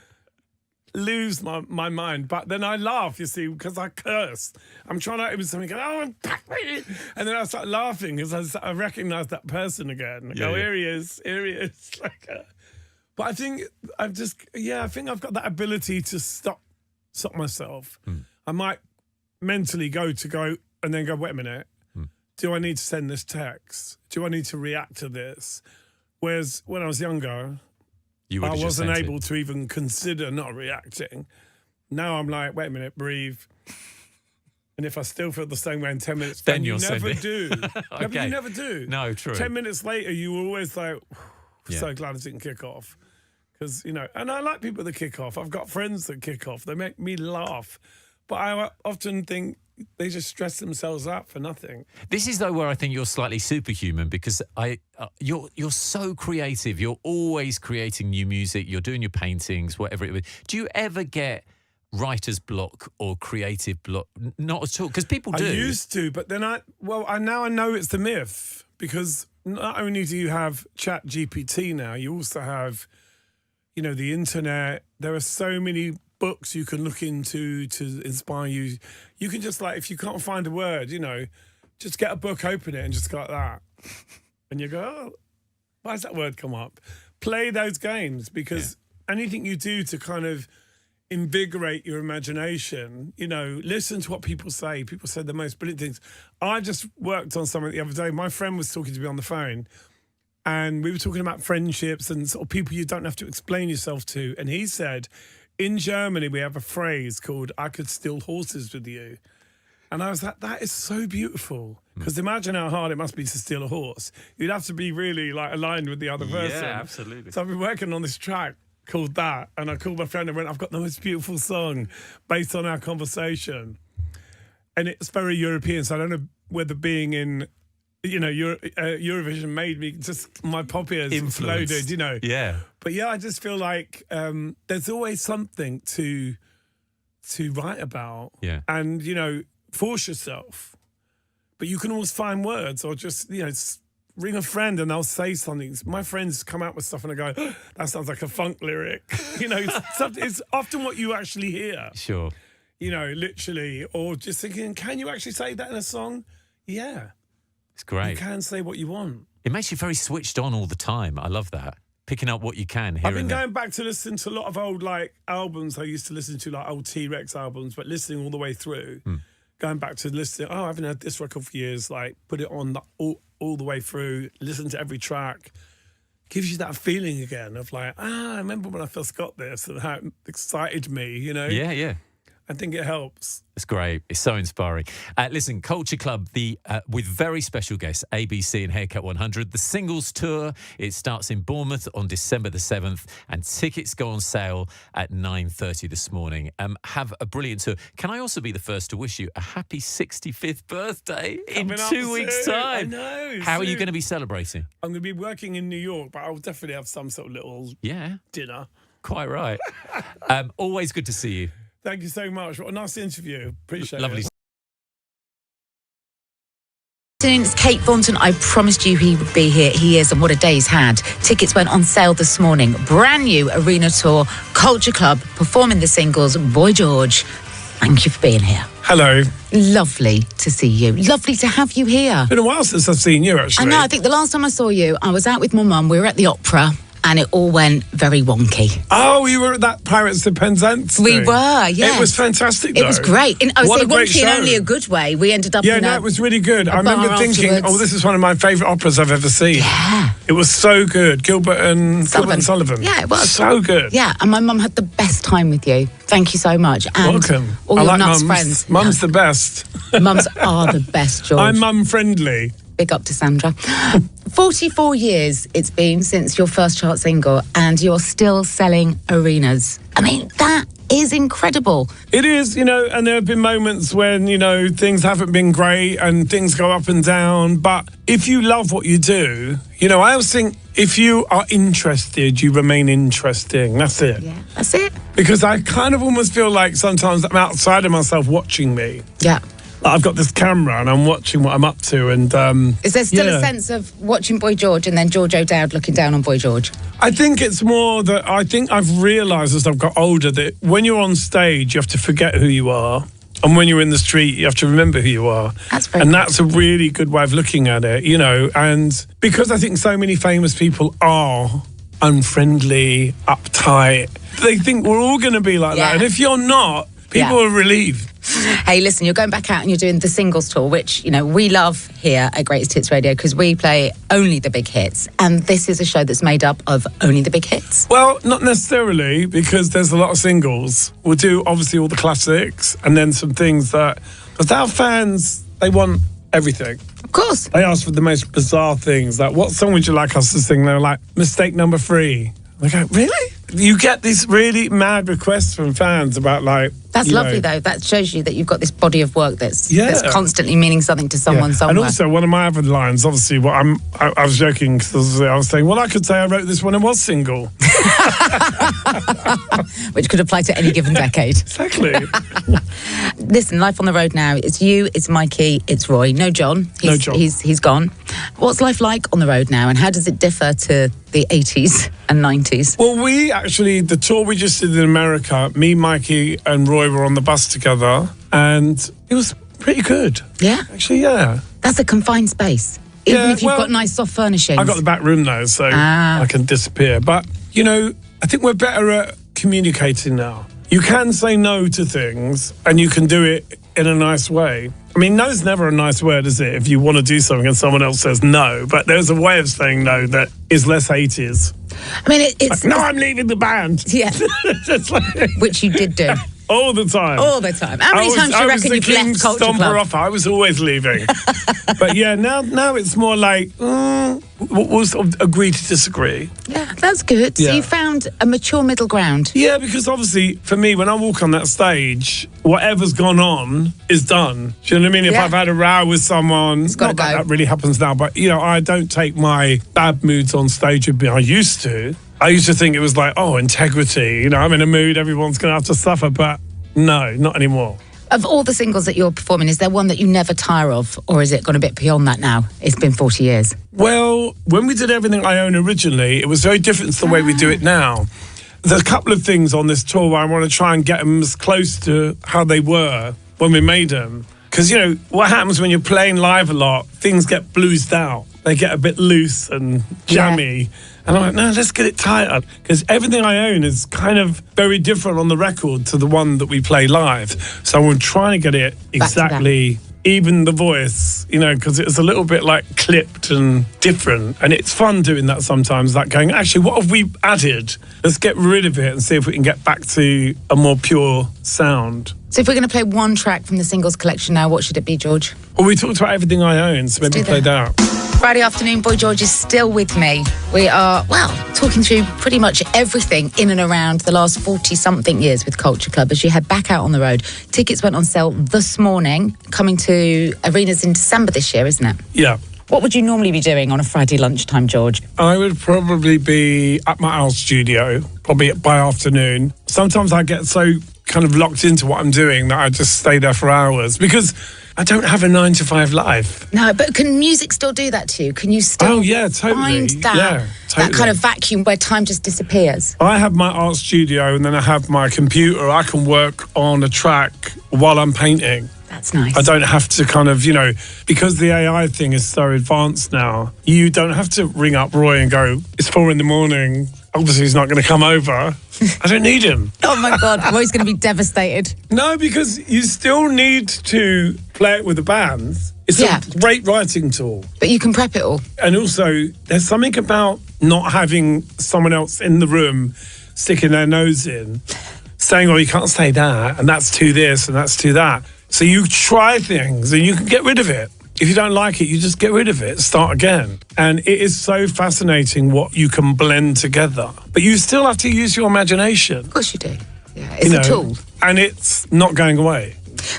lose my mind. But then I laugh, you see, because I curse. I'm trying to open something, and then I start laughing because I recognise that person again. I go, here he is, here he is. But I think I think I've got that ability to stop myself. I might mentally go and then go, wait a minute, do I need to send this text? Do I need to react to this? Whereas when I was younger, I wasn't able to even consider not reacting. Now I'm like, wait a minute, breathe. And if I still feel the same way in 10 minutes, then you you'll never send it. do. Okay. You never do. No, true. 10 minutes later, you were always like, Yeah. so glad I didn't kick off. Because, you know, and I like people that kick off. I've got friends that kick off. They make me laugh. But I often think they just stress themselves out for nothing. This is though where I think you're slightly superhuman because you're so creative. You're always creating new music. You're doing your paintings, whatever it is. Do you ever get writer's block or creative block? Not at all, because people do. I used to, but then now I know it's the myth because not only do you have Chat GPT now, you also have you know, the internet. There are so many books you can look into to inspire you. You can just, like, if you can't find a word, you know, just get a book, open it, and just go like that. And you go, oh, why does that word come up? Play those games, because anything you do to kind of invigorate your imagination, you know, listen to what people say. People say the most brilliant things. I just worked on something the other day. My friend was talking to me on the phone, and we were talking about friendships and sort of people you don't have to explain yourself to. And he said, in Germany, we have a phrase called, I could steal horses with you. And I was like, that is so beautiful. Because imagine how hard it must be to steal a horse. You'd have to be really, like, aligned with the other person. Yeah, absolutely. So I've been working on this track called that. And I called my friend and went, I've got the most beautiful song based on our conversation. And it's very European. So I don't know whether being in, you know, Eurovision made me just, my pop ears exploded, you know. Yeah. But yeah, I just feel like there's always something to write about. Yeah. And, you know, force yourself. But you can always find words, or just, you know, ring a friend and they'll say something. My friends come out with stuff and I go, oh, that sounds like a funk lyric. You know, it's often what you actually hear. Sure. You know, literally. Or just thinking, can you actually say that in a song? Yeah. It's great. You can say what you want. It makes you very switched on all the time. I love that. Picking up what you can here I've been and there. going back to listen to a lot of old, like, albums I used to listen to, like old T-Rex albums, but listening all the way through. Going back to listening, I haven't heard this record for years, like, put it on all the way through, listen to every track. Gives you that feeling again of like, I remember when I first got this and how it excited me, you know? Yeah, yeah. I think it helps. It's great. It's so inspiring. Listen, Culture Club, with very special guests, ABC and Haircut 100. The singles tour, it starts in Bournemouth on December the 7th, and tickets go on sale at 9:30 this morning. Have a brilliant tour. Can I also be the first to wish you a happy 65th birthday in 2 weeks' time? I know. How are you going to be celebrating? I'm going to be working in New York, but I'll definitely have some sort of little dinner. Quite right. Always good to see you. Thank you so much. What a nice interview. Appreciate Lovely. it. It's Kate Thornton. I promised you he would be here. He is, and what a day he's had. Tickets went on sale this morning. Brand new arena tour, Culture Club, performing the singles, Boy George. Thank you for being here. Hello. Lovely to see you. Lovely to have you here. It's been a while since I've seen you, actually. I know. I think the last time I saw you, I was out with my mum. We were at the opera. And it all went very wonky. Oh, you were at that Pirates of Penzance thing. We were, yes. It was fantastic, though. It was great. I would say great wonky in show. only a good way. We ended up it was really good. I remember thinking, afterwards. this is one of my favourite operas I've ever seen. Yeah. It was so good. Gilbert and Sullivan. Yeah, it was. So good. Yeah, and my mum had the best time with you. Thank you so much. And welcome. all I your like nuts mums. friends. Mum's the best. Mums are the best, George. I'm mum-friendly. Big up to Sandra. 44 years it's been since your first chart single, and you're still selling arenas. I mean, that is incredible. It is, you know, and there have been moments when, you know, things haven't been great and things go up and down. But if you love what you do, you know, I always think if you are interested, you remain interesting. That's it. Yeah, that's it. Because I kind of almost feel like sometimes I'm outside of myself watching me. Yeah. I've got this camera and I'm watching what I'm up to, and is there still a sense of watching Boy George and then George O'Dowd looking down on Boy George? I think it's more that I think I've realised as I've got older that when you're on stage you have to forget who you are, and when you're in the street you have to remember who you are. That's a really good way of looking at it, you know. And because I think so many famous people are unfriendly, uptight, they think we're all going to be like that, and if you're not, people are relieved. Hey, listen, you're going back out and you're doing the singles tour, which, you know, we love here at Greatest Hits Radio because we play only the big hits. And this is a show that's made up of only the big hits. Well, not necessarily, because there's a lot of singles. We'll do, obviously, all the classics and then some things that... Because our fans, they want everything. Of course. They ask for the most bizarre things. Like, what song would you like us to sing? They're like, Mistake Number 3. I go, really? You get these really mad requests from fans about, like, That's lovely, though. That shows you that you've got this body of work that's constantly meaning something to someone somewhere. And also, one of my other lines, obviously, I was joking because I was saying, well, I could say I wrote this when I was single. Which could apply to any given decade. Exactly. Listen, life on the road now. It's you, it's Mikey, it's Roy. No John. No John. He's gone. What's life like on the road now, and how does it differ to the 80s and 90s? Well, the tour we just did in America, me, Mikey and Roy were on the bus together, and it was pretty good. Yeah? Actually, yeah. That's a confined space. Even if you've got nice soft furnishings. I got the back room though, so I can disappear. But, I think we're better at communicating now. You can say no to things, and you can do it in a nice way. I mean, no's never a nice word, is it? If you want to do something and someone else says no, but there's a way of saying no that is less 80s. I mean, it's... Like, no, I'm leaving the band. Yeah. Which you did do. All the time. All the time. How many times do you reckon you've left Culture Club? Off. I was always leaving. But yeah, now it's more like, we'll sort of agree to disagree. Yeah, that's good. Yeah. So you found a mature middle ground. Yeah, because obviously, for me, when I walk on that stage, whatever's gone on is done. Do you know what I mean? If I've had a row with someone, not that really happens now, but, I don't take my bad moods on stage with me. I used to. I used to think it was like, integrity. I'm in a mood, everyone's going to have to suffer. But no, not anymore. Of all the singles that you're performing, is there one that you never tire of? Or is it gone a bit beyond that now? It's been 40 years. Well, when we did Everything I Own originally, it was very different to the way we do it now. There's a couple of things on this tour where I want to try and get them as close to how they were when we made them. Because, what happens when you're playing live a lot, things get bluesed out. They get a bit loose and jammy. Yeah. And I'm like, no, let's get it tighter. Because Everything I Own is kind of very different on the record to the one that we play live. So I'm trying to get it exactly, even the voice, because it's a little bit like clipped and different. And it's fun doing that sometimes, that going, actually, what have we added? Let's get rid of it and see if we can get back to a more pure sound. So if we're going to play one track from the singles collection now, what should it be, George? Well, we talked about Everything I Own, so maybe play that. Friday afternoon, Boy George is still with me. We are, talking through pretty much everything in and around the last 40-something years with Culture Club as you head back out on the road. Tickets went on sale this morning, coming to arenas in December this year, isn't it? Yeah. What would you normally be doing on a Friday lunchtime, George? I would probably be at my art studio, probably by afternoon. Sometimes I get so kind of locked into what I'm doing that I just stay there for hours because I don't have a 9-to-5 life. No, but can music still do that to you? Can you still find that kind of vacuum where time just disappears? I have my art studio and then I have my computer. I can work on a track while I'm painting. That's nice. I don't have to kind of, because the AI thing is so advanced now, you don't have to ring up Roy and go, it's 4 a.m. Obviously, he's not going to come over. I don't need him. Oh, my God. Roy's going to be devastated. No, because you still need to play it with the bands. It's a great writing tool. But you can prep it all. And also, there's something about not having someone else in the room sticking their nose in, saying, you can't say that, and that's too this, and that's too that. So you try things, and you can get rid of it. If you don't like it, you just get rid of it, start again. And it is so fascinating what you can blend together. But you still have to use your imagination. Of course you do. Yeah, it's a tool. And it's not going away.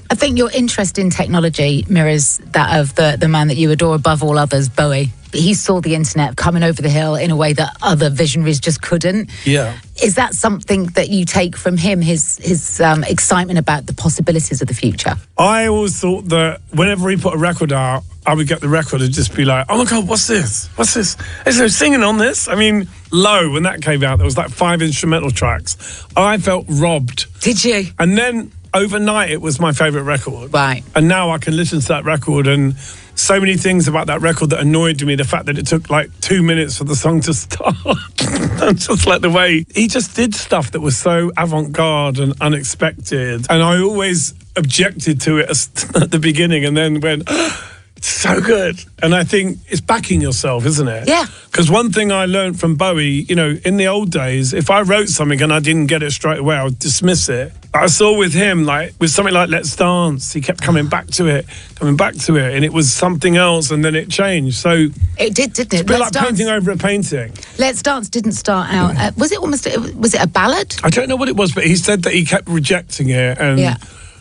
I think your interest in technology mirrors that of the man that you adore above all others, Bowie. He saw the internet coming over the hill in a way that other visionaries just couldn't. Yeah. Is that something that you take from him, his excitement about the possibilities of the future? I always thought that whenever he put a record out, I would get the record and just be like, oh my God, what's this? What's this? Is there singing on this? I mean, Low, when that came out, there was like 5 instrumental tracks. I felt robbed. Did you? And then overnight, it was my favourite record. Right. And now I can listen to that record and so many things about that record that annoyed me. The fact that it took like 2 minutes for the song to start. And just like the way he just did stuff that was so avant-garde and unexpected. And I always objected to it at the beginning and then went, So good. And I think it's backing yourself, isn't it? Yeah. Because one thing I learned from Bowie, you know, in the old days, if I wrote something and I didn't get it straight away, I would dismiss it. I saw with him, like, with something like Let's Dance, he kept coming back to it, and it was something else, and then it changed. So it did, didn't it? It's a bit like painting over a painting. Let's Dance didn't start out. Was it a ballad? I don't know what it was, but he said that he kept rejecting it and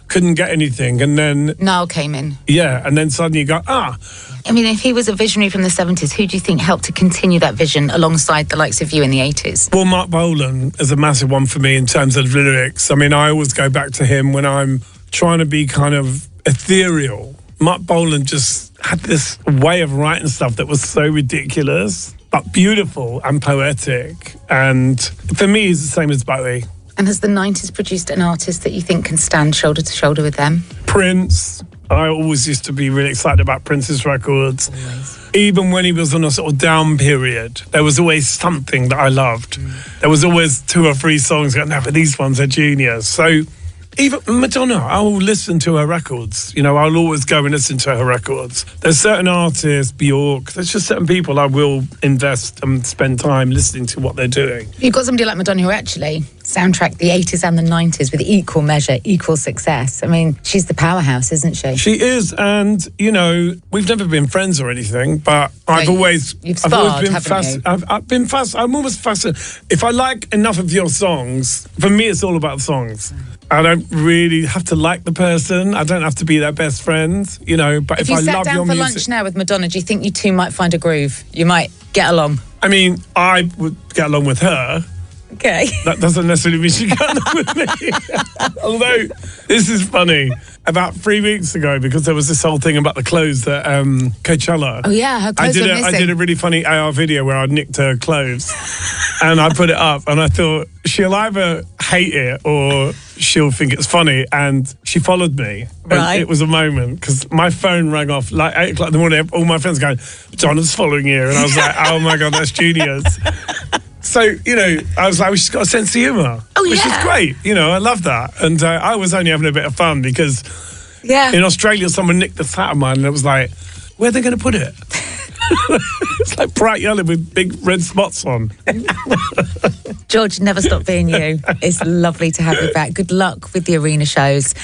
couldn't get anything, and then Niall came in. Yeah, and then suddenly you go, I mean, if he was a visionary from the 70s, who do you think helped to continue that vision alongside the likes of you in the 80s? Well, Mark Bolan is a massive one for me in terms of lyrics. I mean, I always go back to him when I'm trying to be kind of ethereal. Mark Bolan just had this way of writing stuff that was so ridiculous, but beautiful and poetic. And for me, he's the same as Bowie. And has the 90s produced an artist that you think can stand shoulder to shoulder with them? Prince. I always used to be really excited about Prince's records. Always. Even when he was on a sort of down period, there was always something that I loved. There was always 2 or 3 songs going, no, but these ones are genius. So even Madonna, I will listen to her records. You know, I'll always go and listen to her records. There's certain artists, Bjork, there's just certain people I will invest and spend time listening to what they're doing. You've got somebody like Madonna who actually soundtracked the 80s and the 90s with equal measure, equal success. I mean, she's the powerhouse, isn't she? She is, and, you know, we've never been friends or anything, but I've always been fascinated. I'm always fascinated. If I like enough of your songs, for me, it's all about the songs. I don't really have to like the person. I don't have to be their best friend, you know, but if I love your music... If you sat down for lunch now with Madonna, do you think you two might find a groove? You might get along? I mean, I would get along with her. Okay. That doesn't necessarily mean she got along with me. Although, this is funny. About 3 weeks ago, because there was this whole thing about the clothes at Coachella. Oh, yeah, her clothes were missing. I did a really funny AR video where I nicked her clothes. And I put it up, and I thought, she'll either hate it or she'll think it's funny. And she followed me. Right. And it was a moment, because my phone rang off like 8 o'clock in the morning. All my friends going, Donna's following you. And I was like, oh, my God, that's genius. So, you know, I was like, well, she's got a sense of humour. Oh, which is great. You know, I love that. And I was only having a bit of fun because in Australia, someone nicked the hat of mine and it was like, where are they going to put it? It's like bright yellow with big red spots on. George, never stop being you. It's lovely to have you back. Good luck with the arena shows.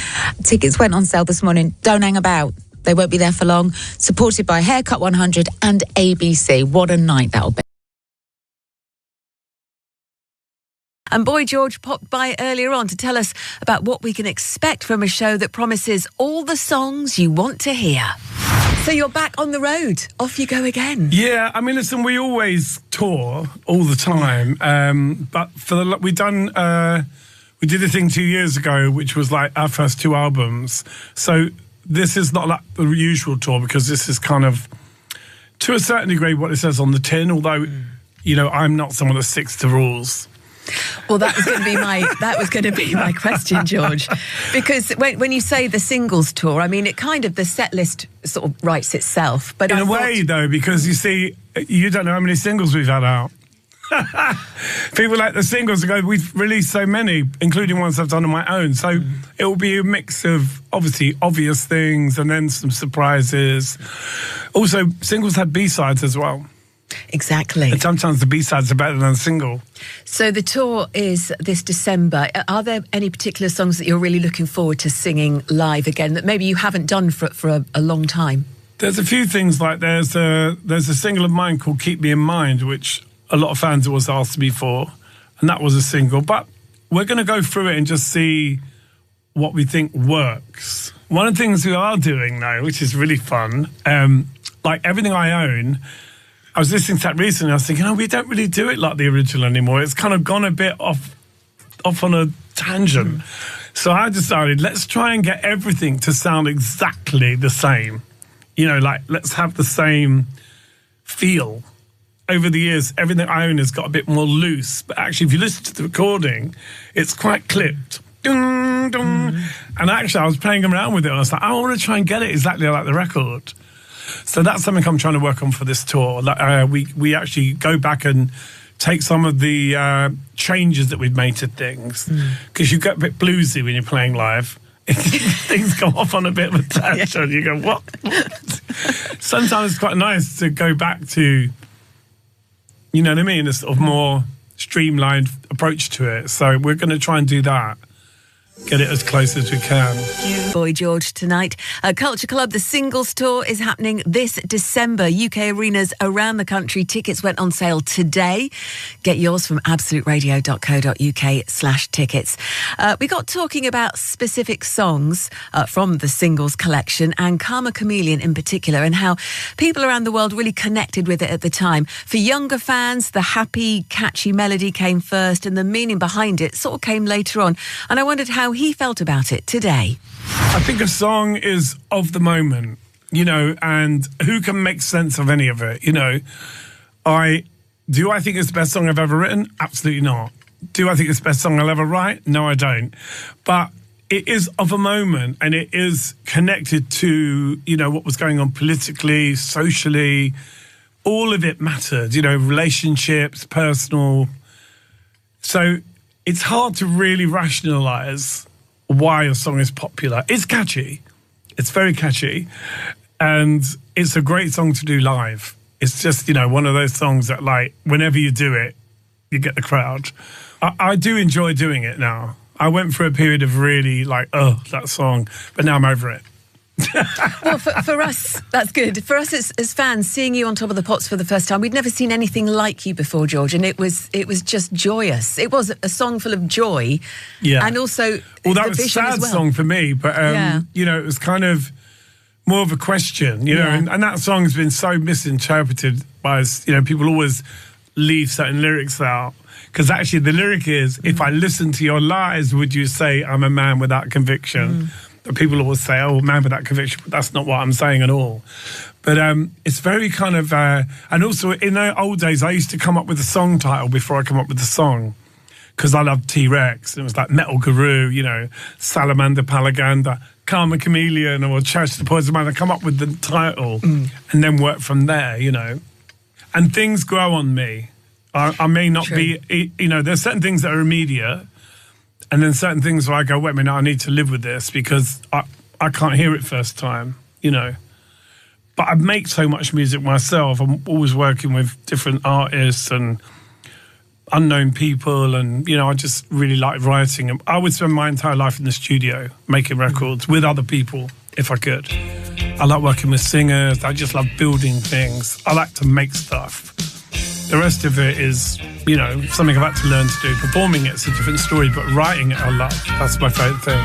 Tickets went on sale this morning. Don't hang about. They won't be there for long. Supported by Haircut 100 and ABC. What a night that'll be. And Boy George popped by earlier on to tell us about what we can expect from a show that promises all the songs you want to hear. So you're back on the road. Off you go again. Yeah, I mean, listen, we always tour all the time. But we did a thing 2 years ago, which was like our first 2 albums. So this is not like the usual tour because this is kind of, to a certain degree, what it says on the tin, although, you know, I'm not someone that sticks to rules. Well, that was going to be my question, George, because when you say the singles tour, I mean it kind of the set list sort of writes itself. But in a way, though, because you see, you don't know how many singles we've had out. People like the singles go, we've released so many, including ones I've done on my own. So it will be a mix of obviously obvious things and then some surprises. Also, singles had B-sides as well. Exactly. And sometimes the B-sides are better than a single. So the tour is this December. Are there any particular songs that you're really looking forward to singing live again that maybe you haven't done for a long time? There's a few things, like there's a single of mine called Keep Me in Mind, which a lot of fans always asked me for, and that was a single. But we're going to go through it and just see what we think works. One of the things we are doing now, which is really fun, like Everything I Own, I was listening to that recently, I was thinking, we don't really do it like the original anymore. It's kind of gone a bit off on a tangent. So I decided, let's try and get everything to sound exactly the same. You know, like, let's have the same feel. Over the years, Everything I Own has got a bit more loose. But actually, if you listen to the recording, it's quite clipped. Dun, dun. And actually, I was playing around with it, and I was like, I want to try and get it exactly like the record. So that's something I'm trying to work on for this tour. We actually go back and take some of the changes that we've made to things. Because you get a bit bluesy when you're playing live. things go off on a bit of a tangent. You go, what? Sometimes it's quite nice to go back to, you know what I mean, a sort of more streamlined approach to it. So we're going to try and do that. Get it as close as we can. Boy George tonight. Culture Club, the singles tour is happening this December. UK arenas around the country. Tickets went on sale today. Get yours from absoluteradio.co.uk/tickets. We got talking about specific songs from the singles collection and Karma Chameleon in particular, and how people around the world really connected with it at the time. For younger fans, the happy, catchy melody came first and the meaning behind it sort of came later on. And I wondered how he felt about it today. I think a song is of the moment, you know, and who can make sense of any of it, you know. I think it's the best song I've ever written? Absolutely not. Do I think it's the best song I'll ever write? No, I don't. But it is of a moment, and it is connected to, you know, what was going on politically, socially. All of it mattered, you know, relationships, personal. So it's hard to really rationalise why a song is popular. It's catchy. It's very catchy. And it's a great song to do live. It's just, you know, one of those songs that, like, whenever you do it, you get the crowd. I do enjoy doing it now. I went through a period of really, like, oh, that song. But now I'm over it. Well, for us, that's good. For us as fans, seeing you on Top of the Pops for the first time, we'd never seen anything like you before, George, and it was just joyous. It was a song full of joy, and also well, that the was a vision sad as well. song for me, but you know, it was kind of more of a question, you know, and that song's been so misinterpreted by, you know, people always leave certain lyrics out. Because actually the lyric is, if I listen to your lies, would you say I'm a man without conviction? But people always say, oh, man without conviction, but that's not what I'm saying at all. But it's very kind of, and also in the old days, I used to come up with a song title before I come up with the song. Because I loved T-Rex, and it was like Metal Guru, you know, Salamander Palaganda, Karma Chameleon, or Church the Poison Man. I come up with the title and then work from there, you know. And things grow on me. I may not be, you know, there's certain things that are immediate, and then certain things where I go, wait a minute, I need to live with this because I can't hear it first time, you know. But I make so much music myself. I'm always working with different artists and unknown people, and, you know, I just really like writing. I would spend my entire life in the studio making records with other people if I could. I like working with singers. I just love building things. I like to make stuff. The rest of it is, you know, something I've had to learn to do. Performing it's a different story, but writing it I love. That's my favourite thing.